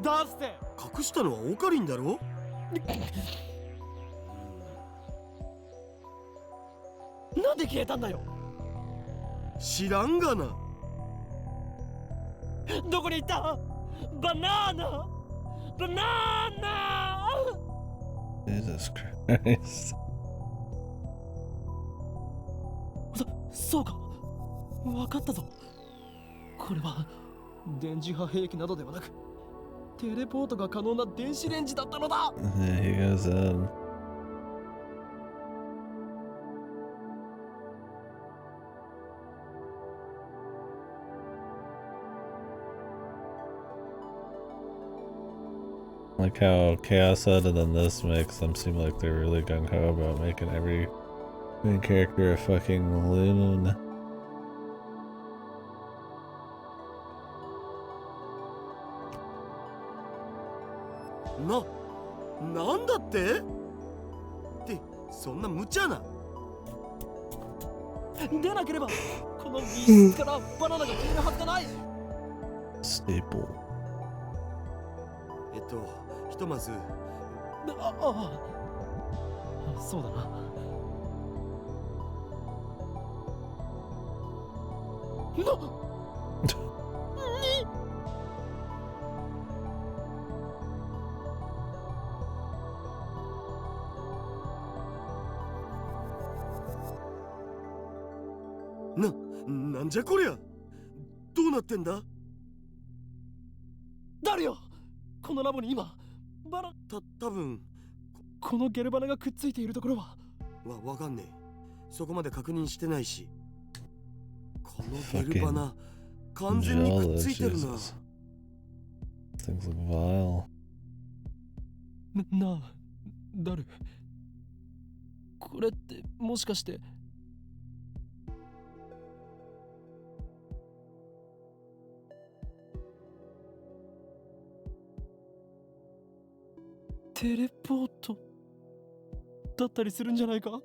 B: 出して。
F: 隠したのはオカリンだろ。
B: なんで消えたんだよ。
F: 知らんがな。
B: どこに行った？バナナ！バナナ！
A: Jesus Christ.
B: そうか。わかったぞ。これは電磁波兵器などではなくテレポートが可能な電子レンジだったのだ。
A: Yeah, he goes in. Like how Chaos said, and then this makes them seem like they're really gung ho about making every main character a fucking loon.
F: なんだってってそんな無茶な。
B: でなければこの密室からバナナが消えるはずがない。
A: Staple.
F: ひとまず
B: そうだな。
F: なんじゃこりゃ。どうなってんだ？
B: 誰よこのラボに今バナ
F: 多分
B: このゲルバナがくっついているところは
F: わかんねえ。そこまで確認してないし。このゲルバナ完全にくっついてるな。
A: Things look vile.
B: なあダル、これってもしかしてテレポートだったりするんじゃないか？
A: Not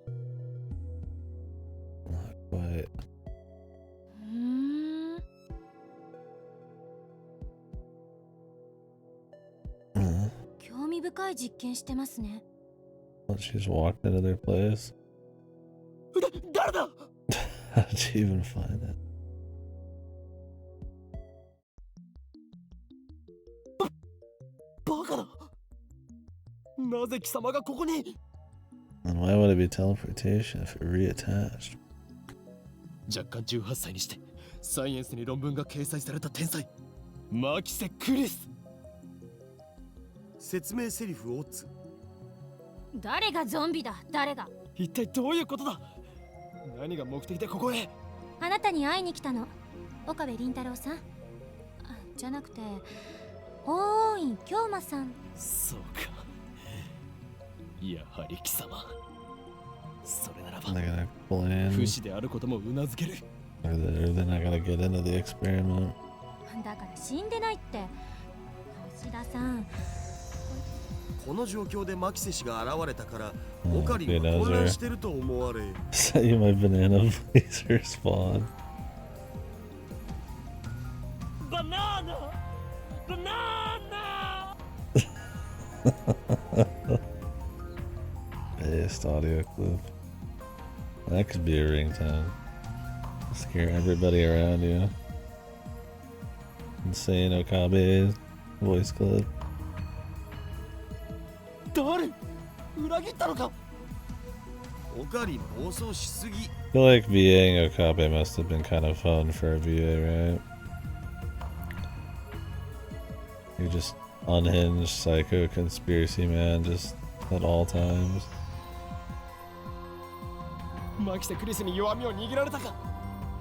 A: quite.
C: 興味深い実験してますね。
A: Well, she just walked into their place.
B: 誰だ？
A: How did she even find it?
B: バカだ。なぜ貴様がここに？
A: And why would it be teleportation if it reattached?
B: 若干18歳にしてサイエンスに論文が掲載された天才マキセ・クリス。
F: 説明セリフをつ。
G: 誰がゾンビだ、誰が。
B: 一体どういうことだ。何が目的でここへ。
G: あなたに会いに来たの、岡部倫太郎さん。じゃなくて法王院京馬さん。
B: そうか、やはり貴様。それならば
A: They're gonna plan.
B: 不死であることもうなずける。
A: Or they're not gonna get into the experiment.
G: だから死んでないって。橋田さん、
F: この状況でマキセ氏が現れたから、
A: Oh,
F: オカリン
A: good
F: は混乱
A: answer.
F: してると思われ。
A: Set you my banana, please respond.
B: バナナバナナ
A: Based audio clip. That could be a ringtone. Scare everybody around you. Insane Okabe voice clip.
B: 誰裏切ったのか。
F: オカリン暴走しすぎ。
A: I feel like VAing Okabe must have been kind of fun for a VA, right? You're just unhinged psycho conspiracy man just at all times.
B: マキセ・クリスに弱みを握られたか、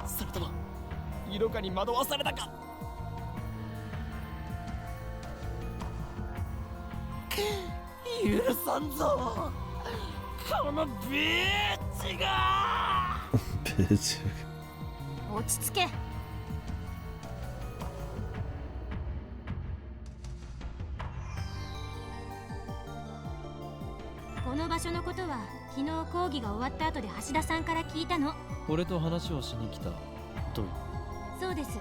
B: それとも色化に惑わされたか。許さんぞ、このビーチが。
A: Bitch.
G: 落ち着け。この場所のことは昨日講義が終わった後で橋田さんから聞いたの。
B: 俺と話をしに来たと。
G: そうです。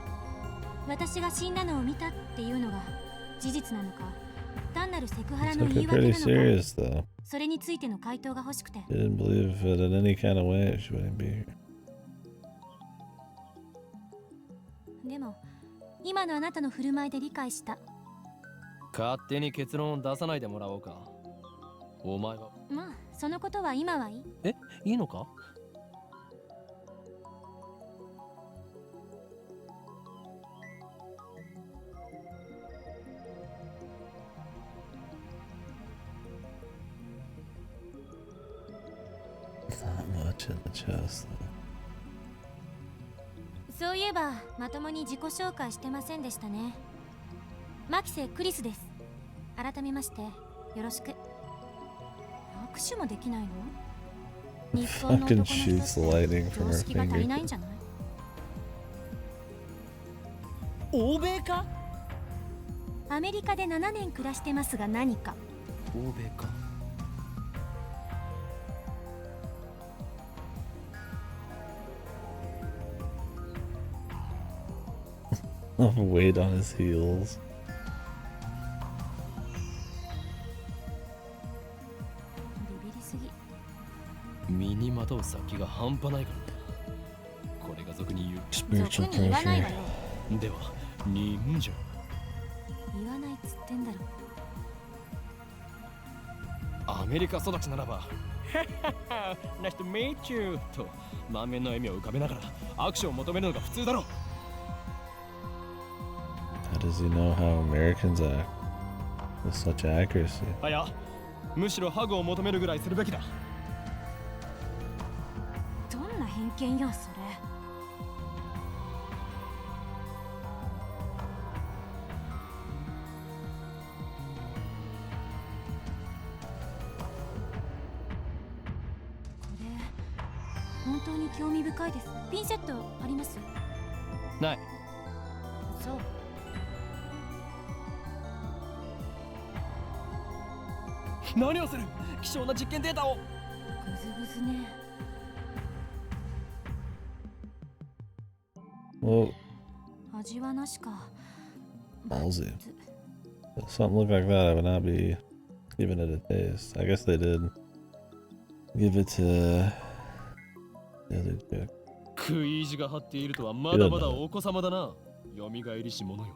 G: 私が死んだのを見たっていうのが事実なのか、単なるセクハラ
A: Took
G: の言
A: it
G: い訳
A: pretty
G: なのか、
A: serious though.
G: それについての回答が欲しくて。
A: Didn't believe it in any kind of way she wouldn't be here.
G: でも今のあなたの振る舞いで理解した。
B: 勝手に結論を出さないでもらおうか。お前は。
G: まあそのことは今はいい。
B: いいのか。
A: Not much in the chest though.
G: そういえばまともに自己紹介してませんでしたね。マキセ・クリスです。改めましてよろしく。握手もできないの？日本の男
A: Fucking
G: の人
A: shoots
G: って
A: lightning from
G: 常
A: her
G: 識が足りない
A: finger.
G: んじゃない？
B: 欧米か。
G: アメリカで7年暮らしてますが何か？
B: 欧米か。
A: Weight on his heels.
G: ビビりすぎ。
B: 身にまとう先が半端ないからだ。これが俗に言う。
A: Spiritual
G: 俗に言わないわ
A: pressure.
G: よ。
B: では忍者。
G: 言わないっつってんだろ。
B: アメリカ育ちならばNice to meet you と満面の笑みを浮かべながら握手を求めるのが普通だろう。
A: How does he know how Americans act with such accuracy?
B: いや、むしろハグを求めるぐらいするべきだ。
G: どんな偏見よそれ。これ本当に興味深いです。ピンセットあります？
B: ない。
G: そう。
B: 何をする。希少な実験データを。
G: グズグズね。
A: Well,
G: 味はなしか。
A: ballsy. If something looked like that, I would not be giving it a taste. I guess they did give it to the other chick.
B: 食い意地が張っているとはまだまだお子様だな。よみがえりし者よ。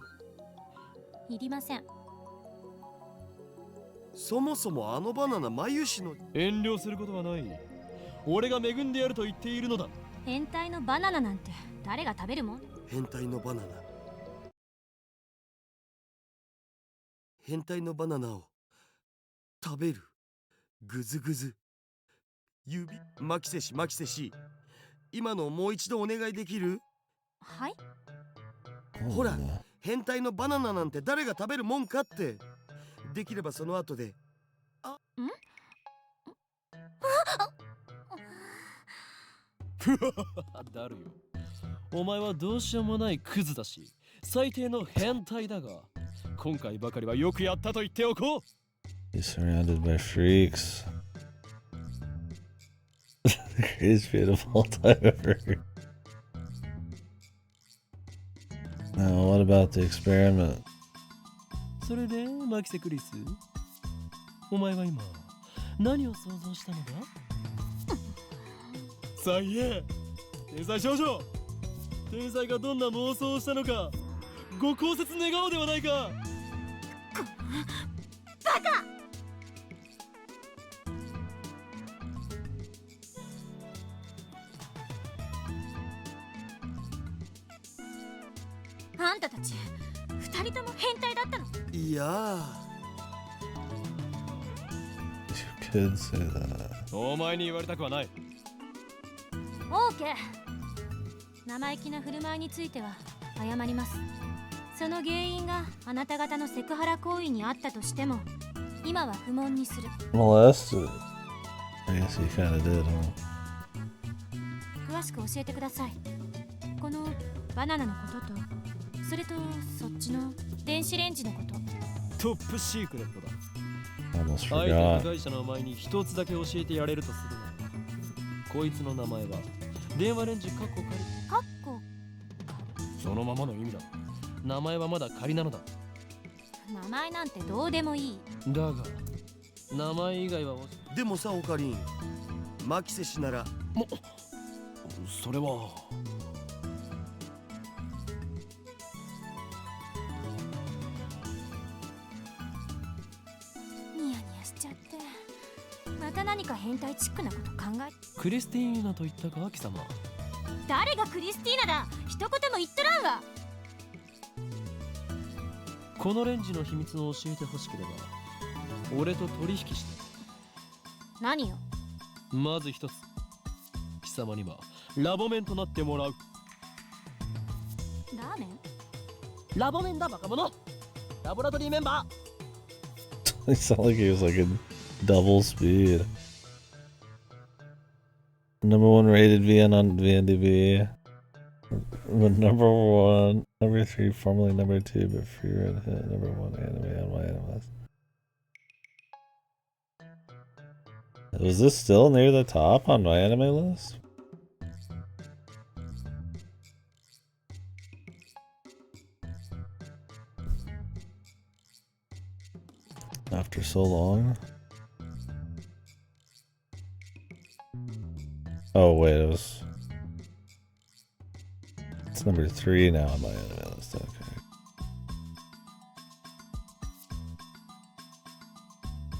G: いりません。
F: そもそもあのバナナ眉シの。
B: 遠慮することはない。俺が恵んでやると言っているのだ。
G: 変態のバナナなんて誰が食べるもん？
F: 変態のバナナ。変態のバナナを食べる。ぐずぐず。指、マキセ氏、今のもう一度お願いできる？
G: はい。
F: ほら、変態のバナナなんて誰が食べるもんかって。できればその後で。
B: だるよ。お前はどうしようもないクズだし、最低の変態だが、今回ばかりはよくやったと言っておこう。
A: He's surrounded by freaks. The greatest feat of all time ever. Now, what about the experiment?
B: それで、マキセクリス、お前は今、何を想像したのだ？さあ言え、天才少女、天才がどんな妄想をしたのか、ご考説願おうではないか。
G: バカ！あんたたち二人とも変態だったの？
F: いやー。
A: You could say that.
B: お前に言われたくはない。
G: オーケー。生意気な振る舞いについては謝ります。その原因があなた方のセクハラ行為にあったとしても、今は不問にする。
A: Molested. I guess he kinda did, huh?
G: 詳しく教えてください。このバナナのことと、それとそっちの電子レンジのこと。
B: トップシークレットだ。
A: Almost
B: 相手
A: forgot.
B: 被害者の前に一つだけ教えてやれるとするなら、こいつの名前は電話レンジカッコ仮。
G: カッコ。
B: そのままの意味だ。名前はまだ仮なのだ。
G: 名前なんてどうでもいい。
B: だが名前以外は
F: でもさ、オカリン、マキセ氏なら。
B: それは
G: ニヤニヤしちゃって。また何か変態チックなこと考え。
B: クリスティーナと言ったか、貴様。
G: 誰がクリスティーナだ。一言も言っとらんわ。
B: このレンジの秘密を教えてほしければ俺と取引して。
G: 何よ。
B: まず一つ、貴様にはラボメンとなってもらう。
G: ラーメン？
B: ラボメンだ、バカ者。ラボラトリーメンバー。
A: It sounded like he was like in double speed. Number one rated VN on VNDB. But number one, number three, formerly number two, but free red hit, number one anime on my anime list. Was this still near the top on my anime list? After so long? Oh wait, it was... It's number 3 now on my anime list, okay.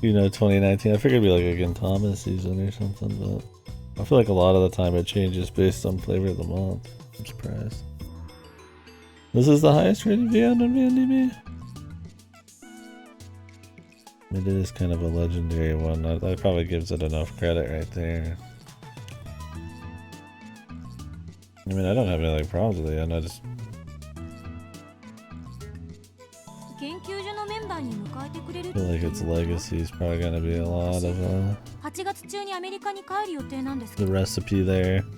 A: You know, 2019, I figured it'd be like a Gintama season or something, but I feel like a lot of the time it changes based on flavor of the month. I'm surprised. This is the highest rated VN on VNDB? I mean, it is kind of a legendary one. That probably gives it enough credit right there. I mean, I don't have any like problems with it, and I just...
G: 研究所のメンバーに迎えてくれる。
A: feel like its legacy is probably gonna be a lot of
G: 8月中にアメリカに帰る予定なんですけ
A: the
G: ど。
A: recipe there.
B: 「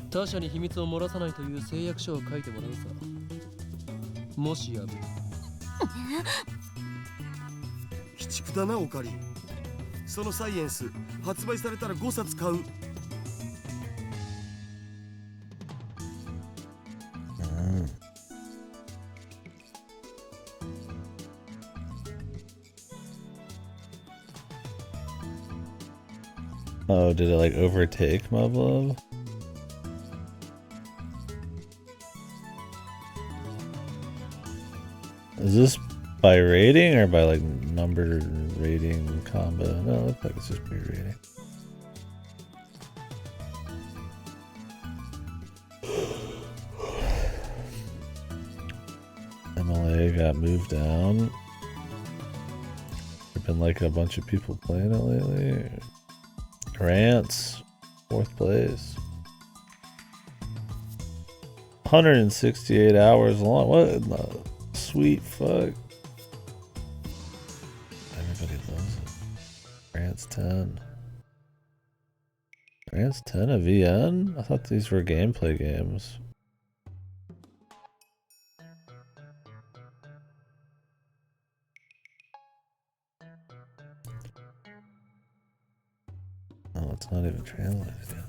B: 他者に秘密を漏らさない」という誓約書を書いてもらうさ。もし破る。
F: 鬼畜だな、オカリン。そのサイエンス発売されたら5冊買う。
A: Oh, did it like overtake Mublove? Is this by rating or by like number rating combo. No, it looks like it's just pure rating. MLA got moved down. There've been like a bunch of people playing it lately. Grants, 4th place. 168 hours long. What in the sweet fuck? Everybody loves it. Grants 10. Grants 10 a VN? I thought these were gameplay games. Oh, it's not even translated yet.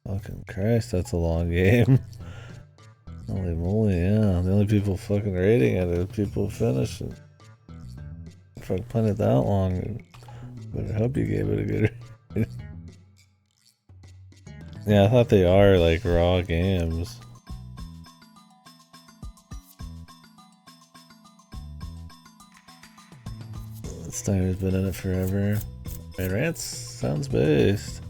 A: Fucking Christ, that's a long game. Holy moly, yeah. The only people fucking rating it are people who finish it. If I played it that long, better hope you gave it a good rating. Yeah, I thought they are like raw games. Steiner's been in it forever. Man, Rance sounds based.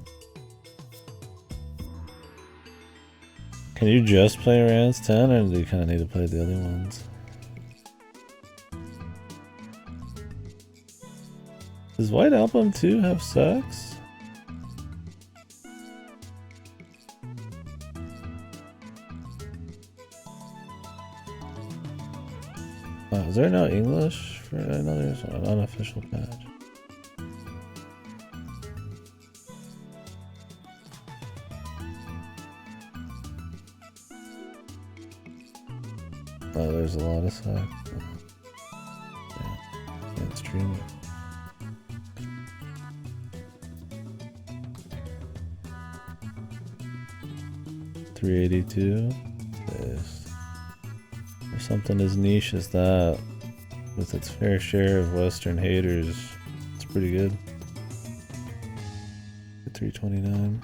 A: Can you just play Rance 10 or do you kind of need to play the other ones? Does White Album 2 have sex? Is there no English for? I know there's an unofficial patch. Oh, there's a lot of sex. Yeah, can't stream it. $382. This. Or something as niche as that, with its fair share of Western haters, it's pretty good. $329.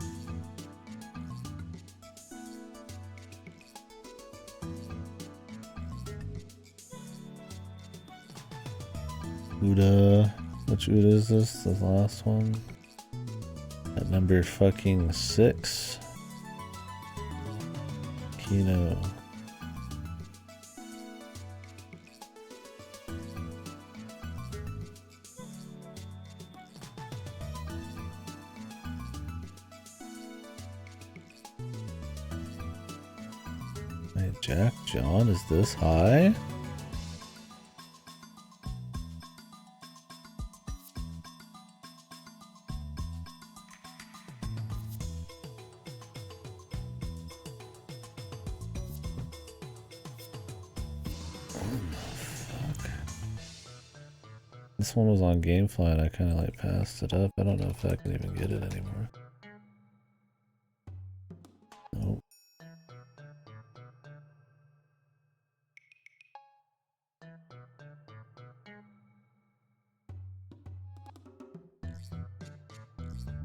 A: Uda. Which Uda is this? The last one? At number fucking 6. Kino. Wait, Jack John is this high? This one was on Gamefly and I kind of like passed it up. I don't know if I can even get it anymore. Nope.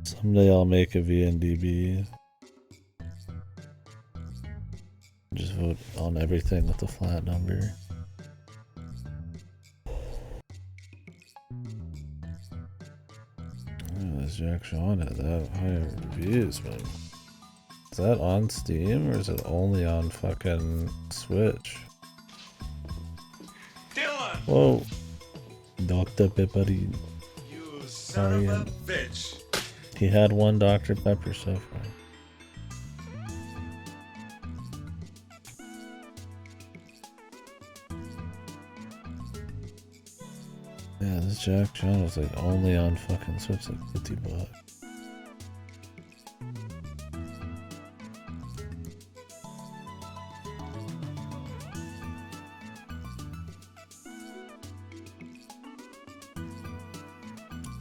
A: Someday I'll make a VNDB. Just vote on everything with a flat number. This Jack Sean had that high reviews, man. Is that on Steam or is it only on fucking Switch?
H: Dylan!
A: Whoa. Dr. Peppery.
H: You son of a bitch!
A: He had one Dr. Pepper so far. Yeah, this Jack John was like only on fucking Switch, like $50.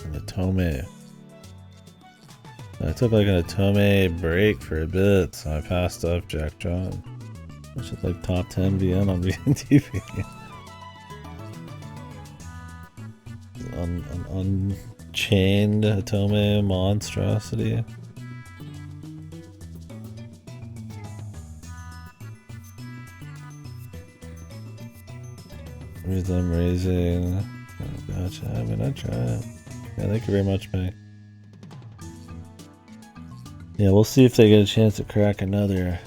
A: An Atome. I took like an Atome break for a bit, so I passed up Jack John. Which is like top 10 VN on VNTV. An unchained Atome monstrosity. Rhythm raising. Gotcha. I mean, I try it. Yeah, thank you very much, Meg. Yeah, we'll see if they get a chance to crack another.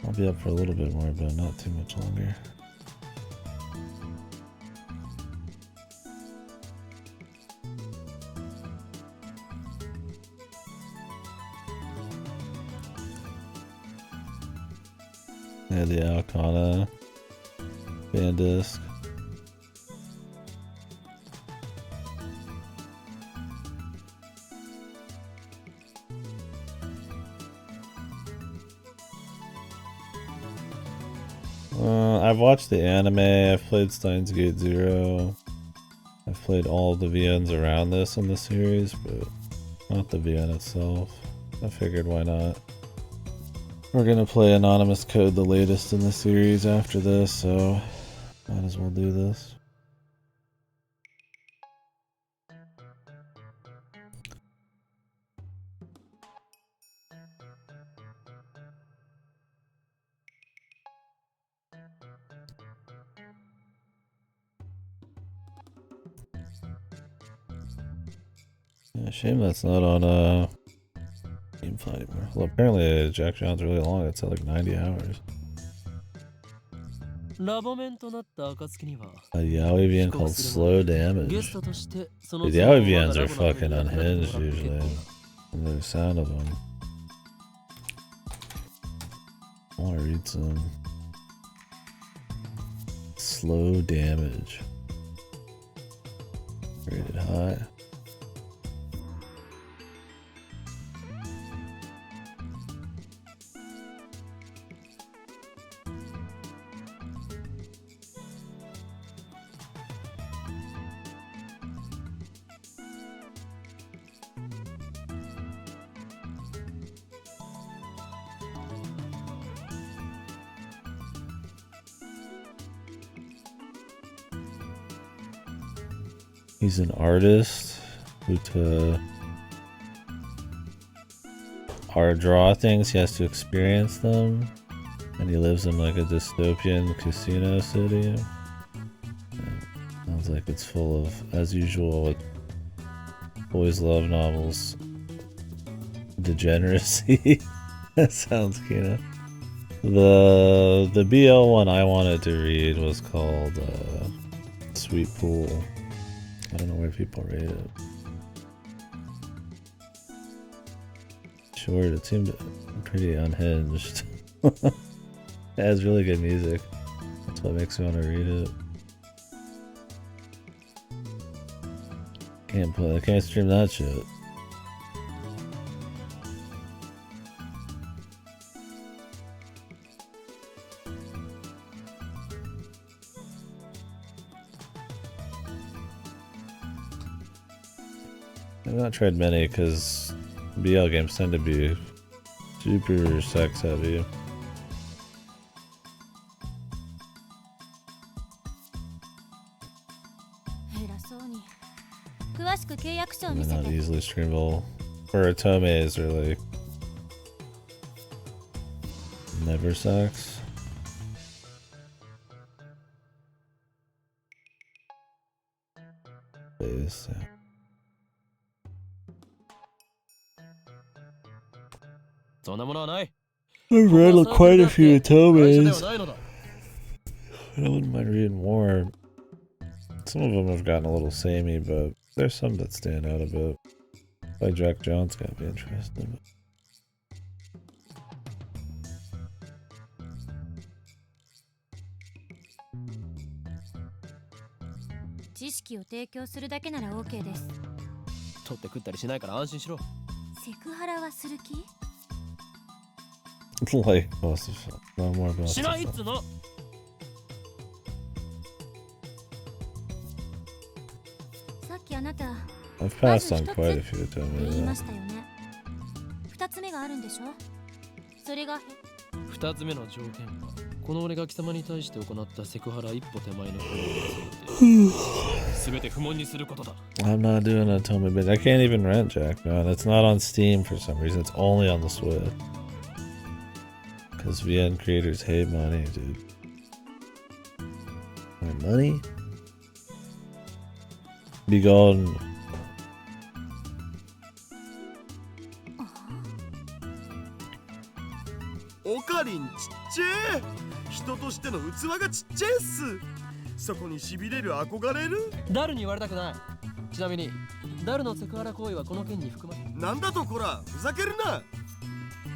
A: I'll be up for a little bit more, but not too much longer. Yeah, the Alcana band disc. I've watched the anime, I've played Steins Gate 0. I've played all the VNs around this in the series, but not the VN itself. I figured why not. We're gonna play Anonymous Code, the latest in the series after this, so might as well do this. Yeah, shame that's not on GameFly anymore. Well, apparently Jack John's really long. It's at like 90 hours. A yaoi VN called Slow Damage. Dude, yaoi VNs are fucking unhinged usually. And the sound of them. I want to read some. Slow Damage. Rated high. He's an artist who to draw things, he has to experience them, and he lives in like a dystopian casino city. Sounds like it's full of, as usual with boys love novels, degeneracy. That sounds Kina. The BL one I wanted to read was called Sweet Pool. I don't know where people rate it. Sure, it seemed pretty unhinged. It has really good music. That's what makes me want to read it. I can't stream that shit. I've not tried many because BL games tend to be super sex heavy. And they're not easily streamable. Or Otomes are like never sex. Base, yeah. I've read quite a few Otomes. I wouldn't mind reading more. Some of them have gotten a little samey, but there's some that stand out a bit. Like Jack John's gotta be interesting. Like most of them. No more about stuff. I've passed on quite a few Otomes.
B: 2つ目の条件はこの俺が貴様に対して行ったセクハラ一歩手前の行為について全て不問にすることだ。
A: I'm not doing an Otome, but I can't even rent Jack, man. It's not on Steam for some reason. It's only on the Switch. Because VN creators hate money, dude. My money? Be gone.
F: オカリンちっちゃい。人としての器がちっちゃいっす。そこに痺れる憧れる。
B: ダルに言われたくない。ちなみにダルのセクハラ行為はこの件に含まれ
F: なんだとこら、ふざけるな。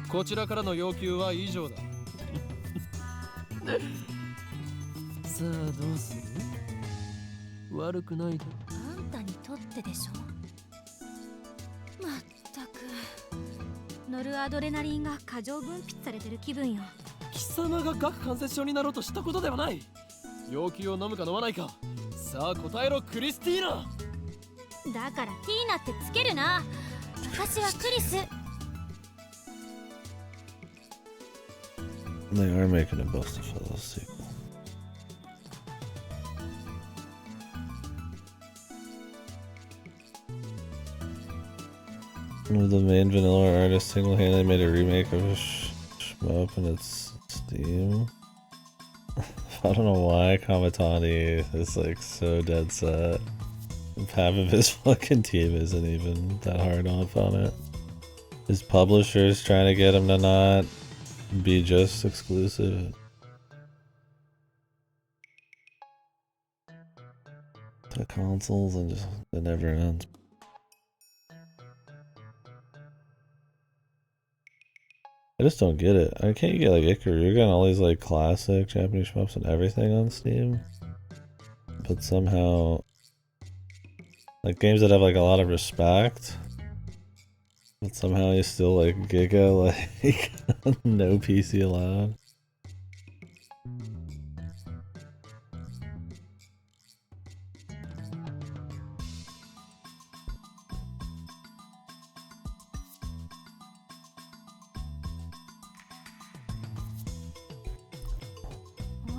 B: こちらからの要求は以上だ。さあどうする？悪くないだ。
G: あんたにとってでしょ。まったくノルアドレナリンが過剰分泌されてる気分よ。
B: 貴様が顎関節症になろうとしたことではない。要求を飲むか飲まないか、さあ答えろクリスティーナ。
G: だからティーナってつけるな。私はクリス。
A: They are making a Buster Fellows sequel. One of the main vanilla artists single-handedly made a remake of a shmup and it's Steam. I don't know why Kamatani is like so dead set. Half of his fucking team isn't even that hard off on it. His publisher's trying to get him to not be just exclusive to consoles, and just it never ends. I just don't get it. I can't you get like Ikaruga and all these like classic Japanese shmups and everything on Steam, but somehow like games that have like a lot of respect, but somehow you still like Giga like no PC allowed.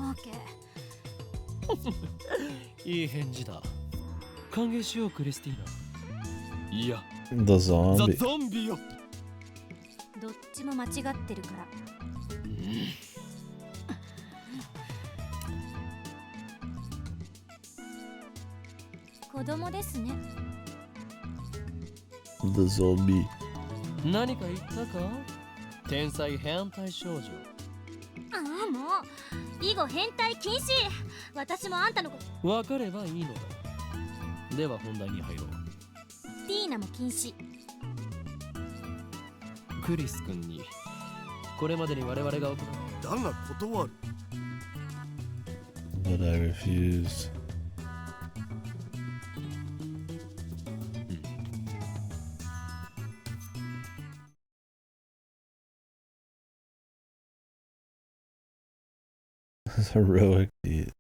G: OK。
B: いい返事だ。歓迎しようクリスティーナ。いや
A: The zombie.
B: ザ・ゾンビよ。
G: どっちも間違ってるから。子供ですね。
A: The zombie.
B: 何か言ったか？天才変態少女。
G: ああもう以後変態禁止。私もあんたのこと。
B: わかればいいのだ。では本題に入ろう。
G: ティーナも禁止。
B: クリス君にこれまでに我々が行う。
F: だが断る。
A: But I refuse. Heroic beat.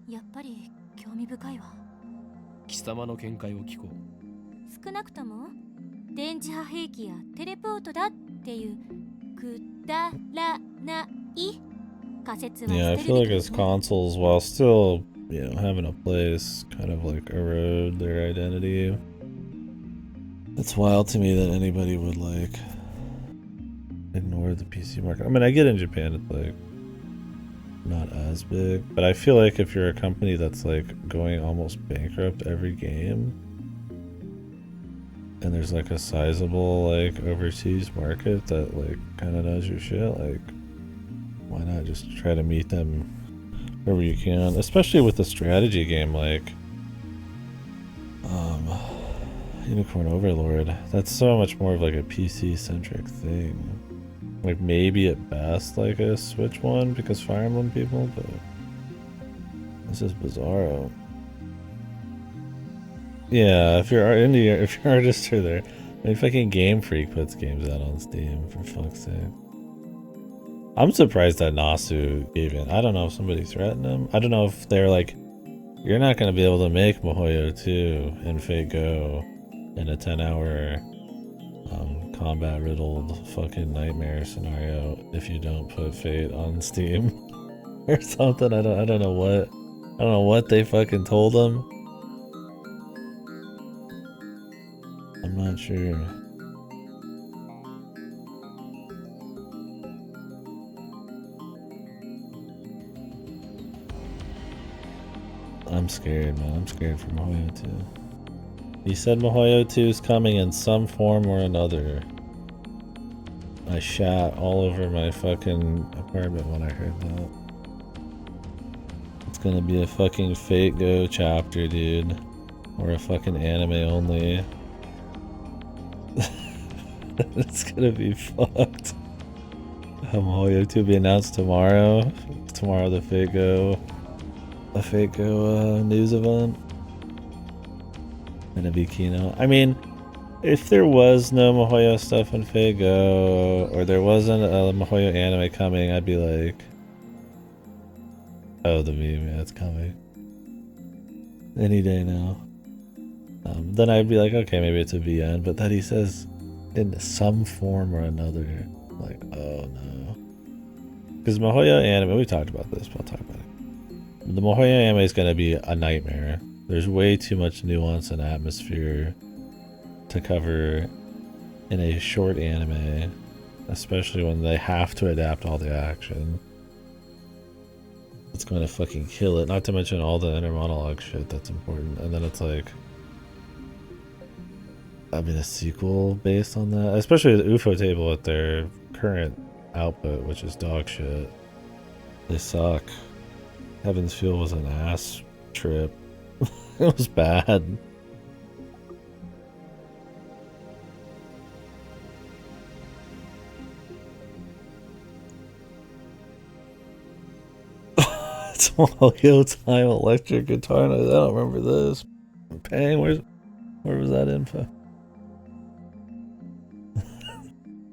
G: やっぱり興味深いわ。
B: 貴様の見解を聞こう。
G: 少なくとも電磁波兵器やテレポートだっていうくだらない仮説は
A: Yeah, I
G: 捨て
A: feel
G: る
A: like
G: べ
A: his
G: きですね。
A: consoles, while still, you know, having a place, kind of like erode their identity. It's wild to me that anybody would like ignore the PC market. I mean, I get in Japan, it's like not as big, but I feel like if you're a company that's like going almost bankrupt every game, and there's like a sizable like overseas market that like kind of knows your shit, like why not just try to meet them wherever you can, especially with a strategy game like Unicorn Overlord. That's so much more of like a PC centric thing. Like maybe at best like a Switch one because Fire Emblem people, but this is bizarro. Yeah, if you're indie, if your artists are there, I mean, fucking Game Freak puts games out on Steam for fuck's sake. I'm surprised that Nasu gave in. I don't know if somebody threatened him. I don't know if they're like, you're not gonna be able to make Mihoyo 2 and Fate Go in a 10-hour combat riddled fucking nightmare scenario if you don't put Fate on Steam or something. I don't know what they fucking told them. I'm not sure. I'm scared, man. I'm scared for Mihoyo 2. He said Mihoyo 2 is coming in some form or another. I shat all over my fucking apartment when I heard that. It's gonna be a fucking Fate Go chapter, dude. Or a fucking anime only. It's gonna be fucked. Mihoyo 2 be announced tomorrow. Tomorrow the Fate Go news event. Gonna be keynote. I mean, if there was no Mihoyo stuff in Fate Go, or there wasn't a Mihoyo anime coming, I'd be like, oh, the meme, yeah, it's coming. Any day now. Then I'd be like, okay, maybe it's a VN, but that he says in some form or another, like, oh no. Because Mihoyo anime, we talked about this, but I'll talk about it. The Mihoyo anime is going to be a nightmare. There's way too much nuance and atmosphere to cover in a short anime, especially when they have to adapt all the action. It's going to fucking kill it, not to mention all the inner monologue shit that's important. And then it's like, I mean, a sequel based on that, especially the UFO table at their current output, which is dog shit. They suck. Heaven's Feel was an ass trip. It was bad. It's Mario Time electric guitar. I don't remember this. Pang, where was that info?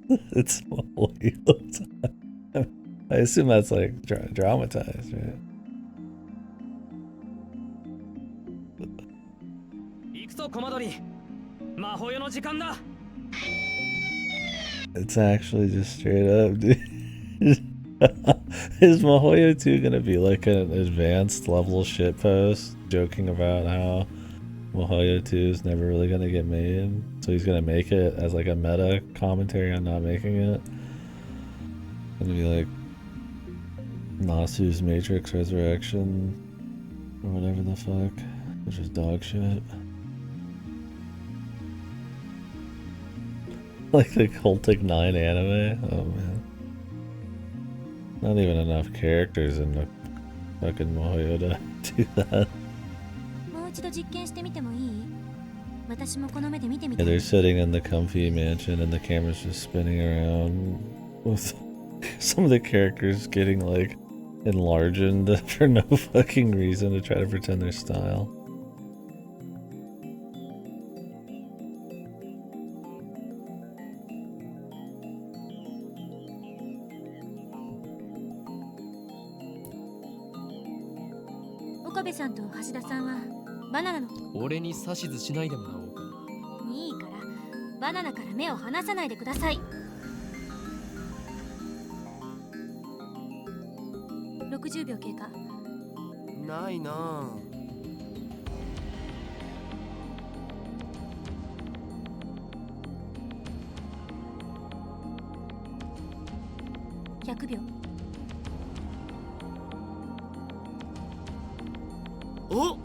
A: It's Mario Time. I assume that's like dramatized, right? It's actually just straight up, dude. Is Mihoyo 2 gonna be like an advanced level shitpost joking about how Mihoyo 2 is never really gonna get made? So he's gonna make it as like a meta commentary on not making it? Gonna be like Nasu's Matrix Resurrection or whatever the fuck, which is dog shit. Like the Cultic 9 anime? Oh man. Not even enough characters in the fucking Mihoyo to do that. Yeah, they're sitting in the comfy mansion and the camera's just spinning around with some of the characters getting like enlarged for no fucking reason to try to pretend their style.
F: ないなぁ。
G: 100秒。
F: おっ、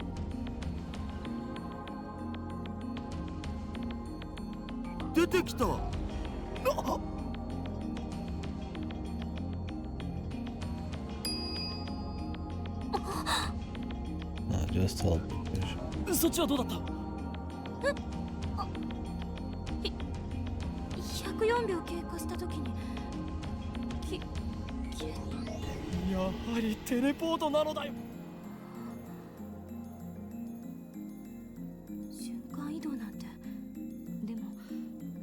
F: 出てきた。あ、
A: just help.
B: そっちはどうだった
G: ？104秒経過した時に急に
B: やはりテレポートなのだよ。
G: 瞬間移動なんて。でも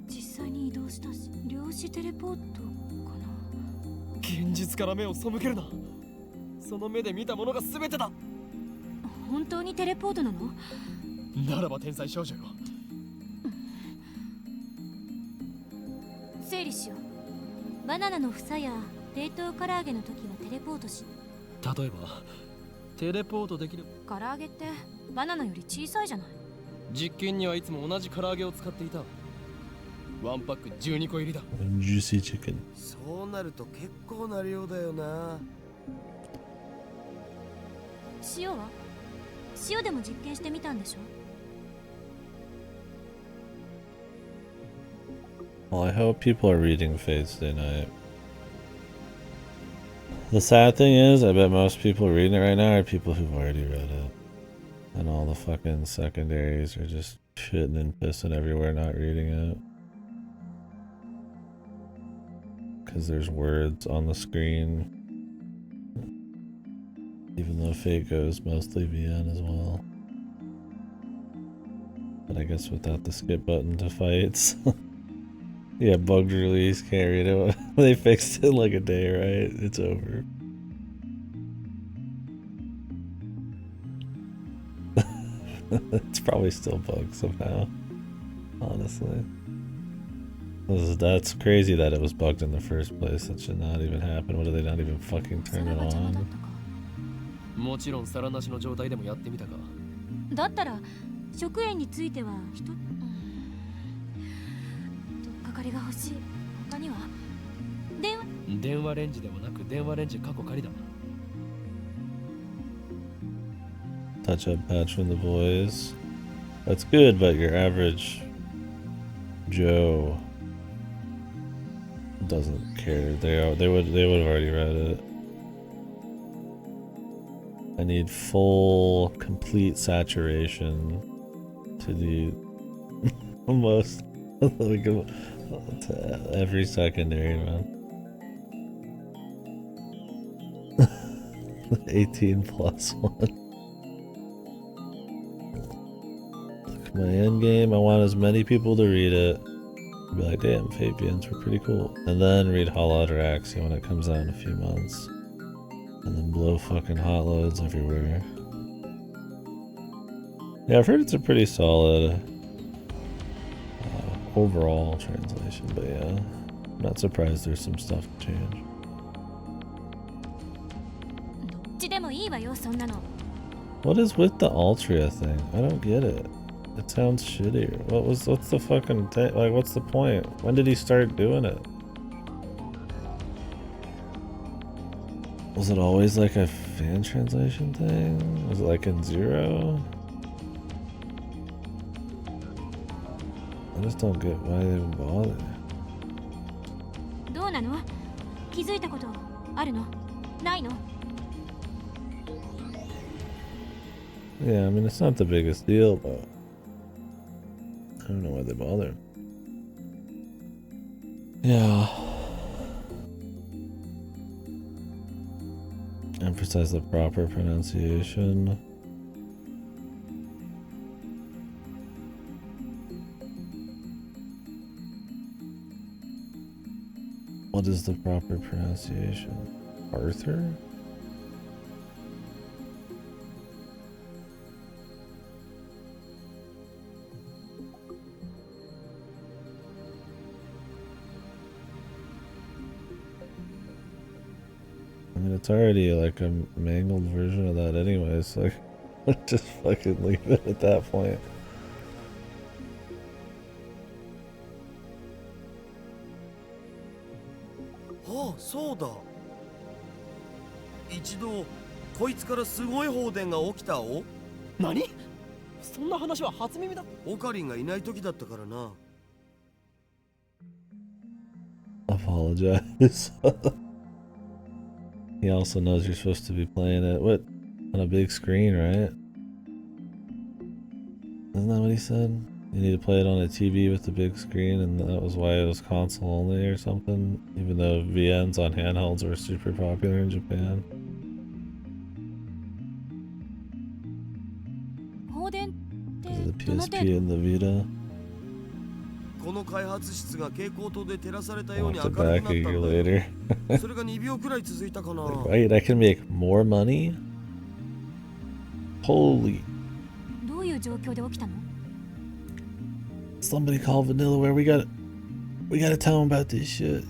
G: 実際に移動したし、量子テレポートかな。
B: 現実から目を背けるな。その目で見たものが全てだ。
G: 本当にテレポートなの？
B: ならば天才少女よ。
G: 整理しよう。バナナの房や冷凍唐揚げの時はテレポートし、
B: 例えばテレポートできる。
G: 唐揚げってバナナより小さいじゃない。
B: 実験にはいつも同じ唐揚げを使っていた。ワンパック12個入りだ。
A: Juicy chicken.
F: そうなると結構な量だよな。
G: 塩は？塩でも実験してみたんでしょ。
A: Well, I hope people are reading Fate Stay Night. The sad thing is, I bet most people reading it right now are people who've already read it. And all the fucking secondaries are just shitting and pissing everywhere not reading it. Because there's words on the screen. Even though Fate goes mostly VN as well. But I guess without the skip button to fights. Yeah, bugged release, can't read it. They fixed it in like a day, right? It's over. It's probably still bugged somehow. Honestly. That's crazy that it was bugged in the first place. That should not even happen. Why did they not even fucking turn it on?
B: もちろん皿なしの状態でもやってみたか。
G: だったら食塩についてはとっかかりが欲しい。他には
B: 電話レンジではなく電話レンジ過去仮だ。
A: Touch up patch from the boys. That's good, but your average Joe doesn't care. They would have already read it. I need full, complete saturation to do almost like every secondary, man. 18 plus 1. My end game, I want as many people to read it. Be like, damn, Fabians were pretty cool. And then read Hollow Ataraxia when it comes out in a few months. And then blow fucking hot loads everywhere. Yeah, I've heard it's a pretty solid overall translation, but yeah, I'm not surprised there's some stuff to change.
G: どっちでもいいわよ、そんなの。
A: What is with the Altria thing? I don't get it. It sounds shitty. What's the fucking thing? Like, what's the point? When did he start doing it? Was it always like a fan translation thing? Was it like in Zero? I just don't get why they even bother.
G: どうなの？気づいたことあるの？ないの？
A: Yeah, I mean, it's not the biggest deal, but I don't know why they bother. Yeah. Emphasize the proper pronunciation. What is the proper pronunciation? Arthur? I mean, it's already like a mangled version of that anyways, like, just fucking leave it at that point.
F: Oh, そうだ。一度こいつからすごい放電が起きたお。
B: 何？そんな話は初耳だ。
F: オカリンがいない時だったからな。
A: Apologize. He also knows you're supposed to be playing it on a big screen, right? Isn't that what he said? You need to play it on a TV with the big screen, and that was why it was console only or something, even though VNs on handhelds were super popular in Japan.
G: 放電って
A: Because of the
G: どの程
A: PSP
G: 度？
A: and the Vita.
F: この開発室が蛍光灯で照らされたよう
A: I'll
F: に
A: have
F: 明
A: to
F: るく
A: back
F: な
A: a
F: った
A: year
F: んだよ。
A: later.
F: それが2秒くらい続いたかな。
A: Wait, I can make more money? Holy.
G: どういう状況で起きたの？
A: Somebody call Vanillaware. We gotta tell him about this shit.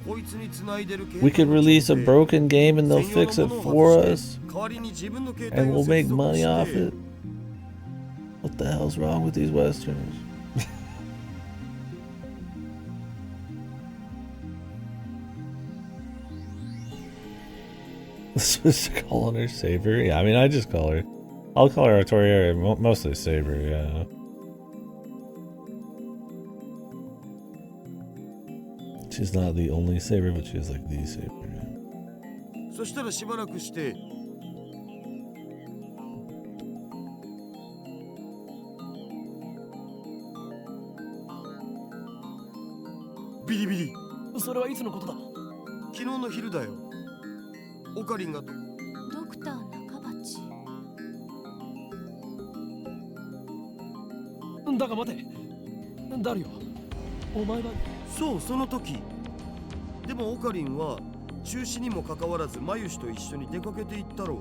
F: こいつに繋いでる
A: We could release a broken game and they'll
F: 専用
A: fix
F: の
A: it
F: ものを
A: for
F: 外
A: us
F: して代わりに自分の携
A: and
F: 帯を
A: we'll make
F: 接続
A: money
F: し
A: off
F: て
A: it. What the hell's wrong with these Westerners? Switch to calling her Saber? Yeah, I mean, I just call her. I'll call her Artoria, mostly Saber, yeah. She's not the only Saber, but she's like the Saber.
F: そしたらしばらくしてビリビリ。
B: それはいつのことだ？
F: 昨日の昼だよ。オカリンが
G: ドクター中鉢。
B: だが待て。ダリオ、お前は。
F: そう、その時。でもオカリンは中止にもかかわらずマユシと一緒に出かけていったろう。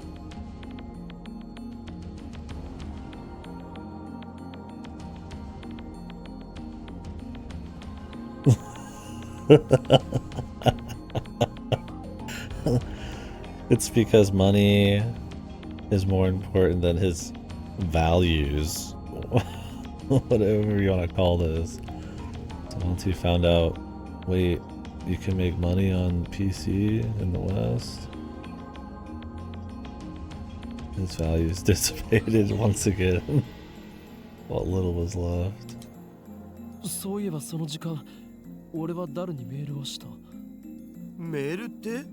A: It's because money is more important than his values. Whatever you want to call this. So once he found out, wait, you can make money on PC in the West, his values dissipated once again. What little was left.
B: そういえばその時間、俺はダルにメールをした。
F: メールって？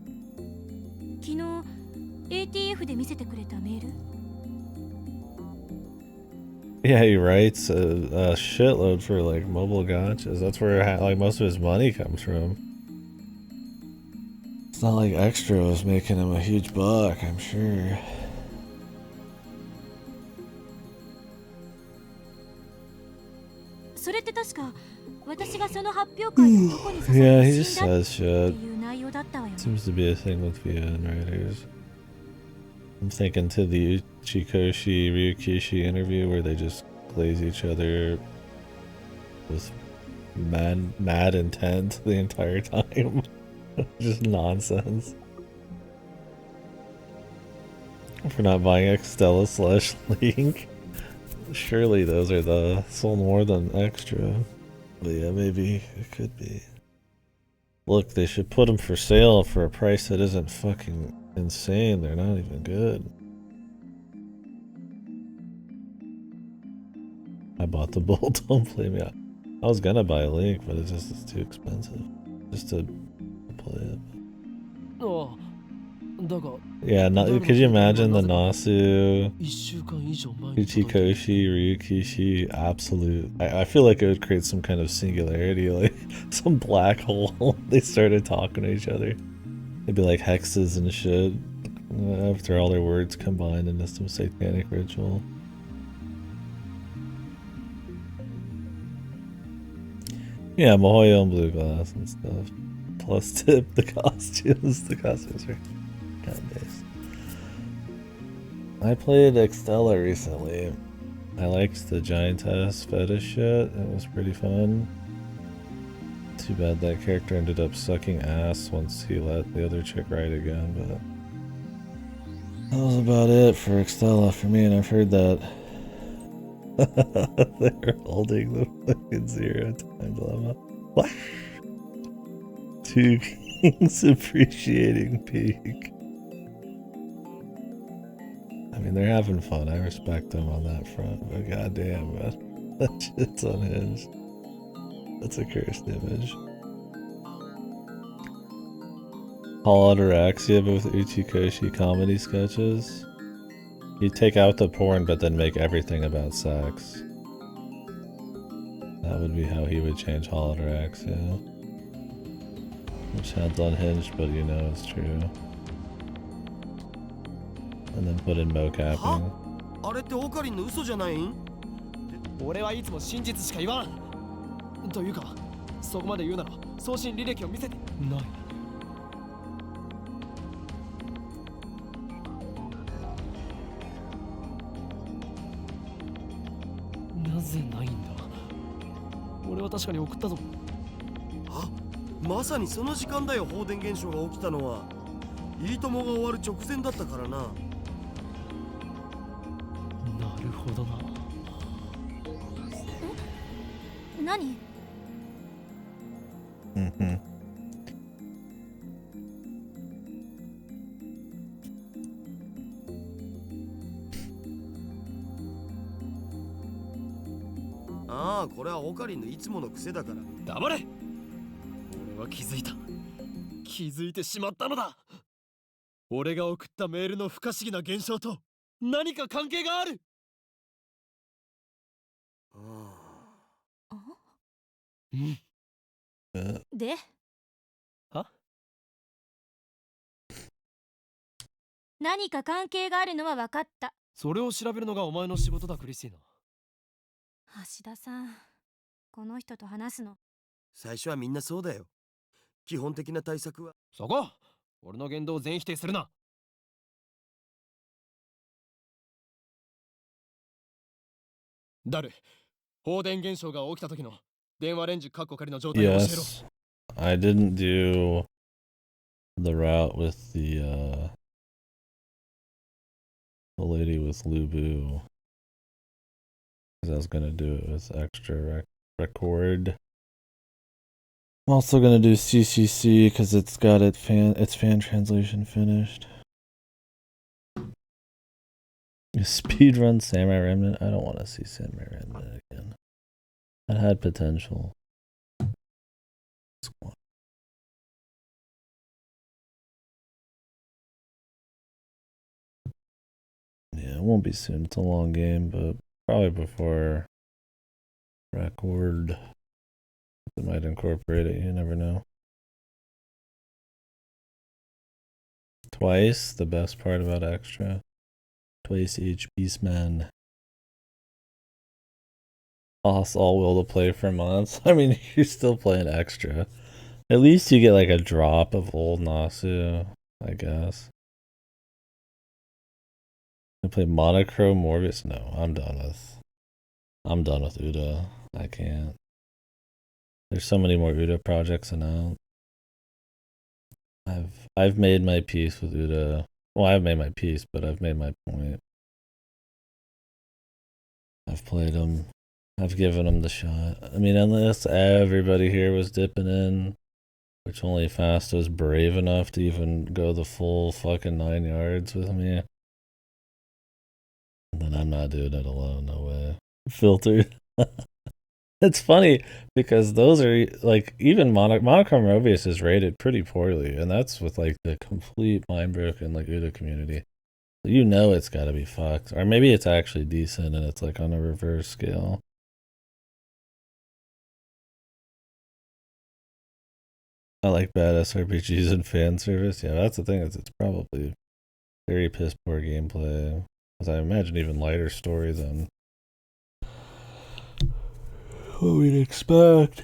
G: 昨日 ATF で見せてくれたメール。
A: Yeah, he writes a shitload for like mobile gotchas. That's where like most of his money comes from. It's not like Extra was making him a huge buck, I'm sure.
G: それって確か私がその発表会でどこに刺さ
A: Yeah,
G: れ
A: he
G: て
A: just
G: 死んだっ
A: says
G: て
A: shit.
G: いう内容だったわよね。
A: Seems to be a thing with VN writers. I'm thinking to the Uchikoshi Ryukishi interview where they just glaze each other with mad intent the entire time. Just nonsense. For not buying Extella / Link. Surely those are the sold more than Extra. But yeah, maybe it could be. Look, they should put them for sale for a price that isn't fucking insane. They're not even good. I bought the bull. Don't blame me. I was gonna buy a Link, but it's too expensive. Just to play it.
B: ああ、だが。
A: Yeah, could you imagine the Nasu,
B: 1週間以上前に
A: Uchikoshi, Ryukishi, absolute. I feel like it would create some kind of singularity, like some black hole. They started talking to each other. It'd be like hexes and shit after all their words combined into some satanic ritual. Yeah, Mihoyo and Blue Glass and stuff. Plus tip the costumes. The costumes are kind of nice. I played Extella recently. I liked the giantess fetish shit. It was pretty fun. Too bad that character ended up sucking ass once he let the other chick ride again, but that was about it for Extella for me, and I've heard that they're holding the fucking 0-time dilemma. What? Two kings appreciating peak. I mean, they're having fun. I respect them on that front, but goddamn, man, that shit's unhinged. That's a cursed image. Call out Araxia, but with Uchikoshi comedy sketches. You take out the porn, but then make everything about sex. That would be how he would change Hollow Araxia. Which sounds unhinged, but you know it's true. And then put in mocapping.
F: あれってオカリンの嘘じゃないん？
B: 俺はいつも真実しか言わん。というか、そこまで言うなら送信履歴を見せてない。なぜないんだ。俺は確かに送ったぞ。
F: あ、まさにその時間だよ。放電現象が起きたのは。いいともが終わる直前だったからな。
B: なるほどな。
G: 何？
F: ああ、これはオカリンのいつもの癖だから。
B: 黙れ。俺は気づいた。気づいてしまったのだ。俺が送ったメールの不可思議な現象と何か関係がある。うん。
G: で、
B: は？
G: 何か関係があるのは分かった。
B: それを調べるのがお前の仕事だ、クリスティーナ。
G: 橋田さん、この人と話すの。
F: 最初はみんなそうだよ。基本的な対策は。
B: そこ、俺の言動を全否定するな。誰？放電現象が起きた時の電話レンジカッコ仮の状態を教えろ。
A: Yes, I didn't do the route with the lady with Lubu because I was gonna do it with extra record. I'm also gonna do CCC because it's got its fan translation finished. Speedrun Samurai Remnant. I don't want to see Samurai Remnant again. That had potential. Yeah, it won't be soon. It's a long game, but probably before record. They might incorporate it. You never know. Twice, the best part about extra. Twice each Beastman. Us all will to play for months. I mean, you're still playing extra. At least you get like a drop of old Nasu, I guess. I play Monochrome Morbius. No, I'm done with Uda. I can't. There's so many more Uda projects announced. I've made my peace with Uda. Well, I've made my peace, but I've made my point. I've played them. I've given them the shot. I mean, unless everybody here was dipping in, which only Fast was brave enough to even go the full fucking 9 yards with me, then I'm not doing it alone. No way. Filtered. It's funny because those are like even Monochrome Mobius is rated pretty poorly, and that's with like the complete mind broken like Uda community. You know it's got to be fucked, or maybe it's actually decent and it's like on a reverse scale. I like badass RPGs and fan service. Yeah, that's the thing. Is it's probably very piss poor gameplay. As I imagine, even lighter story than what we'd expect.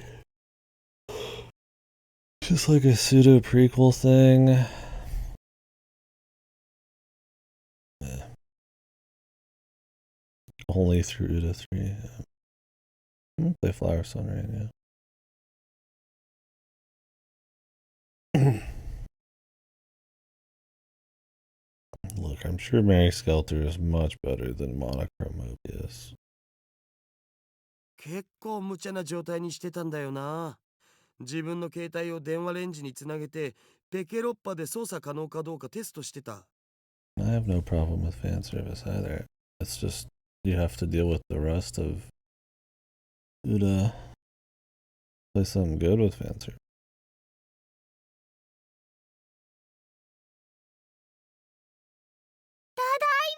A: Just like a pseudo prequel thing. Yeah. Only through Uda 3. Yeah. Play Flower Sun Rain, yeah. Look, I'm sure Mary Skelter is much better than Monochrome Mobius.
F: 結構無茶な状態にしてたんだよな。自分の携帯を電話レンジにつなげてペケロッパで操作可能かどうかテストしてた。
A: I have no problem with fan service either. It's just you have to deal with the rest of Uda. Play something good with fan service.
C: ただい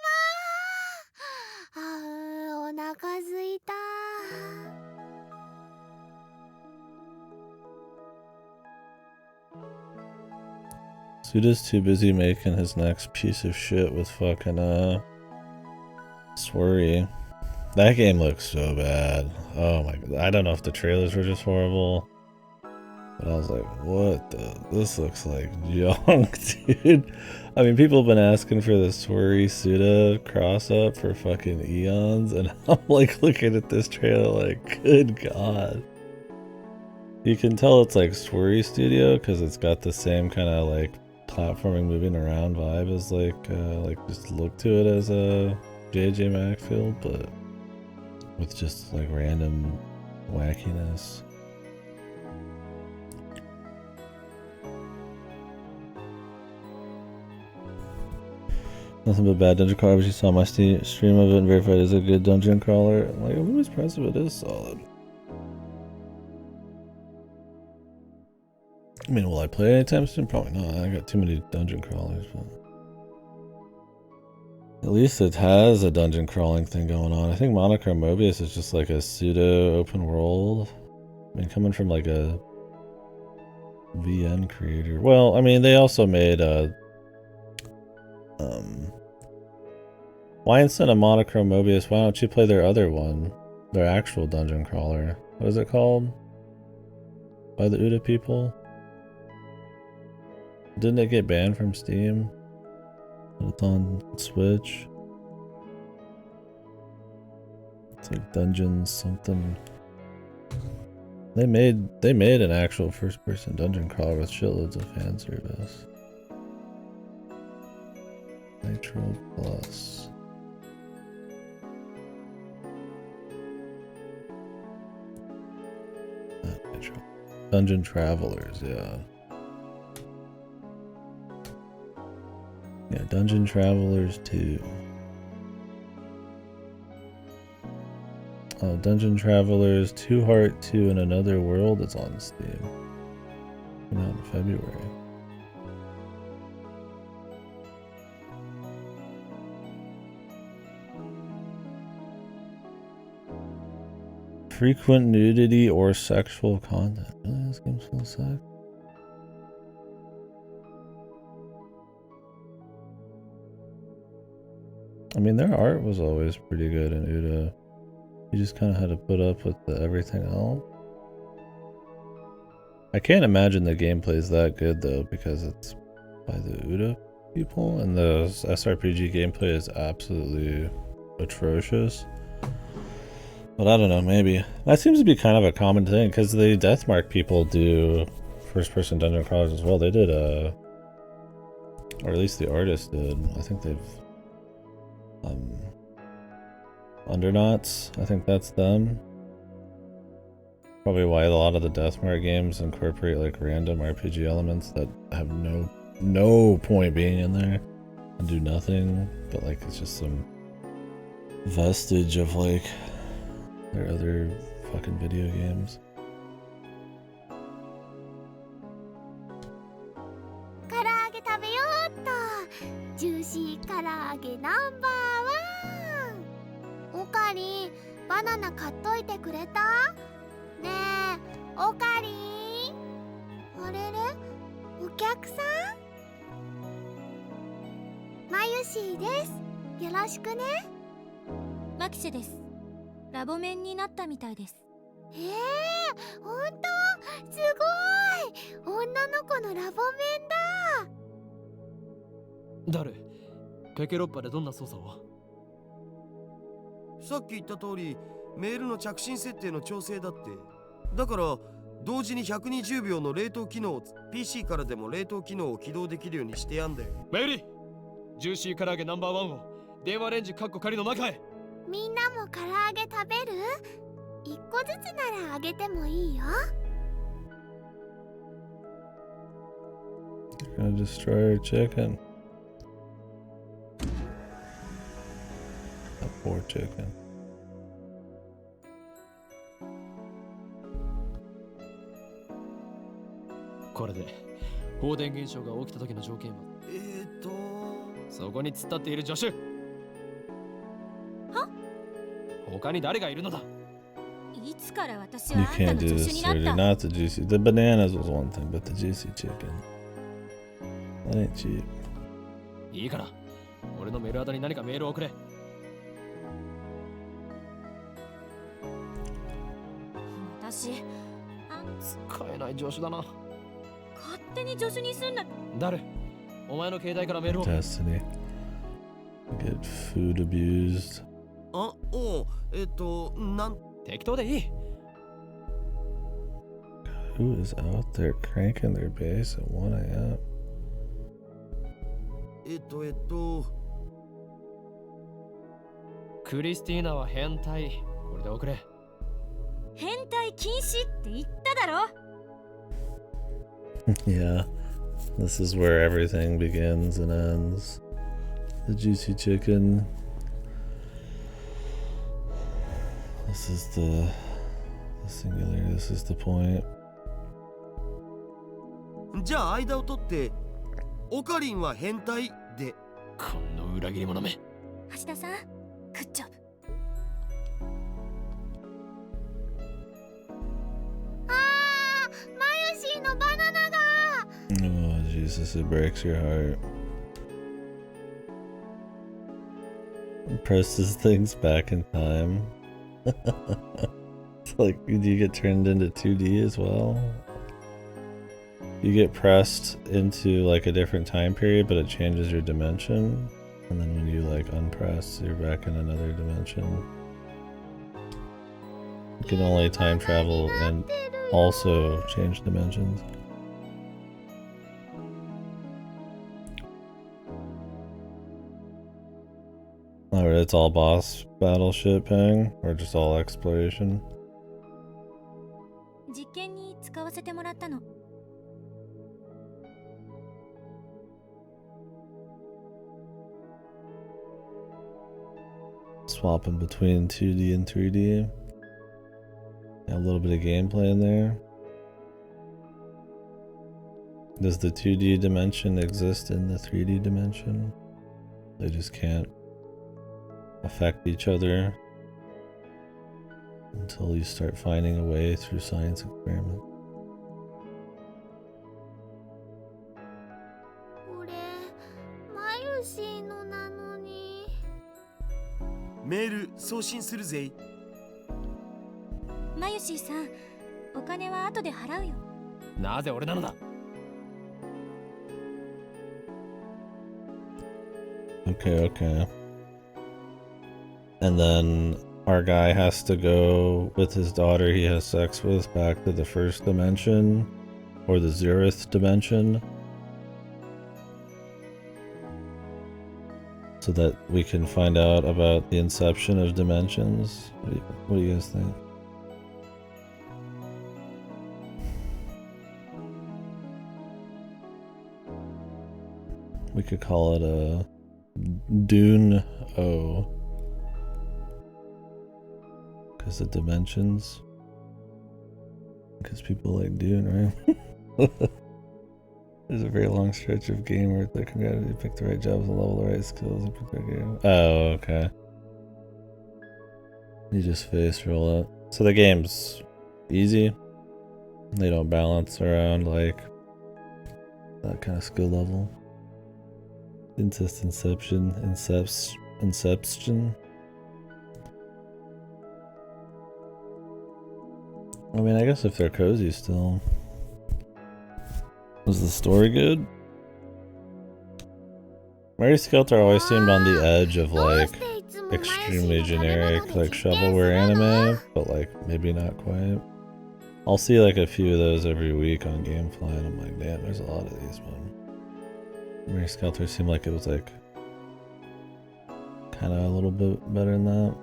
C: まー。お腹すいた。
A: Suda's too busy making his next piece of shit with fucking Swery. That game looks so bad. Oh my god. I don't know if the trailers were just horrible, but I was like, what the? This looks like junk, dude. I mean, people have been asking for the Swery Suda cross up for fucking eons, and I'm like looking at this trailer like, good god. You can tell it's like Swery Studio because it's got the same kind of like platforming, moving around vibe as like just look to it as a JJ Macfield, but with just like random wackiness. Nothing but bad dungeon crawler, but you saw my stream of it and verified it's a good dungeon crawler. I'm like, I'm really surprised if it is solid. I mean, will I play anytime soon? Probably not. I got too many dungeon crawlers, but at least it has a dungeon crawling thing going on. I think Monochrome Mobius is just like a pseudo open world. I mean, coming from like a VN creator. Well, I mean, they also made why instead of Monochrome Mobius, why don't you play their other one? Their actual dungeon crawler. What is it called? By the Uda people? Didn't it get banned from Steam? But it's on Switch. It's like Dungeons something. They made an actual first-person dungeon crawler with shitloads of fan service. Nitro Plus. Not Nitro. Dungeon Travelers, yeah. Yeah, Dungeon Travelers 2. Dungeon Travelers 2 Heart 2 in Another World is on Steam. Came out in February. Frequent nudity or sexual content. Really? This game's full of sex? I mean, their art was always pretty good in Uda. You just kind of had to put up with everything else. I can't imagine the gameplay is that good though, because it's by the Uda people, and the SRPG gameplay is absolutely atrocious. But I don't know, maybe. That seems to be kind of a common thing, because the Deathmark people do first-person dungeon crawlers as well. They did, or at least the artist did. I think they've... Underknots, I think that's them. Probably why a lot of the Deathmark games incorporate like random RPG elements that have no point being in there and do nothing, but like it's just some vestige of like their other fucking video games.
C: 唐揚げ食べようっと。ジューシー唐揚げナンバーワン。オカリン、バナナ買っといてくれた？ねえ、オカリン。あれれ？お客さん？マユシーです。よろしくね。
G: マキシェです。ラボメンになったみたいです。
C: ほんと？すごい！女の子のラボメンだ。
B: 誰？ケケロッパでどんな操作を？
F: さっき言った通り、メールの着信設定の調整だって。だから同時に120秒の冷凍機能を PC からでも冷凍機能を起動できるようにしてやんだよ。
B: メイリー、ジューシー唐揚げナンバーワンを電話レンジカッコ仮の中へ。
C: みんなも唐揚げ食べる？一個ずつならあげてもいいよ。
A: You're gonna destroy our chicken. That poor chicken.
B: これで放電現象が起きた時の条件はそこに突っ立っている助手。
G: は？
B: 他に誰がいるのだ？
G: いつから私
A: You
G: はあんた
A: can't
G: の
A: do
G: 助
A: this,
G: 手になっ
A: Sergey.
G: た？
A: Not the juicy. The bananas was one thing, but the juicy chicken. That ain't cheap.
B: いいから俺のメールアドに何かメールを送れ。
G: 私
B: 使えない助手だな。
G: 勝手に助手にすんな。
B: 誰？お前の携帯からメールを。
A: Destiny. Get food abused.
F: あ、おう、なん
B: 適当でいい。
A: Who is out there cranking their bass at 1 a.m.?
B: クリスティーナは変態。これで送れ。
G: 変態禁止って言っただろ。
A: Yeah. This is where everything begins and ends. The juicy chicken. This is the singular. This is the point.
F: じゃあ間を取ってオカリンは変態で。
B: この裏切り者め。
G: 橋田さん、グッジョブ。
C: マユシーのバナナが。
A: Oh Jesus, it breaks your heart. It presses things back in time. It's like, do you get turned into 2D as well? You get pressed into like a different time period, but it changes your dimension. And then when you like unpress, you're back in another dimension. You can only time travel and also change dimensions. Alright, it's all boss battle shit ping, or just all exploration?
G: 実験に使わせてもらったの。
A: Swapping between 2D and 3D. A little bit of gameplay in there. Does the 2D dimension exist in the 3D dimension? They just can't affect each other until you start finding a way through science experiment.
C: これマユシーのなのに。
F: メール送信するぜ。
G: マユシーさん、お金は後で払うよ。
B: なぜ俺なのだ。
A: Okay, okay. And then our guy has to go with his daughter he has sex with back to the first dimension, or the 0th dimension, so that we can find out about the inception of dimensions. What do you guys think? We could call it a Dune O. Because the dimensions. Because people like Dune, right? There's a very long stretch of game where they can you pick the right jobs and level the right skills and pick the right game. Oh, okay. You just face roll it. So the game's easy. They don't balance around like that kind of skill level. Incest Inception. I mean, I guess if they're cozy still. Was the story good? Mary Skelter always seemed on the edge of like extremely generic like shovelware anime, but like maybe not quite. I'll see like a few of those every week on Gamefly and I'm like, damn, there's a lot of these, man. Mary Skelter seemed like it was like kind of a little bit better than that.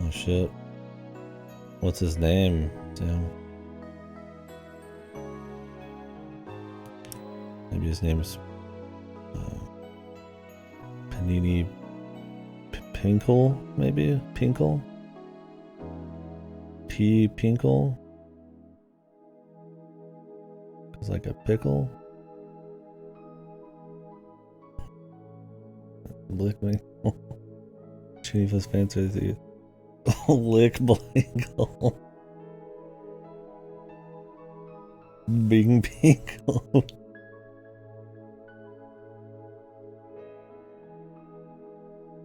A: Oh shit. What's his name? Damn. Maybe his name's Panini Pinkle, maybe? Pinkle? P. Pinkle? It's like a pickle? Lick Winkle. Chief's fancy. Lick Blinkle. Bing Pinkle.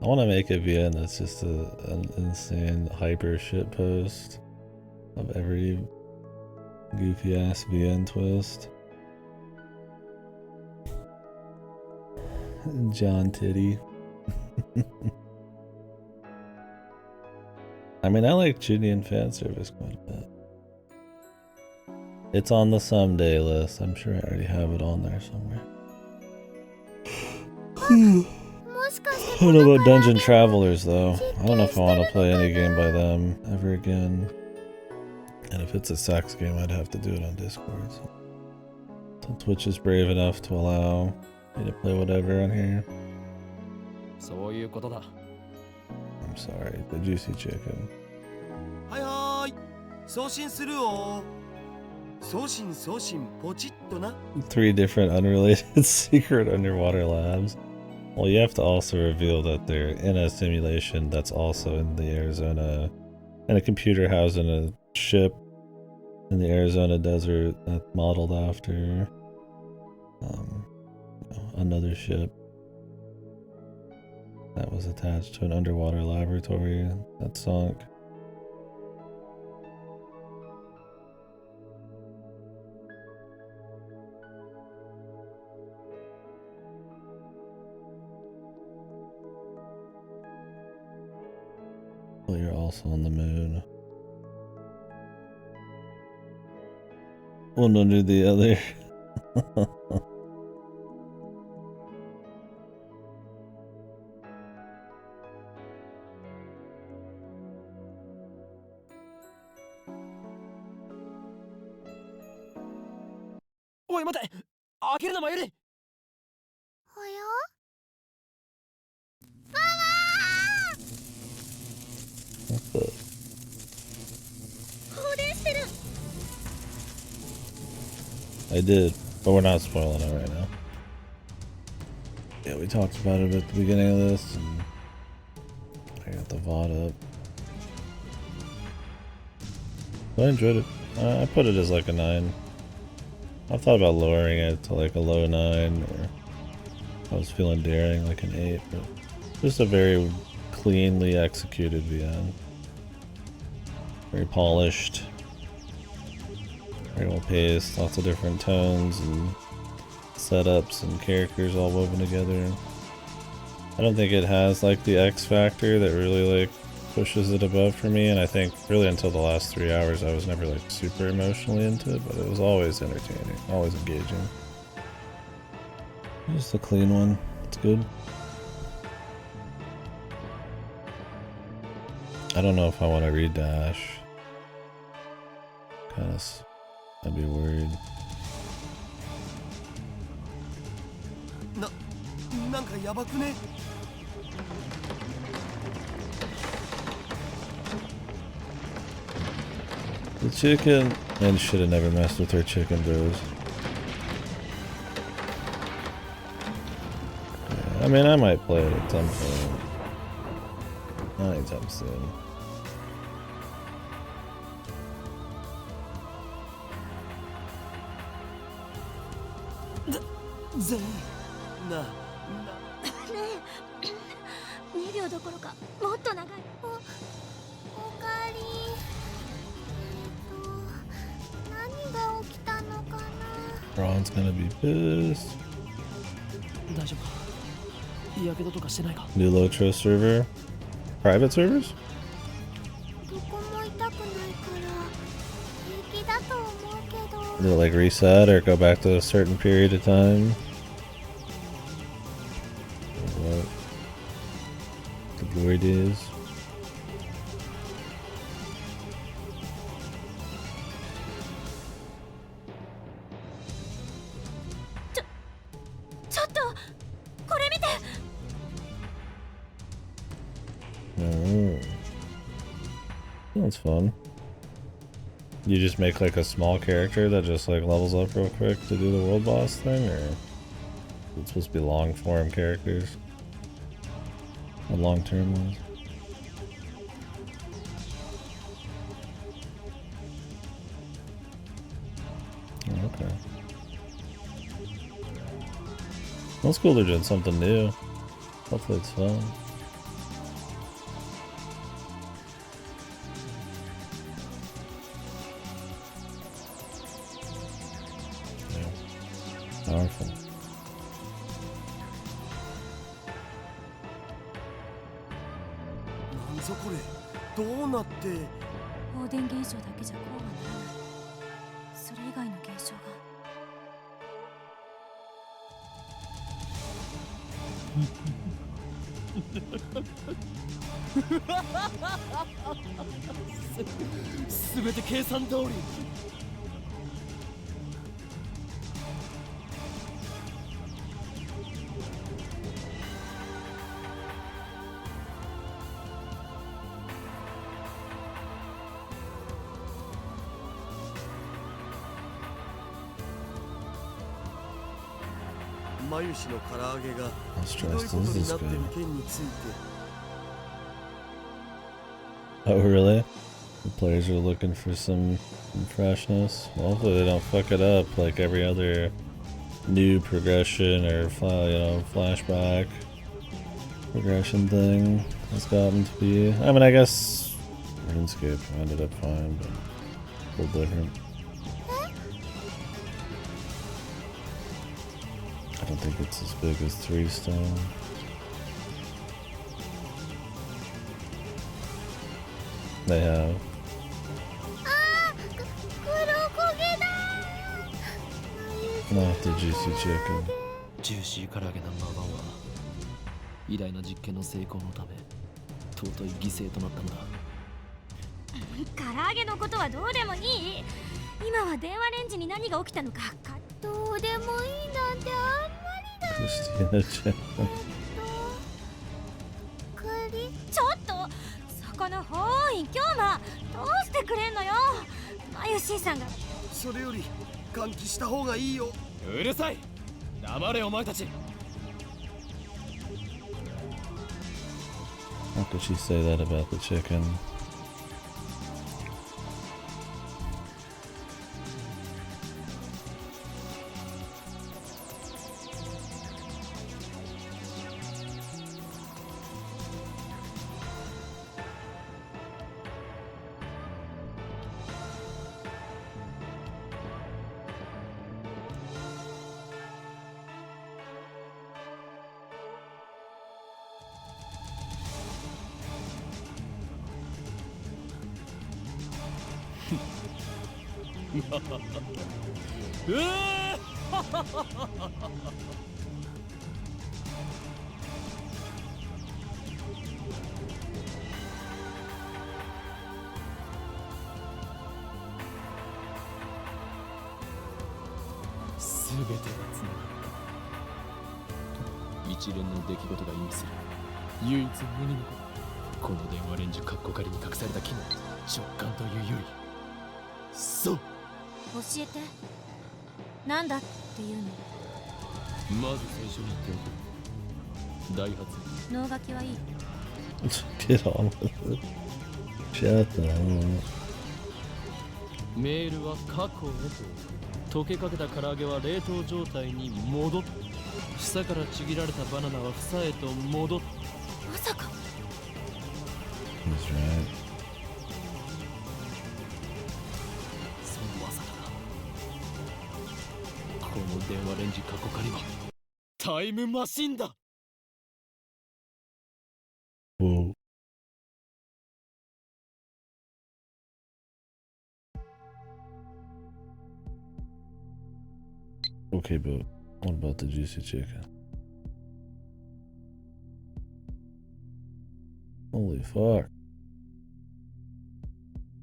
A: I want to make a VN that's just an insane hyper shit post of every goofy ass VN twist. John Titty. I mean, I like Judean fan service quite a bit. It's on the someday list. I'm sure I already have it on there somewhere. I don't know about Dungeon Travelers though. I don't know if I want to play any game by them ever again. And if it's a sex game, I'd have to do it on Discord. So. Twitch is brave enough to allow me to play whatever on here.
B: そういうことだ。
A: I'm sorry, the juicy chicken.
F: はいはーい。送信するよ。送信ポチッとな。
A: 3 different unrelated secret underwater labs. Well, you have to also reveal that they're in a simulation that's also in the Arizona, and a computer housed in a ship in the Arizona desert that's modeled after another ship that was attached to an underwater laboratory that sunk. Well, you're also on the moon. One under the other.
B: Oi, 待て。開けるな、マユリ。
C: およ。
A: What the?
C: 放電してる。
A: I did, but we're not spoiling it right now. Yeah, we talked about it at the beginning of this, and I got the VOD up. But I enjoyed it. I put it as like a 9. I thought about lowering it to like a low 9, or I was feeling daring like an 8, but just a very cleanly executed VN. Very polished. Very well paced, lots of different tones and setups and characters all woven together. I don't think it has like the X factor that really like pushes it above for me, and I think really until the last 3 hours I was never like super emotionally into it, but it was always entertaining, always engaging. Just a clean one, it's good. I don't know if I want to read Dash. Kinda, I'd be worried.
F: なんかやばくね。
A: The chicken, and should have never messed with her chicken, bros. Yeah, I mean, I might play it at some point. Not anytime soon.
F: な
G: 2秒どころかもっと長い。
C: おかえり。何が起きたのかな。
A: Ron's gonna be pissed.
B: 大丈夫。やけどとかしてないか。
A: New Lotro server? Private servers?
C: どこも痛くないから平気だと思うけど。
A: Did it like reset or go back to a certain period of time? What? The glory days?
G: ちょっとこれ見て。
A: Oh. That's fun. You just make like a small character that just like levels up real quick to do the world boss thing, or it's supposed to be long form characters? The long term ones? Oh, okay. That's cool they're doing something new. Hopefully it's fun. Powerful.
F: なんぞこれ。どうなって。
G: 放電現象だけじゃこうはならない。それ以外の現象が。
B: すべて計算通り。
F: マユシの唐揚げが
A: How
F: ひどい
A: stressed
F: こと
A: is
F: に
A: this
F: なって
A: guy?
F: る件について
A: Oh, really? The players are looking for some freshness. Well, hopefully they don't fuck it up like every other new progression or flashback progression thing has gotten to be. I mean, I guess RuneScape ended up fine, but a little different. I don't think it's as big as 3 Stone. They have.
C: あー、黒焦げだー。
A: Not the juicy chicken.
B: ジューシー唐揚げナンバーワンは偉大な実験の成功のため尊い犠牲となったのだ。
G: 唐揚げのことはどうでもいい。今は電話レンジに何が起きたのか。
C: どうでもいいなんてあんまりだ。
A: Christina chicken.
C: 栗
G: ちょっとそこのほーい京馬どうしてくれんのよ。マユシーさんが。
F: それより換気した方がいいよ。
B: うるさい。黙れお前たち。
A: How could she say that about the chicken?
B: すべてがつながる。一連の出来事が意味する唯一無二のこと。この電話レンジカッコ仮に隠された機能、直感というより、そう。
G: 教えて。なんだっていうの。
B: まず最初に言っておく。ダイハツ。
G: 脳書きはいい。
A: Get on with it. Shut the hell up.
B: メールは過去へと。溶けかけた唐揚げは冷凍状態に戻っ。房からちぎられたバナナは房へと戻っ。
G: まさか。
A: He's right.
B: そのまさかだ。この電話レンジ過去仮はタイムマシンだ。
A: Whoa. Okay, but what about the juicy chicken? Holy fuck.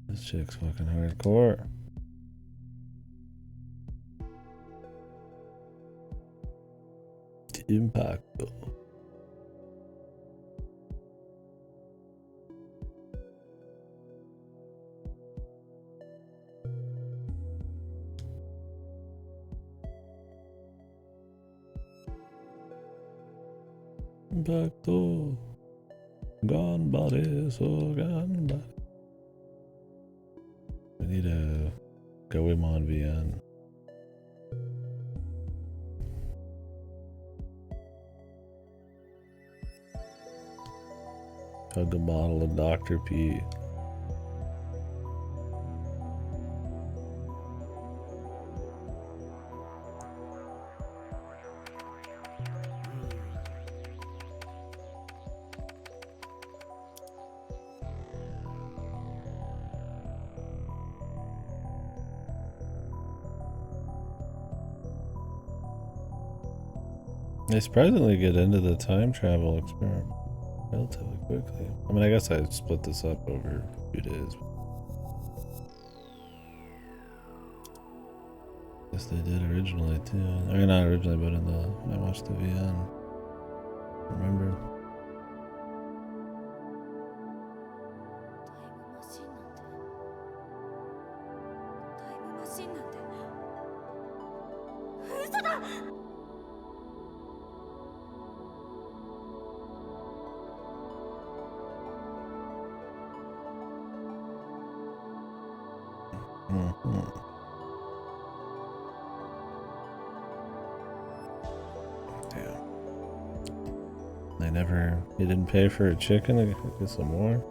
A: This chick's fucking hardcore. Impacto. Impacto. Gone body, so gone body. We need to go him on VN. Hug a bottle of Dr. P. They surprisingly get into the time travel experiment relatively quickly. I mean, I guess I split this up over a few days. Guess they did originally too. I mean, not originally, but in the when I watched the VN. Remember?
G: 嘘だ。
A: Mm-hmm. Damn. He didn't pay for a chicken to get some more?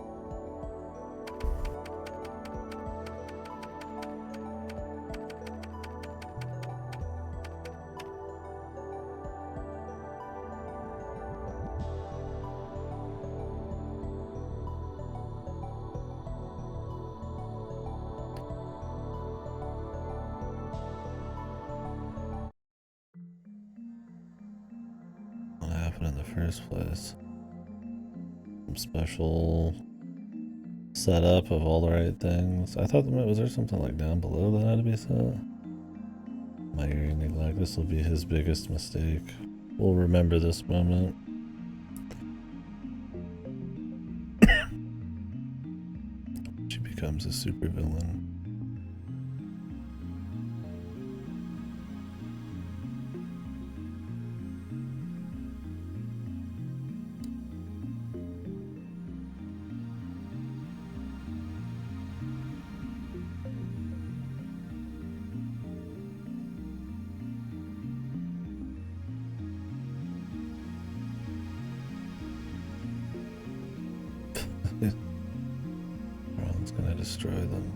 A: What happened in the first place? Some special setup of all the right things. I thought was there something like down below that had to be set? My hearing neglect. This will be his biggest mistake. We'll remember this moment. She becomes a supervillain. Ron's gonna destroy them.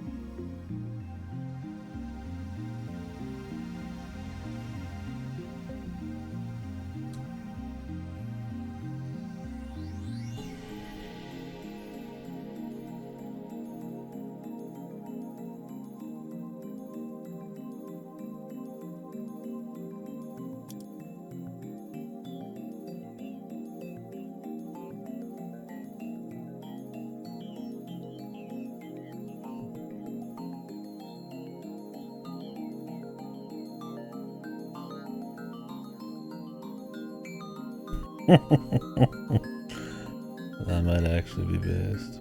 A: That might actually be based.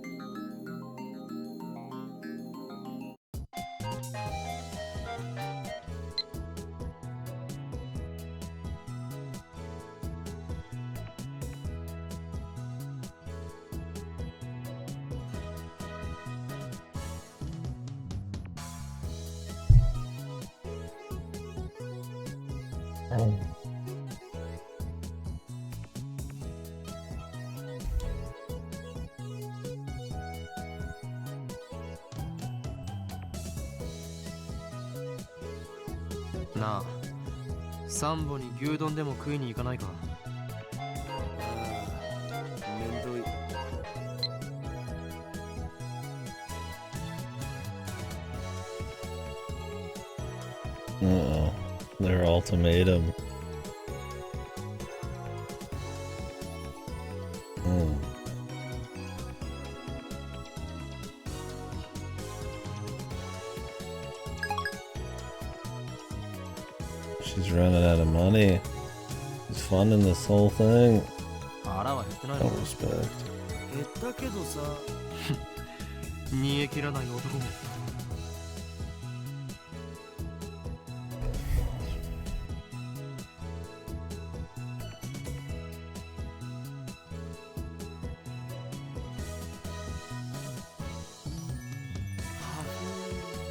B: なあ、サンボに牛丼でも食いに行かないか。
F: めんどい。
A: Uh-oh. Their ultimatum. She's running out of money. She's funding this whole thing.
B: 腹は減ってないの
A: No respect.
F: 減ったけどさ。
B: 煮え切らない男も。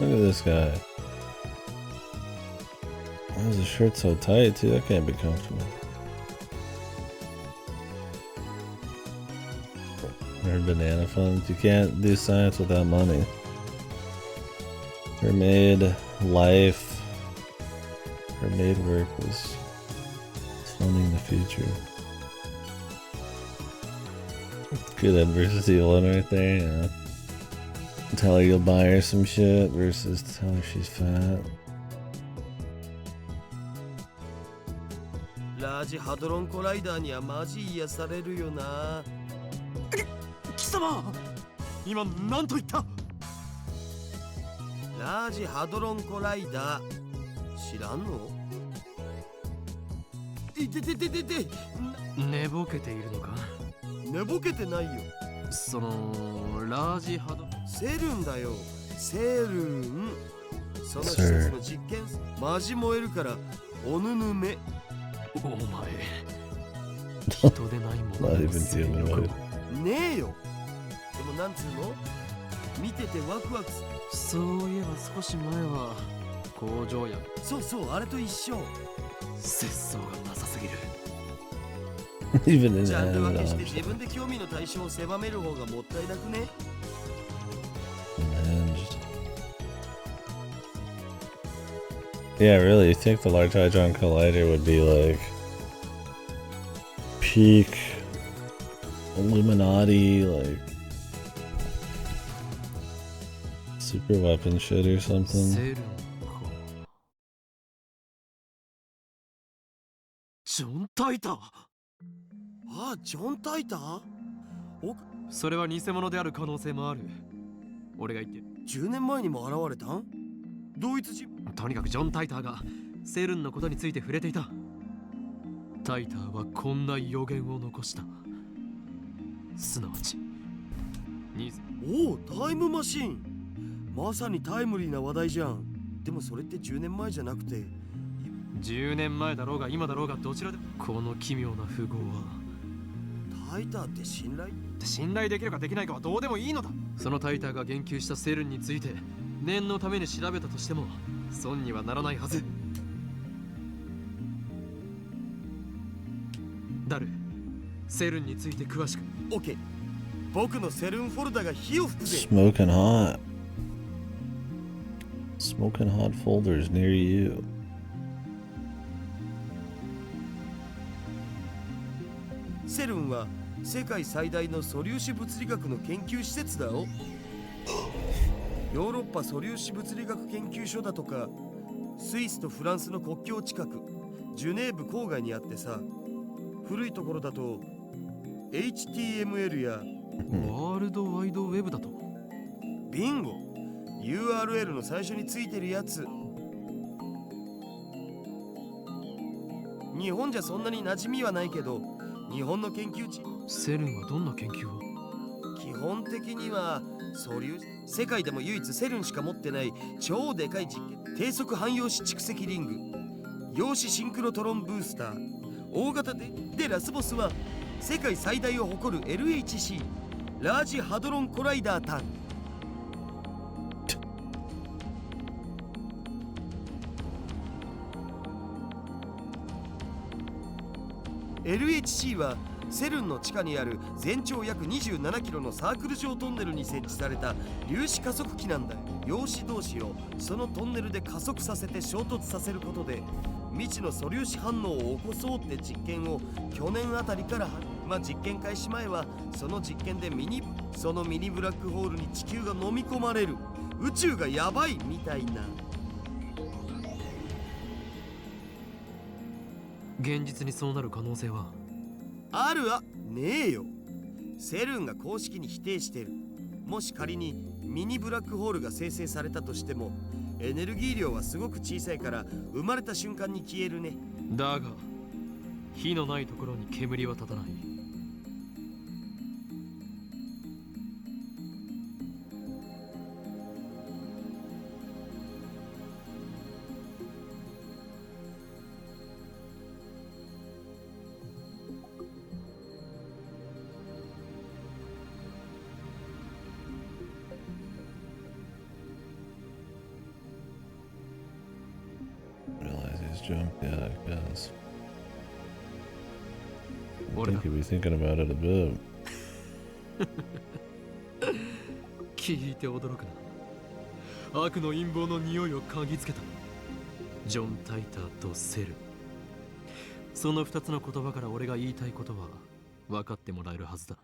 A: Look at this guy. Why is his shirt so tight too? That can't be comfortable. Her banana funds. You can't do science without money. Her maid life, her maid work was funding the future. Good adversity one right there, yeah. Tell her you'll buy her some shit versus tell her she's fat.
F: ラージハドロンコライダーにはマジ癒されるよな。
B: 貴様、今何と言った？
F: ラージハドロンコライダー知らんの？いててててて、
B: 寝ぼけているのか？
F: 寝ぼけてないよ。
B: そのラージハド
F: セルンだよ。セルン。その施設の実験マジ燃えるからおぬぬめ。
B: お前人でないもの
A: Not even human.
F: ねえよ。でもなんつうの？見ててワクワクする。
B: そういえば少し前は工場や
F: そうそう、あれと一緒。
B: 節操がなさすぎる。
A: Even in
F: ジ
A: the
F: ャンル分
A: end,
F: けして
A: I'm
F: 自分で興味の対象を狭める方がもったいなくね。
A: unhinged. Yeah, really, you think the Large Hadron Collider would be like peak Illuminati, like super weapon shit or something?
B: セルンか。ジョン・タイター。
F: ああ、ジョン・タイター。
B: それは偽物である可能性もある。俺が言ってる。
F: 10年前にも現れたん？同一人。
B: とにかくジョン・タイターがセルンのことについて触れていた。タイターはこんな予言を残した。すなわち
F: おお、タイムマシン。まさにタイムリーな話題じゃん。でもそれって10年前じゃなくて
B: 10年前だろうが今だろうがどちらでもこの奇妙な符号は
F: タイターって信
B: 頼できるかできないかはどうでもいいのだ。そのタイターが言及したセルンについて念のために調べたとしても損にはならないはず。ダル、セルンについて詳しく。
F: オッケー。僕のセルンフォルダが火を吹くぜ。
A: Smoking hot. Smoking hot folders near you.
F: セルンは世界最大の素粒子物理学の研究施設だよ。ヨーロッパ素粒子物理学研究所だとか、スイスとフランスの国境近く、ジュネーブ郊外にあってさ、古いところだと HTML や
B: ワールドワイドウェブだと。
F: ビンゴ URL の最初についてるやつ。日本じゃそんなに馴染みはないけど、日本の研究地。
B: セルンはどんな研究を？
F: 基本的には素粒子、世界でも唯一セルンしか持ってない超でかい実験、低速汎用子蓄積リング、陽子シンクロトロンブースター、大型でラスボスは世界最大を誇る LHC ラージハドロンコライダータン。LHC はセルンの地下にある全長約27キロのサークル状トンネルに設置された粒子加速器なんだよ。陽子同士をそのトンネルで加速させて衝突させることで未知の素粒子反応を起こそうって実験を去年あたりから実験開始前はその実験でミニブラックホールに地球が飲み込まれる、宇宙がやばいみたいな。
B: 現実にそうなる可能性は
F: あるわねえよ。セルンが公式に否定してる。もし仮にミニブラックホールが生成されたとしてもエネルギー量はすごく小さいから生まれた瞬間に消えるね。
B: だが火のないところに煙は立たない。
A: Realize he's drunk. Yeah, I guess. I
B: What
A: think he'd be thinking about it a bit.
B: 聞いて驚くな。悪の陰謀の匂いを嗅ぎつけた。ジョン・タイターとセル。その2つの言葉から俺が言いたいことは分かってもらえるはずだ。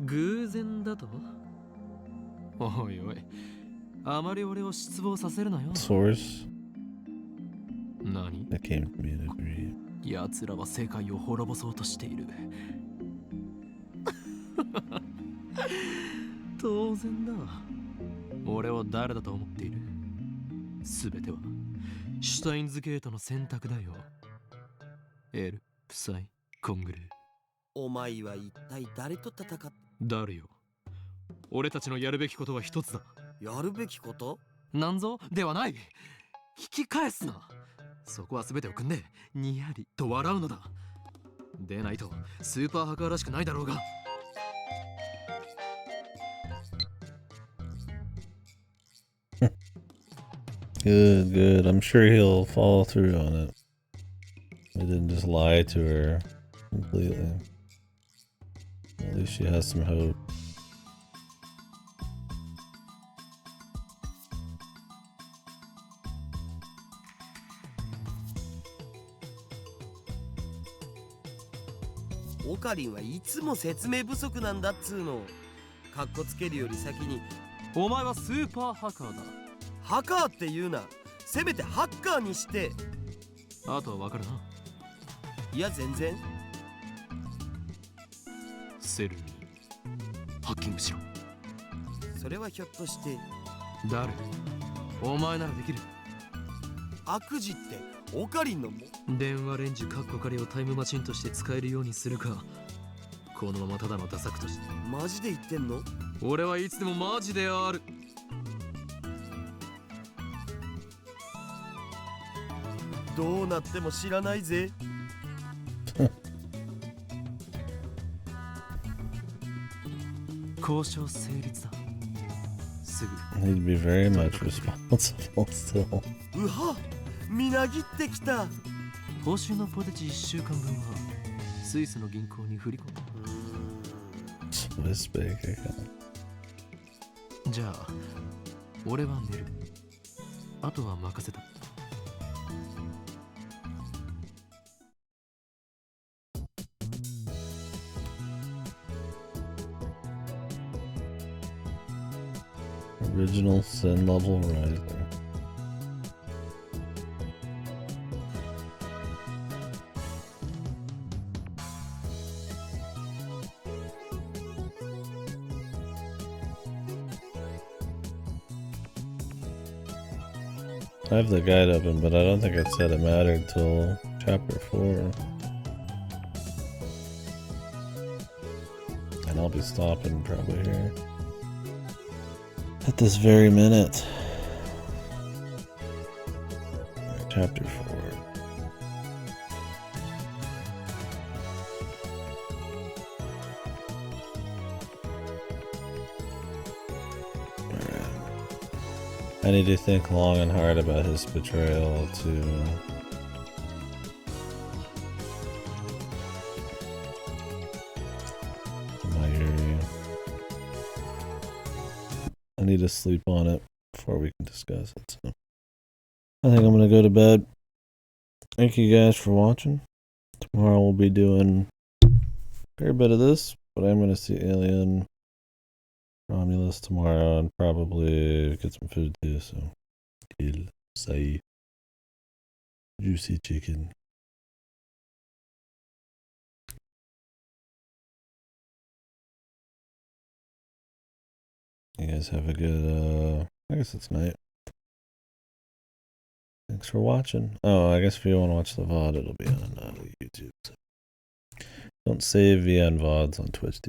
B: 偶然だと？おいおい、あまり俺を失望させるなよ。
A: Source
B: 何？
A: that came to me in a dream.
B: 奴らは世界を滅ぼそうとしている。当然だ。俺を誰だと思っている？すべてはシュタインズゲートの選択だよ。エル、プサイ、コングルー。
F: お前は一体誰と戦って
B: 誰よ。俺たちのやるべきことは一つだ。
F: やるべきこと？
B: なんぞではない。引き返すな。そこは全てを組んでにやりと笑うのだ。でないとスーパーハカーらしくないだろうが。
A: Good, good. I'm sure he'll follow through on it. He didn't just lie to her completely. At least she has some hope.
F: オカリンはいつも説明不足なんだっつうの。かっこつけるより先に
B: お前はスーパーハッカーだ。
F: ハカーって言うな。せめてハッカーにして。
B: あとはわかるな。
F: いや全然。
B: セルにハッキングしろ。
F: それはひょっとして
B: 誰？お前ならできる。
F: 悪事ってオカリンのも。
B: 電話レンジカッコ仮をタイムマシンとして使えるようにするか、このままただのダサくとして。
F: マジで言ってんの？
B: 俺はいつでもマジである。
F: どうなっても知らないぜ。
B: 交渉成立だ。すぐ。
A: He'd be very much responsible still.
F: うは、みなぎってきた。
B: 報酬のポテチ1週間分はスイスの銀行に振り込む。
A: Swiss bank account.
B: じゃあ俺は寝る。あとは任せた。
A: Original sin level rising. I have the guide open, but I don't think it said it mattered till chapter 4. And I'll be stopping probably here at this very minute. Chapter 4. I need to think long and hard about his betrayal to Mayuri. I need to sleep on it before we can discuss it. So I think I'm gonna go to bed. Thank you guys for watching. Tomorrow we'll be doing a fair bit of this, but I'm gonna see Alien Romulus tomorrow and probably get some food too, so il say juicy chicken. You guys have a good I guess it's night. Thanks for watching. Oh, I guess if you want to watch the VOD, it'll be on YouTube. So don't save VN VODs on Twitch.